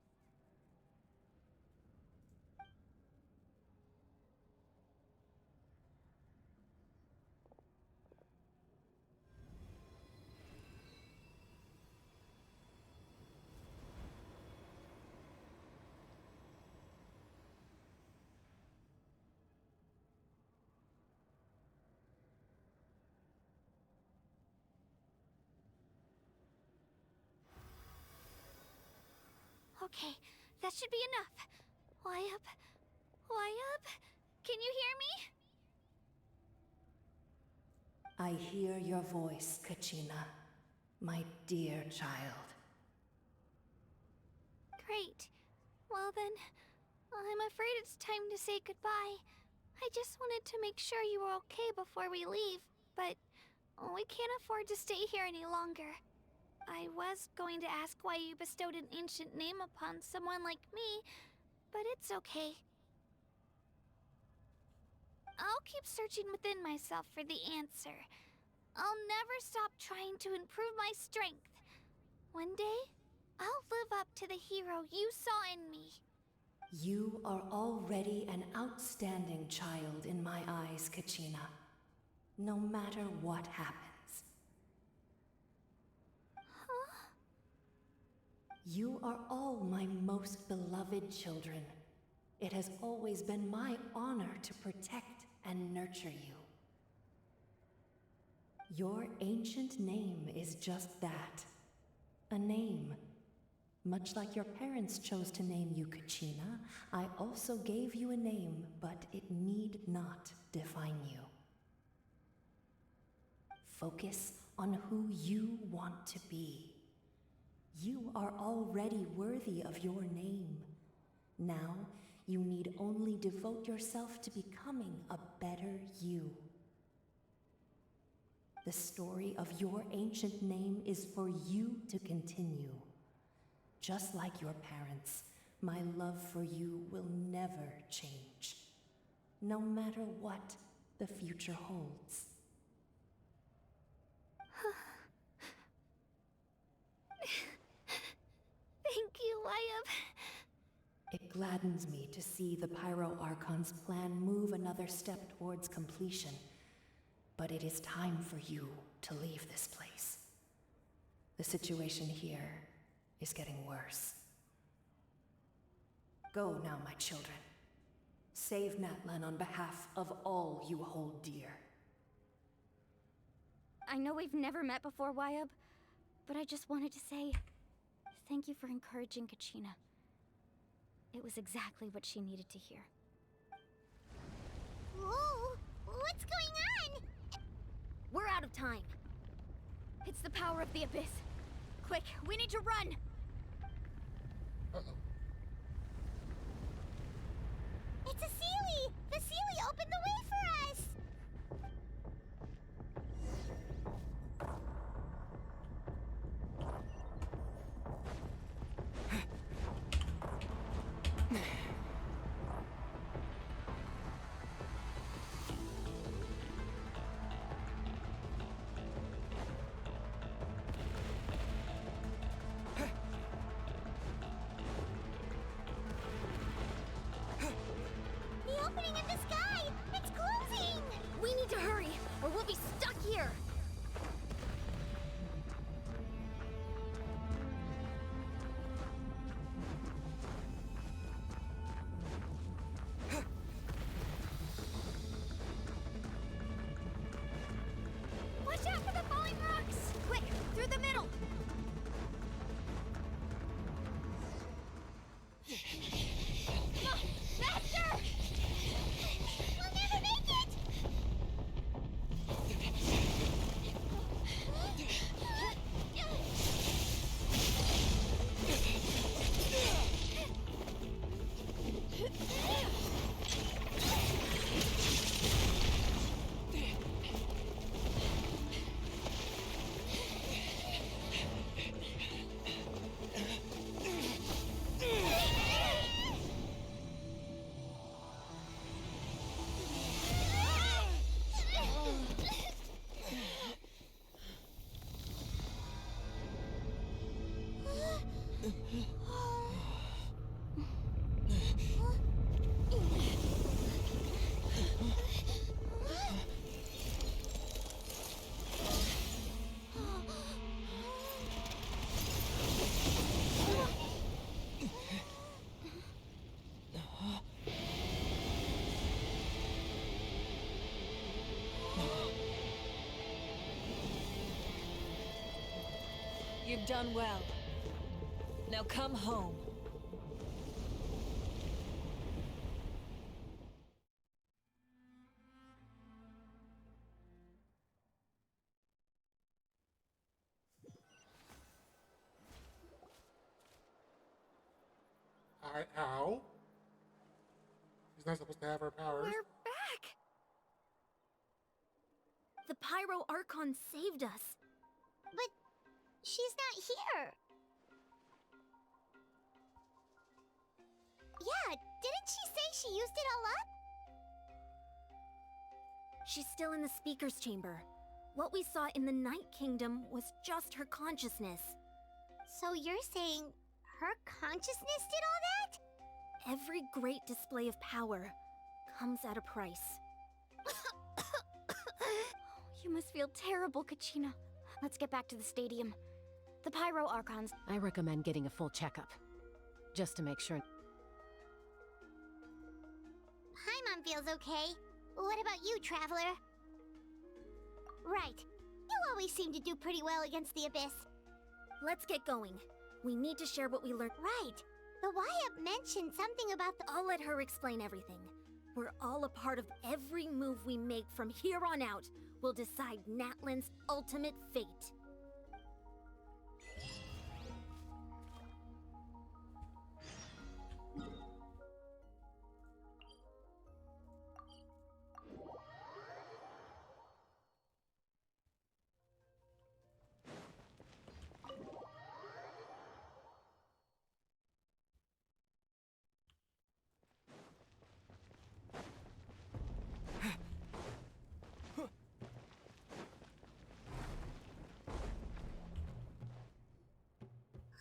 Okay, that should be enough. Wyatt? Wyatt? Can you hear me? I hear your voice, Kachina, my dear child. Great. Well then, I'm afraid it's time to say goodbye. I just wanted to make sure you were okay before we leave, but we can't afford to stay here any longer. I was going to ask why you bestowed an ancient name upon someone like me, but it's okay. I'll keep searching within myself for the answer. I'll never stop trying to improve my strength. One day, I'll live up to the hero you saw in me. You are already an outstanding child in my eyes, Kachina. No matter what happens. You are all my most beloved children. It has always been my honor to protect and nurture you. Your ancient name is just that. A name. Much like your parents chose to name you Kachina, I also gave you a name, but it need not define you. Focus on who you want to be. You are already worthy of your name. Now, you need only devote yourself to becoming a better you. The story of your ancient name is for you to continue. Just like your parents, my love for you will never change, no matter what the future holds. Thank you, Wyatt. It gladdens me to see the Pyro Archon's plan move another step towards completion. But it is time for you to leave this place. The situation here is getting worse. Go now, my children. Save Natlan on behalf of all you hold dear. I know we've never met before, Wyatt, but I just wanted to say thank you for encouraging Kachina. It was exactly what she needed to hear. Whoa! What's going on? We're out of time. It's the power of the Abyss. Quick, we need to run! It's a Sealy! The Sealy opened the way for us! The opening in the sky! It's closing! We need to hurry, or we'll be stuck here! Watch out for the falling rocks! Quick, through the middle! Come on, faster! We'll never make it! You've done well. Now come home. Ow. She's not supposed to have her powers. We're back! The Pyro Archon saved us. But she's not here. Yeah, didn't she say she used it all up? She's still in the speaker's chamber. What we saw in the Night Kingdom was just her consciousness. So you're saying her consciousness did all that? Every great display of power comes at a price. You must feel terrible, Kachina. Let's get back to the stadium. The Pyro Archons. I recommend getting a full checkup. Just to make sure. Paimon feels okay. What about you, Traveler? Right. You always seem to do pretty well against the Abyss. Let's get going. We need to share what we learned. Right. The Wyatt mentioned something about the— I'll let her explain everything. We're all a part of every move we make from here on out will decide Natlan's ultimate fate.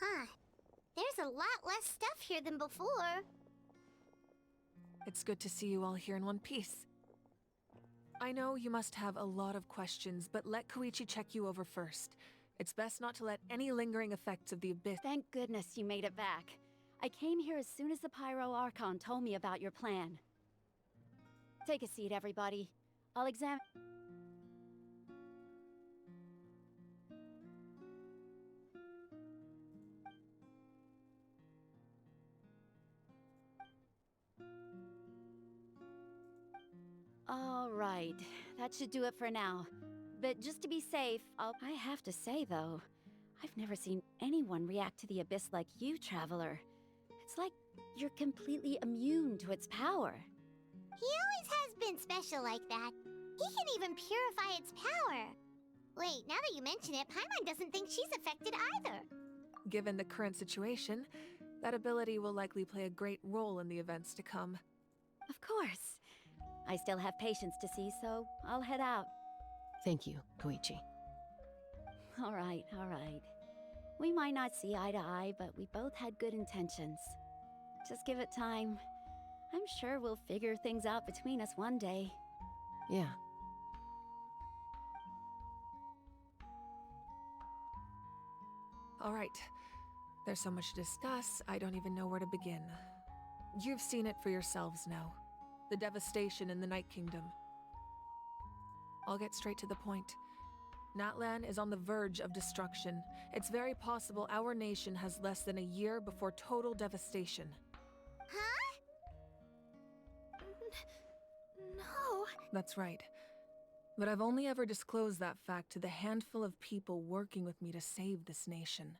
Huh. There's a lot less stuff here than before. It's good to see you all here in one piece. I know you must have a lot of questions, but let Koichi check you over first. It's best not to let any lingering effects of the Abyss— Thank goodness you made it back. I came here as soon as the Pyro Archon told me about your plan. Take a seat, everybody. I'll examine— All right, that should do it for now. But just to be safe, I have to say though, I've never seen anyone react to the Abyss like you, Traveler. It's like you're completely immune to its power. He always has been special like that. He can even purify its power. Wait, now that you mention it, Paimon doesn't think she's affected either. Given the current situation, that ability will likely play a great role in the events to come. Of course. I still have patients to see, so I'll head out. Thank you, Koichi. All right, all right. We might not see eye to eye, but we both had good intentions. Just give it time. I'm sure we'll figure things out between us one day. Yeah. All right. There's so much to discuss, I don't even know where to begin. You've seen it for yourselves now. The devastation in the Night Kingdom. I'll get straight to the point. Natlan is on the verge of destruction. It's very possible our nation has less than a year before total devastation. Huh? No. That's right. But I've only ever disclosed that fact to the handful of people working with me to save this nation.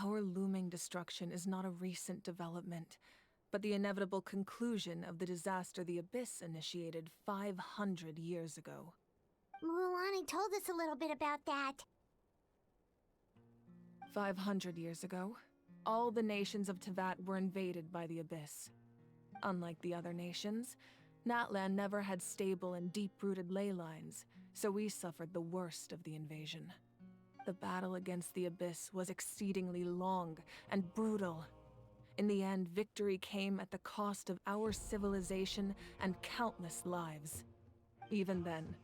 Our looming destruction is not a recent development, but the inevitable conclusion of the disaster the Abyss initiated 500 years ago. Mualani told us a little bit about that. 500 years ago, all the nations of Teyvat were invaded by the Abyss. Unlike the other nations, Natlan never had stable and deep-rooted ley lines, so we suffered the worst of the invasion. The battle against the Abyss was exceedingly long and brutal. In the end, victory came at the cost of our civilization and countless lives. Even then,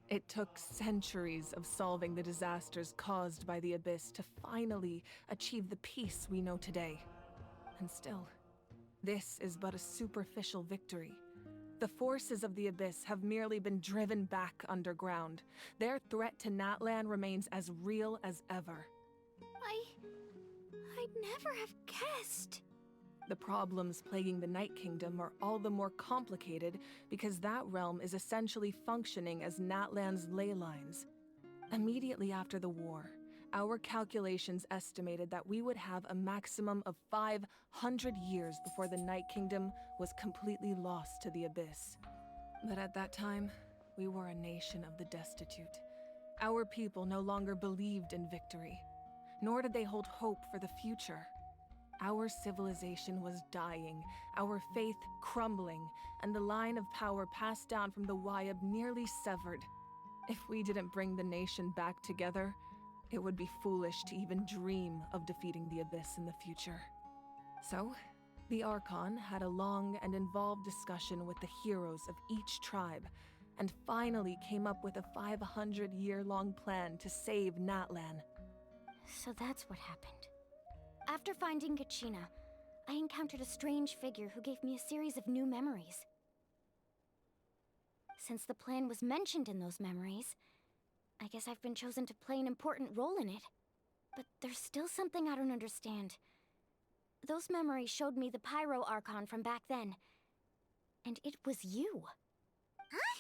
it took centuries of solving the disasters caused by the Abyss to finally achieve the peace we know today. And still, this is but a superficial victory. The forces of the Abyss have merely been driven back underground. Their threat to Natlan remains as real as ever. I'd never have guessed. The problems plaguing the Night Kingdom are all the more complicated because that realm is essentially functioning as Natlan's ley lines. Immediately after the war, our calculations estimated that we would have a maximum of 500 years before the Night Kingdom was completely lost to the Abyss. But at that time, we were a nation of the destitute. Our people no longer believed in victory, nor did they hold hope for the future. Our civilization was dying, our faith crumbling, and the line of power passed down from the Wyab nearly severed. If we didn't bring the nation back together, it would be foolish to even dream of defeating the Abyss in the future. So, the Archon had a long and involved discussion with the heroes of each tribe, and finally came up with a 500-year-long plan to save Natlan. So that's what happened. After finding Kachina, I encountered a strange figure who gave me a series of new memories. Since the plan was mentioned in those memories, I guess I've been chosen to play an important role in it. But there's still something I don't understand. Those memories showed me the Pyro Archon from back then. And it was you. Huh?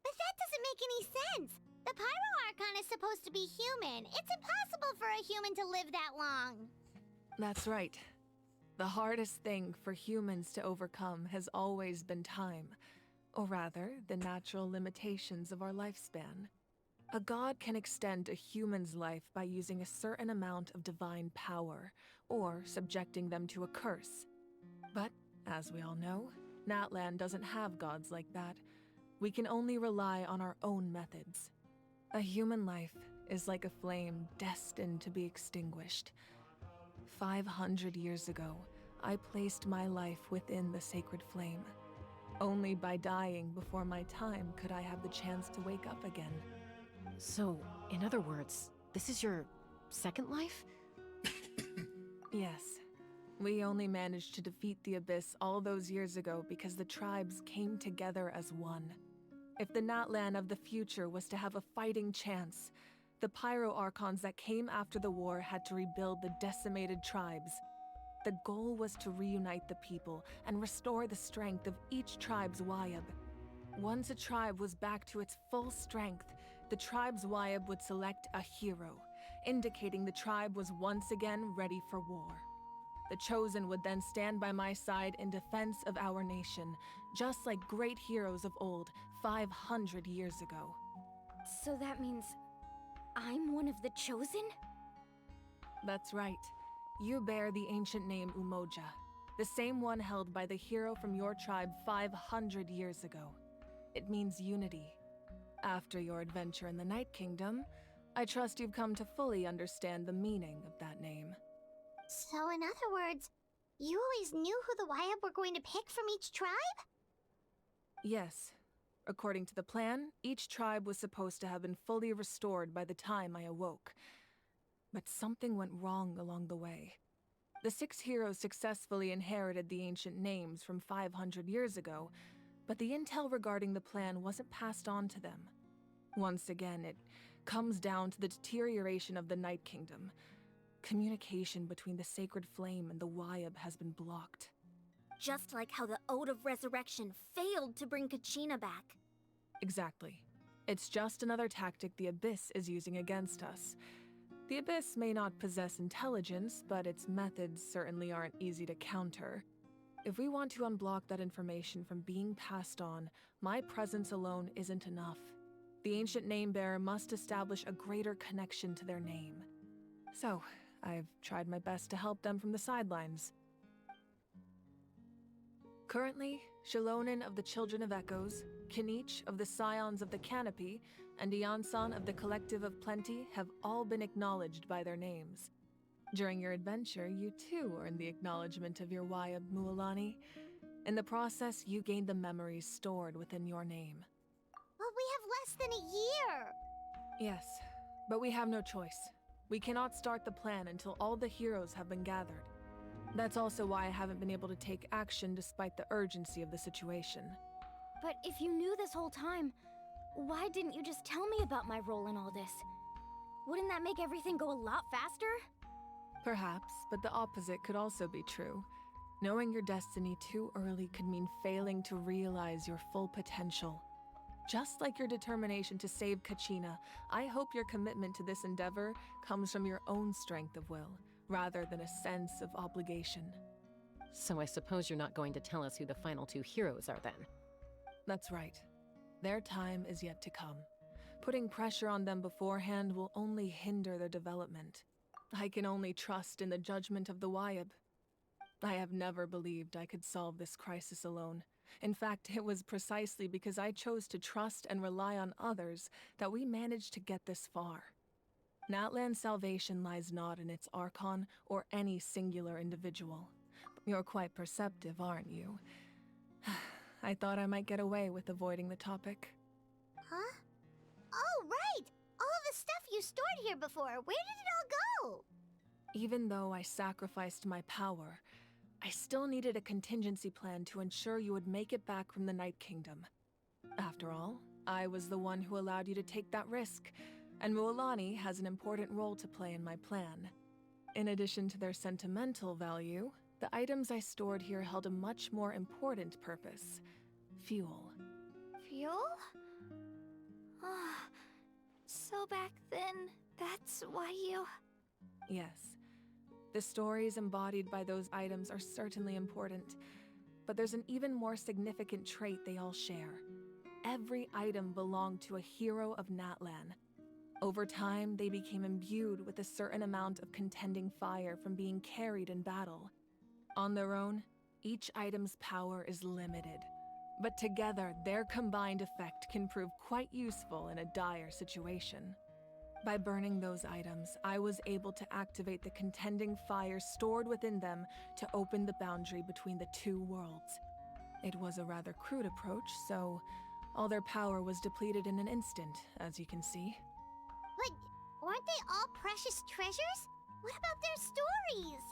But that doesn't make any sense! The Pyro Archon is supposed to be human. It's impossible for a human to live that long. That's right. The hardest thing for humans to overcome has always been time. Or rather, the natural limitations of our lifespan. A god can extend a human's life by using a certain amount of divine power, or subjecting them to a curse. But, as we all know, Natlan doesn't have gods like that. We can only rely on our own methods. A human life is like a flame destined to be extinguished. 500 years ago, I placed my life within the sacred flame. Only by dying before my time could I have the chance to wake up again. So, in other words, this is your second life? Yes. We only managed to defeat the Abyss all those years ago because the tribes came together as one. If the Natlan of the future was to have a fighting chance, the Pyro Archons that came after the war had to rebuild the decimated tribes. The goal was to reunite the people and restore the strength of each tribe's Wyab. Once a tribe was back to its full strength, the tribe's Wyab would select a hero, indicating the tribe was once again ready for war. The Chosen would then stand by my side in defense of our nation, just like great heroes of old 500 years ago. So that means I'm one of the Chosen? That's right. You bear the ancient name Umoja, the same one held by the hero from your tribe 500 years ago. It means unity. After your adventure in the Night Kingdom, I trust you've come to fully understand the meaning of that name. So in other words, you always knew who the Wyab were going to pick from each tribe? Yes. According to the plan, each tribe was supposed to have been fully restored by the time I awoke. But something went wrong along the way. The 6 heroes successfully inherited the ancient names from 500 years ago, but the intel regarding the plan wasn't passed on to them. Once again, it comes down to the deterioration of the Night Kingdom. Communication between the Sacred Flame and the Wyab has been blocked. Just like how the Ode of Resurrection failed to bring Kachina back. Exactly. It's just another tactic the Abyss is using against us. The Abyss may not possess intelligence, but its methods certainly aren't easy to counter. If we want to unblock that information from being passed on, my presence alone isn't enough. The ancient name-bearer must establish a greater connection to their name. So, I've tried my best to help them from the sidelines. Currently, Shilonin of the Children of Echoes, Kinich of the Scions of the Canopy, and Iansan of the Collective of Plenty have all been acknowledged by their names. During your adventure, you too earned the acknowledgement of your Wyab, Mualani. In the process, you gained the memories stored within your name. But we have less than a year! Yes, but we have no choice. We cannot start the plan until all the heroes have been gathered. That's also why I haven't been able to take action despite the urgency of the situation. But if you knew this whole time, why didn't you just tell me about my role in all this? Wouldn't that make everything go a lot faster? Perhaps, but the opposite could also be true. Knowing your destiny too early could mean failing to realize your full potential. Just like your determination to save Kachina, I hope your commitment to this endeavor comes from your own strength of will, rather than a sense of obligation. So I suppose you're not going to tell us who the final two heroes are then? That's right. Their time is yet to come. Putting pressure on them beforehand will only hinder their development. I can only trust in the judgment of the Wyab. I have never believed I could solve this crisis alone. In fact, it was precisely because I chose to trust and rely on others that we managed to get this far. Natlan's salvation lies not in its Archon or any singular individual. You're quite perceptive, aren't you? I thought I might get away with avoiding the topic. Huh? Oh, right! All the stuff you stored here before, where did it all go? Even though I sacrificed my power, I still needed a contingency plan to ensure you would make it back from the Night Kingdom. After all, I was the one who allowed you to take that risk, and Mualani has an important role to play in my plan. In addition to their sentimental value, the items I stored here held a much more important purpose: fuel. Fuel? So back then, that's why you... Yes. The stories embodied by those items are certainly important, but there's an even more significant trait they all share. Every item belonged to a hero of Natlan. Over time, they became imbued with a certain amount of contending fire from being carried in battle. On their own, each item's power is limited, but together, their combined effect can prove quite useful in a dire situation. By burning those items, I was able to activate the contending fire stored within them to open the boundary between the two worlds. It was a rather crude approach, so all their power was depleted in an instant, as you can see. But weren't they all precious treasures? What about their stories?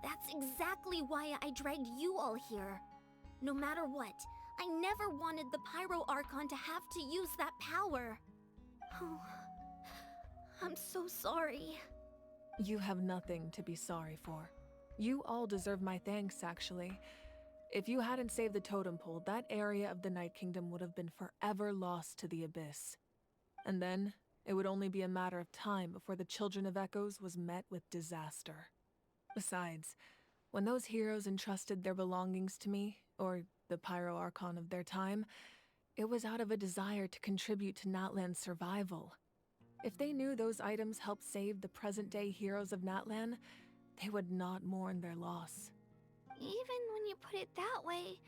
That's exactly why I dragged you all here. No matter what, I never wanted the Pyro Archon to have to use that power. Oh, I'm so sorry. You have nothing to be sorry for. You all deserve my thanks, actually. If you hadn't saved the totem pole, that area of the Night Kingdom would have been forever lost to the Abyss. And then, it would only be a matter of time before the Children of Echoes was met with disaster. Besides, when those heroes entrusted their belongings to me, or the Pyro Archon of their time, it was out of a desire to contribute to Natlan's survival. If they knew those items helped save the present-day heroes of Natlan, they would not mourn their loss. Even when you put it that way,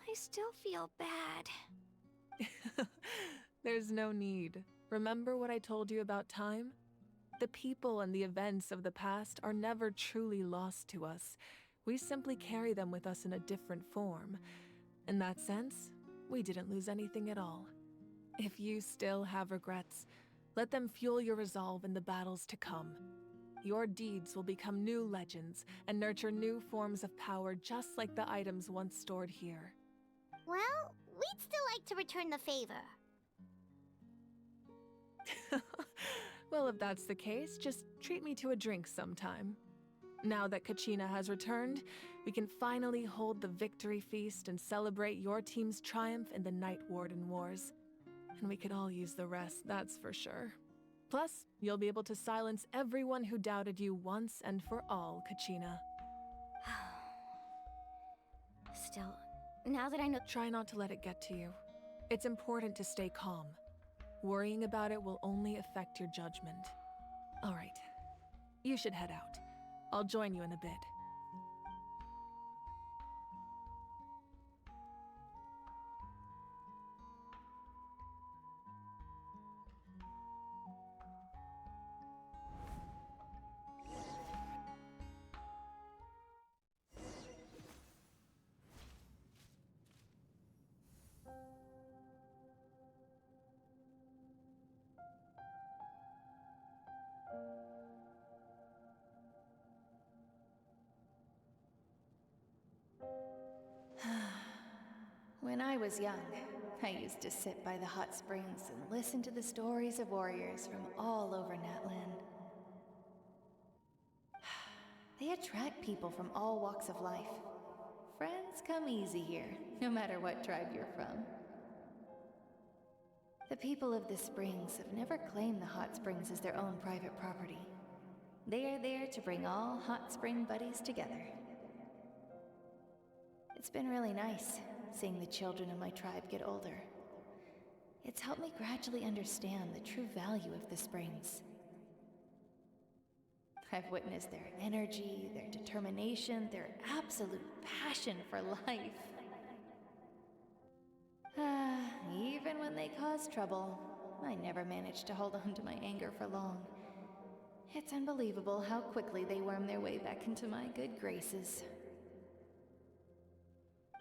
I still feel bad. There's no need. Remember what I told you about time? The people and the events of the past are never truly lost to us. We simply carry them with us in a different form. In that sense, we didn't lose anything at all. If you still have regrets, let them fuel your resolve in the battles to come. Your deeds will become new legends and nurture new forms of power just like the items once stored here. Well, we'd still like to return the favor. Well, if that's the case, just treat me to a drink sometime. Now that Kachina has returned, we can finally hold the victory feast and celebrate your team's triumph in the Night Warden Wars. And we could all use the rest, that's for sure. Plus, you'll be able to silence everyone who doubted you once and for all, Kachina. Still, now that I know... Try not to let it get to you. It's important to stay calm. Worrying about it will only affect your judgment. All right, you should head out. I'll join you in a bit. When I was young, I used to sit by the hot springs and listen to the stories of warriors from all over Natlan. They attract people from all walks of life. Friends come easy here, no matter what tribe you're from. The people of the Springs have never claimed the hot springs as their own private property. They are there to bring all hot spring buddies together. It's been really nice, seeing the children of my tribe get older. It's helped me gradually understand the true value of the springs. I've witnessed their energy, their determination, their absolute passion for life. Even when they cause trouble, I never managed to hold on to my anger for long. It's unbelievable how quickly they worm their way back into my good graces.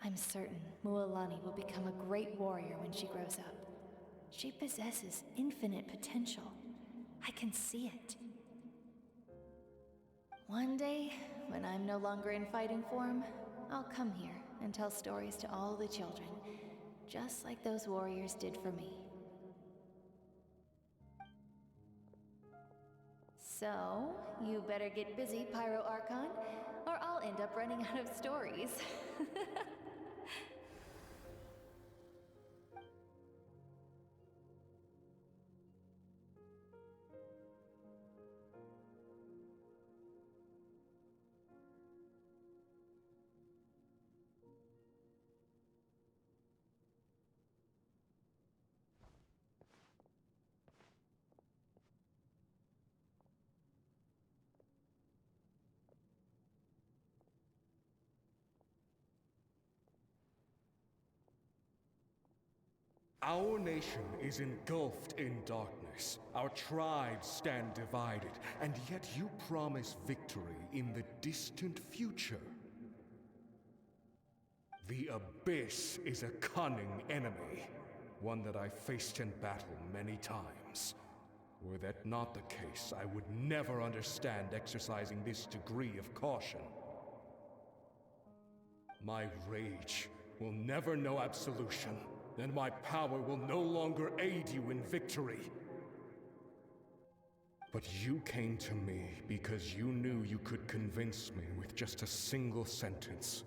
I'm certain Mualani will become a great warrior when she grows up. She possesses infinite potential. I can see it. One day, when I'm no longer in fighting form, I'll come here and tell stories to all the children, just like those warriors did for me. So, you better get busy, Pyro Archon, or I'll end up running out of stories. Our nation is engulfed in darkness. Our tribes stand divided, and yet you promise victory in the distant future. The Abyss is a cunning enemy, one that I faced in battle many times. Were that not the case, I would never understand exercising this degree of caution. My rage will never know absolution, and my power will no longer aid you in victory. But you came to me because you knew you could convince me with just a single sentence.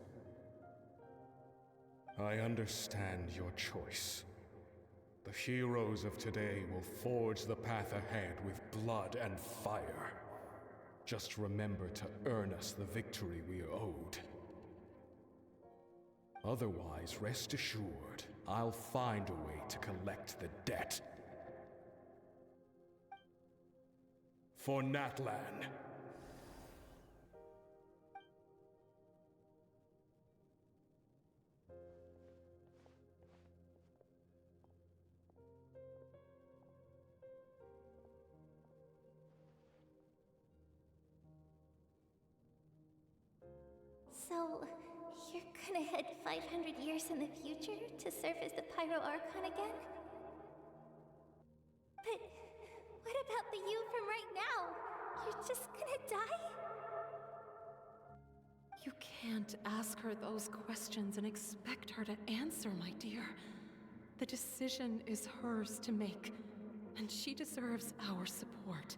I understand your choice. The heroes of today will forge the path ahead with blood and fire. Just remember to earn us the victory we are owed. Otherwise, rest assured, I'll find a way to collect the debt. For Natlan. So, you're gonna head 500 years in the future to serve as the Pyro Archon again? But what about the you from right now? You're just gonna die? You can't ask her those questions and expect her to answer, my dear. The decision is hers to make, and she deserves our support.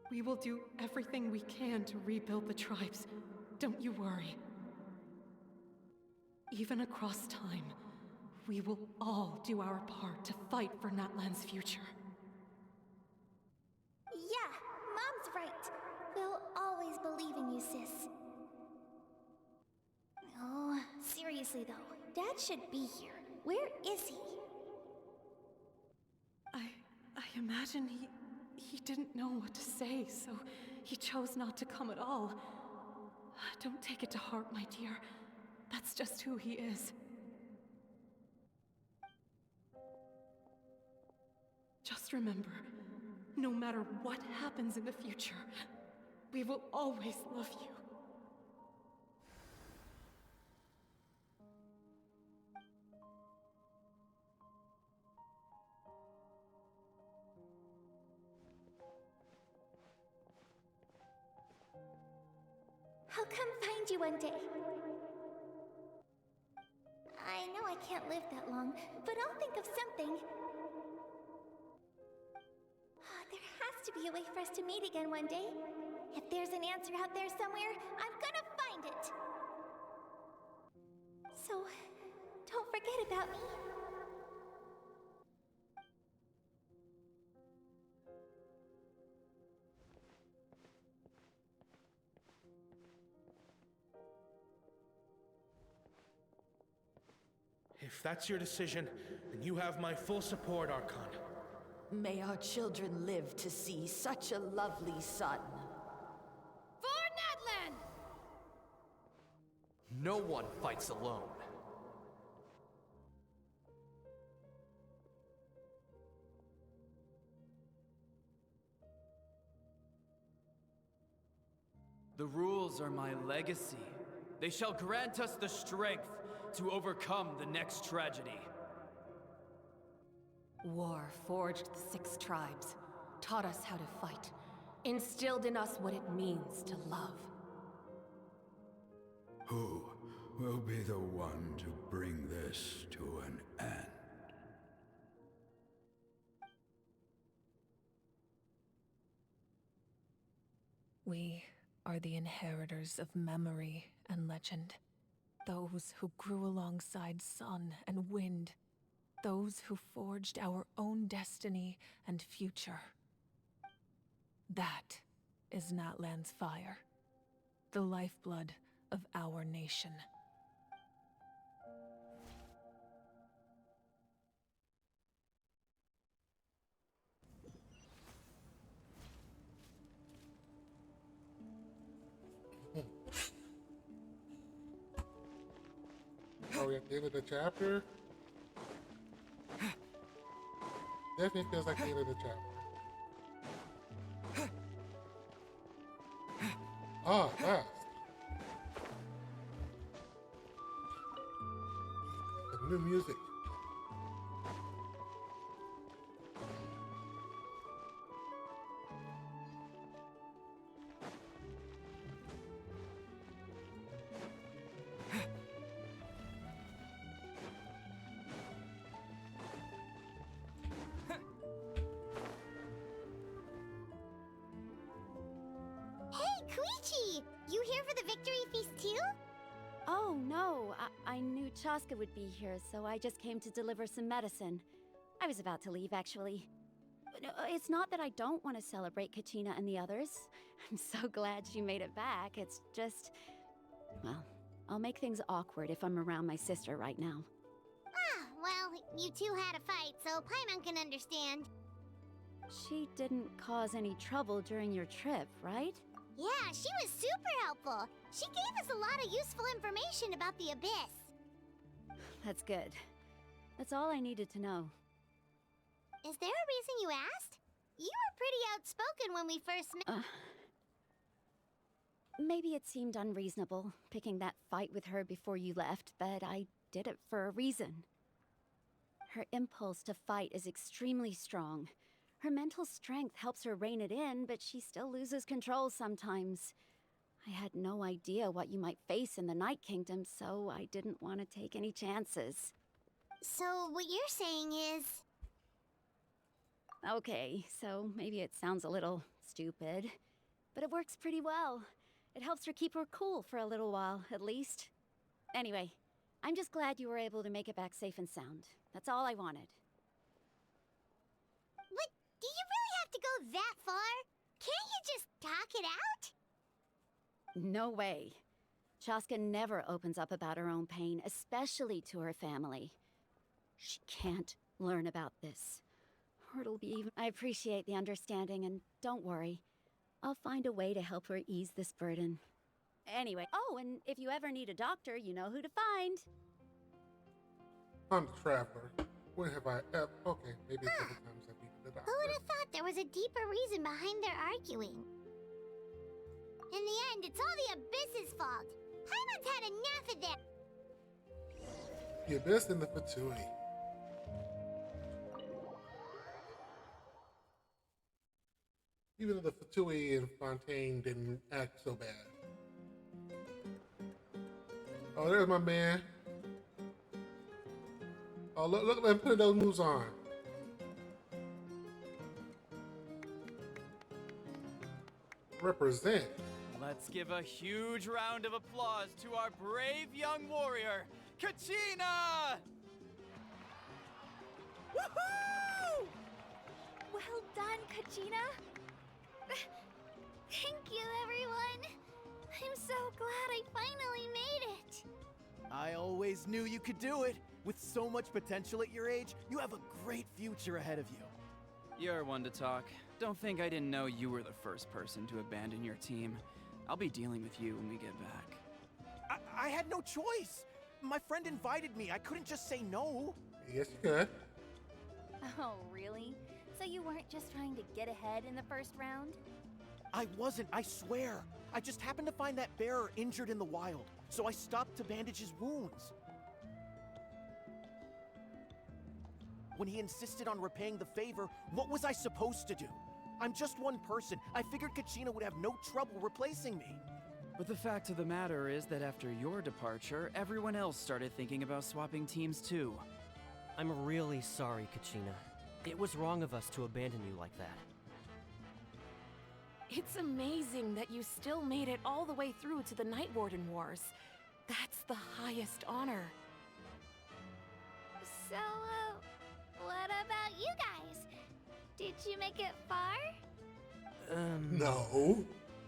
We will do everything we can to rebuild the tribes. Don't you worry. Even across time, we will all do our part to fight for Natlan's future. Yeah, Mom's right. We'll always believe in you, sis. Oh, seriously though, Dad should be here. Where is he? I imagine he didn't know what to say, so he chose not to come at all. Don't take it to heart, my dear. That's just who he is. Just remember, no matter what happens in the future, we will always love you. I'll come find you one day. I know I can't live that long, but I'll think of something. There has to be a way for us to meet again one day. If there's an answer out there somewhere, I'm gonna find it. So, don't forget about me. If that's your decision, then you have my full support, Archon. May our children live to see such a lovely son. For Natlan! No one fights alone. The rules are my legacy. They shall grant us the strength to overcome the next tragedy. War forged the 6 tribes, taught us how to fight, instilled in us what it means to love. Who will be the one to bring this to an end? We are the inheritors of memory and legend. Those who grew alongside sun and wind. Those who forged our own destiny and future. That is Natlan's fire. The lifeblood of our nation. Are we at the end of the chapter? Definitely feels like the end of the chapter. Ah, last. The new music. Hey, Koichi! You here for the victory feast too? Oh, no. I knew Chaska would be here, so I just came to deliver some medicine. I was about to leave, actually. No, it's not that I don't want to celebrate Kachina and the others. I'm so glad she made it back. It's just... Well, I'll make things awkward if I'm around my sister right now. Ah, well, you two had a fight, so Paimon can understand. She didn't cause any trouble during your trip, right? Yeah, she was super helpful. She gave us a lot of useful information about the Abyss. That's good. That's all I needed to know. Is there a reason you asked? You were pretty outspoken when we first met. Maybe it seemed unreasonable, picking that fight with her before you left, but I did it for a reason. Her impulse to fight is extremely strong. Her mental strength helps her rein it in, but she still loses control sometimes. I had no idea what you might face in the Night Kingdom, so I didn't want to take any chances. So what you're saying is... Okay, so maybe it sounds a little stupid, but it works pretty well. It helps her keep her cool for a little while, at least. Anyway, I'm just glad you were able to make it back safe and sound. That's all I wanted. But do you really have to go that far? Can't you just talk it out? No way. Chaska never opens up about her own pain, especially to her family. She can't learn about this. Or it'll be even... I appreciate the understanding, and don't worry. I'll find a way to help her ease this burden. Anyway, oh, and if you ever need a doctor, you know who to find. I'm the traveler. When have I ever... Okay, maybe a couple times I've needed the doctor. Who would have thought there was a deeper reason behind their arguing? In the end, it's all the Abyss's fault. Paimon's had enough of that. The Abyss and the Fatui. Even though the Fatui and Fontaine didn't act so bad. Oh, there's my man. Oh, look at him putting those moves on. Represent. Let's give a huge round of applause to our brave young warrior, Kachina! Woohoo! Well done, Kachina. Thank you, everyone. I'm so glad I finally made it. I always knew you could do it. With so much potential at your age, you have a great future ahead of you. You're one to talk. Don't think I didn't know you were the first person to abandon your team. I'll be dealing with you when we get back. I had no choice. My friend invited me. I couldn't just say no. Yes, you could. Oh, really? So you weren't just trying to get ahead in the first round? I wasn't, I swear. I just happened to find that bearer injured in the wild, so I stopped to bandage his wounds. When he insisted on repaying the favor, what was I supposed to do? I'm just one person. I figured Kachina would have no trouble replacing me. But the fact of the matter is that after your departure, everyone else started thinking about swapping teams too. I'm really sorry, Kachina. It was wrong of us to abandon you like that. It's amazing that you still made it all the way through to the Night Warden Wars. That's the highest honor. So, what about you guys? Did you make it far? No.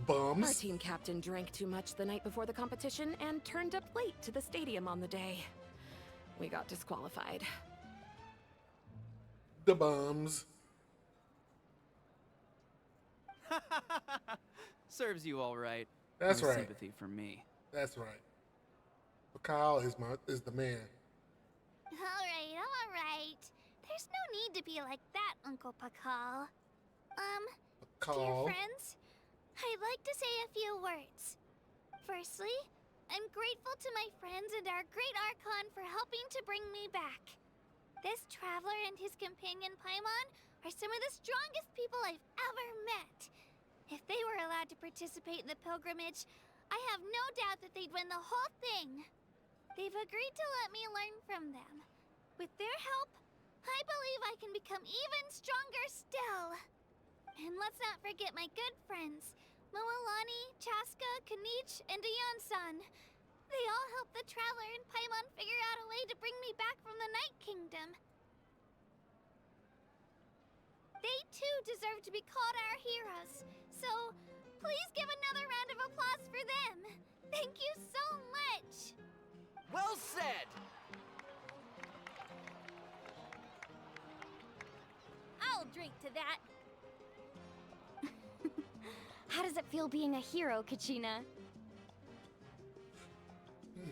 Bums. Our team captain drank too much the night before the competition and turned up late to the stadium on the day. We got disqualified. The bums. Serves you all right. That's No right. Sympathy for me. That's right. Kyle is the man. All right. There's no need to be like that, Uncle Pakal. Dear Pakal. friends, I'd like to say a few words. Firstly, I'm grateful to my friends and our great Archon for helping to bring me back. This traveler and his companion Paimon are some of the strongest people I've ever met. If they were allowed to participate in the pilgrimage, I have no doubt that they'd win the whole thing. They've agreed to let me learn from them. With their help, I believe I can become even stronger still. And let's not forget my good friends, Moalani, Chaska, Kanich, and Dion-san. They all helped the Traveler and Paimon figure out a way to bring me back from the Night Kingdom. They too deserve to be called our heroes, so please give another round of applause for them. Thank you so much! Well said! I'll drink to that. How does it feel being a hero, Kachina?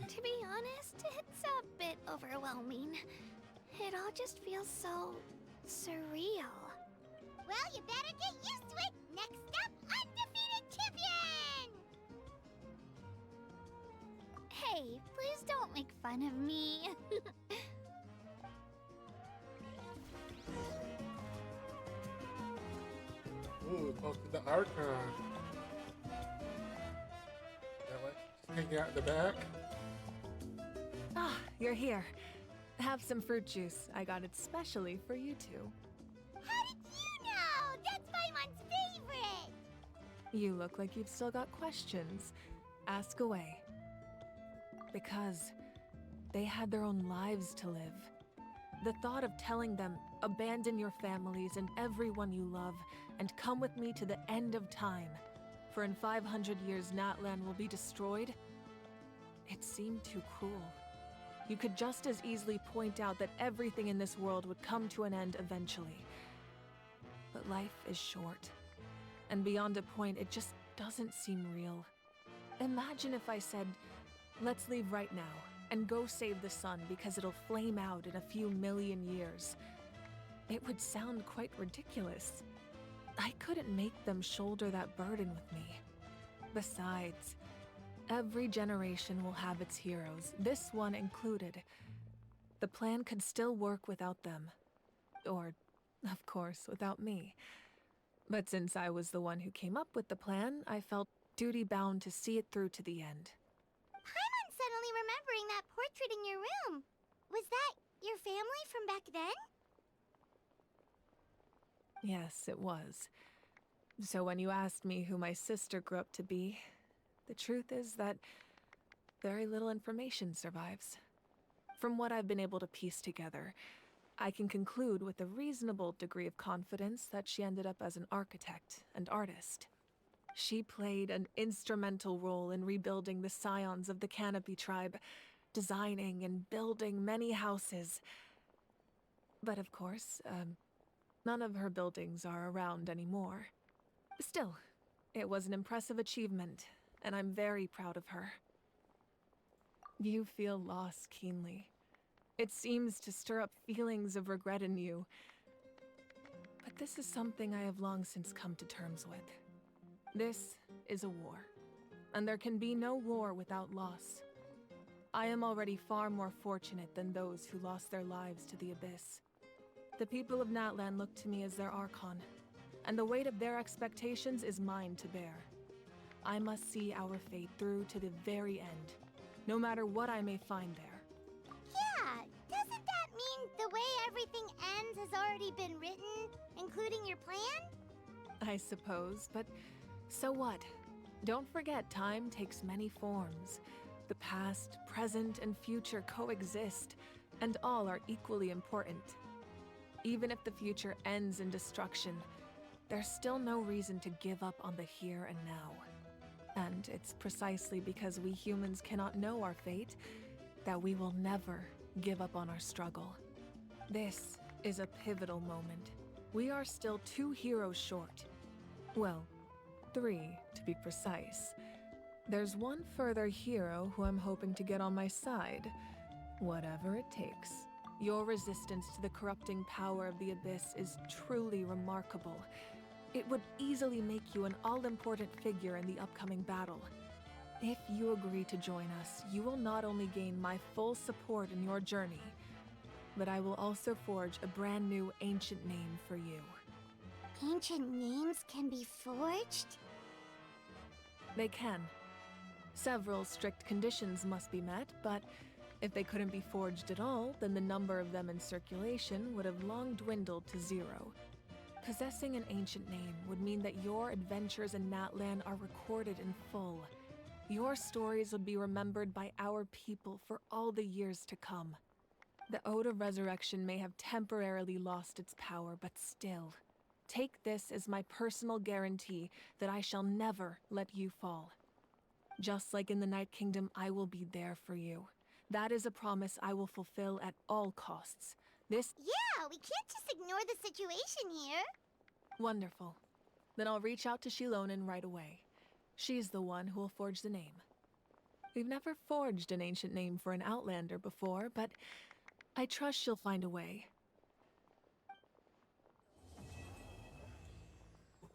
To be honest, it's a bit overwhelming. It all just feels so surreal. Well, you better get used to it. Next up, undefeated champion! Hey, please don't make fun of me. Ooh, close to the Archon. That way, just hang out in the back. Ah, you're here. Have some fruit juice. I got it specially for you two. How did you know? That's Paimon's favorite! You look like you've still got questions. Ask away. Because they had their own lives to live. The thought of telling them, abandon your families and everyone you love, and come with me to the end of time, for in 500 years Natlan will be destroyed, it seemed too cruel. You could just as easily point out that everything in this world would come to an end eventually. But life is short, and beyond a point, it just doesn't seem real. Imagine if I said, let's leave right now, and go save the sun because it'll flame out in a few million years. It would sound quite ridiculous. I couldn't make them shoulder that burden with me. Besides, every generation will have its heroes, this one included. The plan could still work without them. Or, of course, without me. But since I was the one who came up with the plan, I felt duty-bound to see it through to the end. Paimon's suddenly remembering that portrait in your room. Was that your family from back then? Yes, it was. So when you asked me who my sister grew up to be, the truth is that very little information survives. From what I've been able to piece together, I can conclude with a reasonable degree of confidence that she ended up as an architect and artist. She played an instrumental role in rebuilding the scions of the Canopy tribe, designing and building many houses. But of course, none of her buildings are around anymore. Still, it was an impressive achievement, and I'm very proud of her. You feel loss keenly. It seems to stir up feelings of regret in you. But this is something I have long since come to terms with. This is a war, and there can be no war without loss. I am already far more fortunate than those who lost their lives to the Abyss. The people of Natlan look to me as their Archon, and the weight of their expectations is mine to bear. I must see our fate through to the very end, no matter what I may find there. Yeah, doesn't that mean the way everything ends has already been written, including your plan? I suppose, but so what? Don't forget, time takes many forms. The past, present, and future coexist, and all are equally important. Even if the future ends in destruction, there's still no reason to give up on the here and now. And it's precisely because we humans cannot know our fate that we will never give up on our struggle. This is a pivotal moment. We are still 2 heroes short. Well, 3 to be precise. There's one further hero who I'm hoping to get on my side, whatever it takes. Your resistance to the corrupting power of the Abyss is truly remarkable. It would easily make you an all-important figure in the upcoming battle. If you agree to join us, you will not only gain my full support in your journey, but I will also forge a brand new ancient name for you. Ancient names can be forged? They can. Several strict conditions must be met, but if they couldn't be forged at all, then the number of them in circulation would have long dwindled to 0. Possessing an ancient name would mean that your adventures in Natlan are recorded in full. Your stories would be remembered by our people for all the years to come. The Ode of Resurrection may have temporarily lost its power, but still, take this as my personal guarantee that I shall never let you fall. Just like in the Night Kingdom, I will be there for you. That is a promise I will fulfill at all costs. This— Yeah, we can't just ignore the situation here. Wonderful. Then I'll reach out to Shilonen right away. She's the one who will forge the name. We've never forged an ancient name for an Outlander before, but I trust she'll find a way.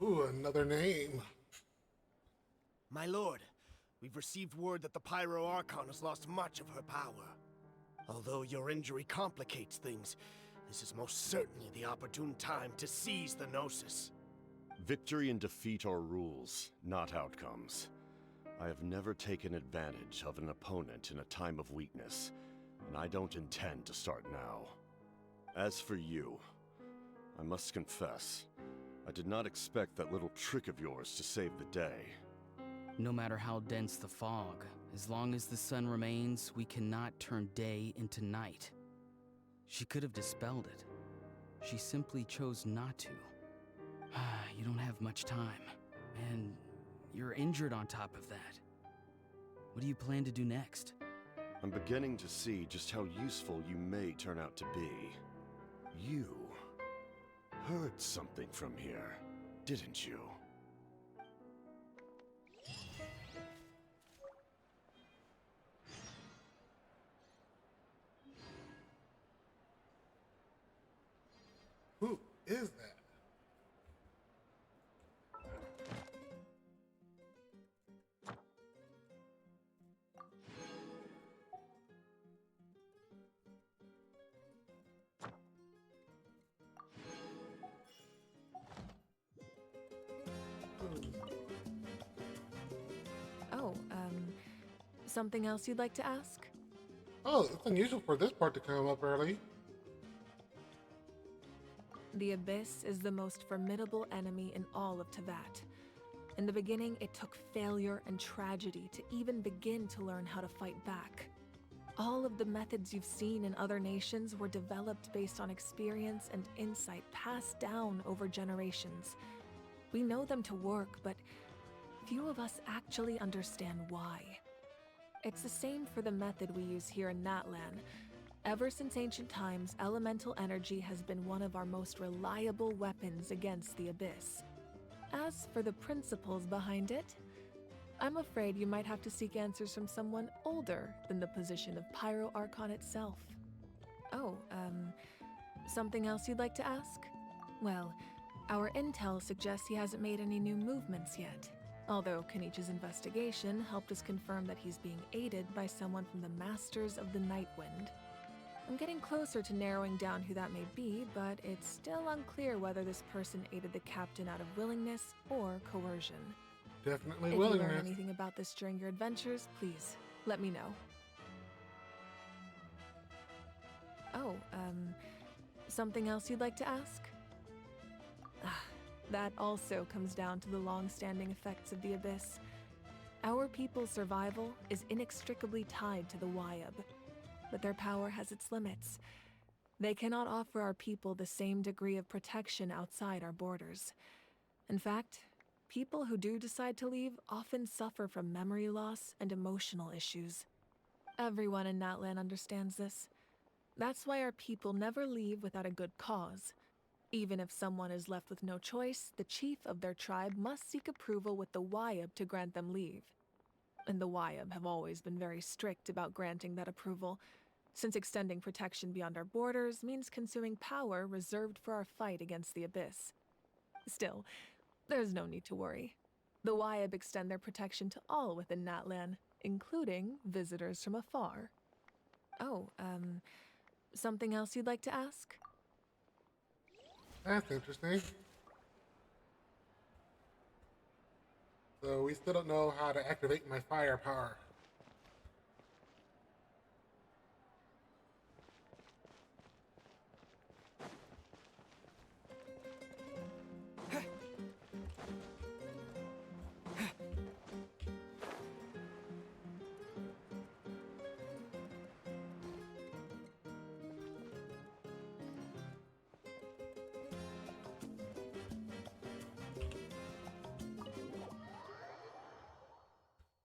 Ooh, another name. My lord, we've received word that the Pyro Archon has lost much of her power. Although your injury complicates things, this is most certainly the opportune time to seize the Gnosis. Victory and defeat are rules, not outcomes. I have never taken advantage of an opponent in a time of weakness, and I don't intend to start now. As for you, I must confess, I did not expect that little trick of yours to save the day. No matter how dense the fog, as long as the sun remains, we cannot turn day into night. She could have dispelled it. She simply chose not to. You don't have much time, and you're injured on top of that. What do you plan to do next? I'm beginning to see just how useful you may turn out to be. You heard something from here, didn't you? Who is that? Oh, something else you'd like to ask? Oh, it's unusual for this part to come up early. The Abyss is the most formidable enemy in all of Tevat. In the beginning, it took failure and tragedy to even begin to learn how to fight back. All of the methods you've seen in other nations were developed based on experience and insight passed down over generations. We know them to work, but few of us actually understand why. It's the same for the method we use here in Natlan. Ever since ancient times, elemental energy has been one of our most reliable weapons against the Abyss. As for the principles behind it, I'm afraid you might have to seek answers from someone older than the position of Pyro Archon itself. Oh, something else you'd like to ask? Well, our intel suggests he hasn't made any new movements yet, although Kenichi's investigation helped us confirm that he's being aided by someone from the Masters of the Nightwind. I'm getting closer to narrowing down who that may be, but it's still unclear whether this person aided the captain out of willingness or coercion. Definitely If willingness. you learn anything about this during your adventures, please let me know. Oh, something else you'd like to ask? That also comes down to the long-standing effects of the Abyss. Our people's survival is inextricably tied to the Wyab, but their power has its limits. They cannot offer our people the same degree of protection outside our borders. In fact, people who do decide to leave often suffer from memory loss and emotional issues. Everyone in Natlan understands this. That's why our people never leave without a good cause. Even if someone is left with no choice, the chief of their tribe must seek approval with the Wyab to grant them leave. And the Wyab have always been very strict about granting that approval, since extending protection beyond our borders means consuming power reserved for our fight against the Abyss. Still, there's no need to worry. The Wyab extend their protection to all within Natlan, including visitors from afar. Oh, something else you'd like to ask? That's interesting. So we still don't know how to activate my firepower.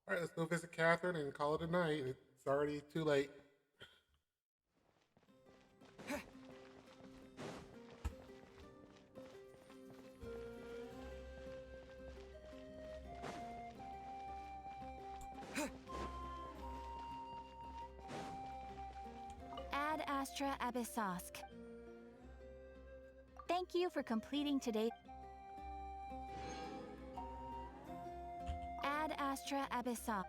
All right, let's go visit Catherine and call it a night. It's already too late. Ad Astra Abyssosk. Thank you for completing today. Ad Astra Abyssosk.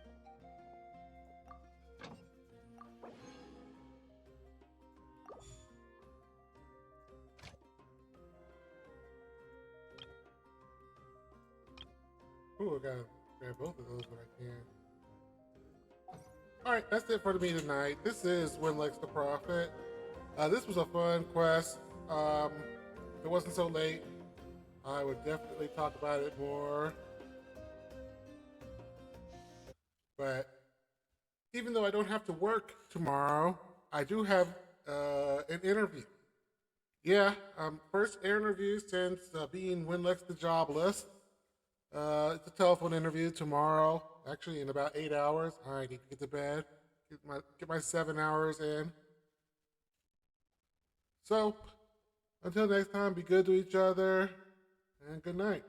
Ooh, I gotta grab both of those when I can. Alright, that's it for me tonight. This is Winlex the Prophet. This was a fun quest. If it wasn't so late, I would definitely talk about it more. But even though I don't have to work tomorrow, I do have an interview. Yeah, first interview since being Winlex the Jobless. It's a telephone interview tomorrow, actually in about 8 hours. I need to get to bed, get my 7 hours in. So, until next time, be good to each other, and good night.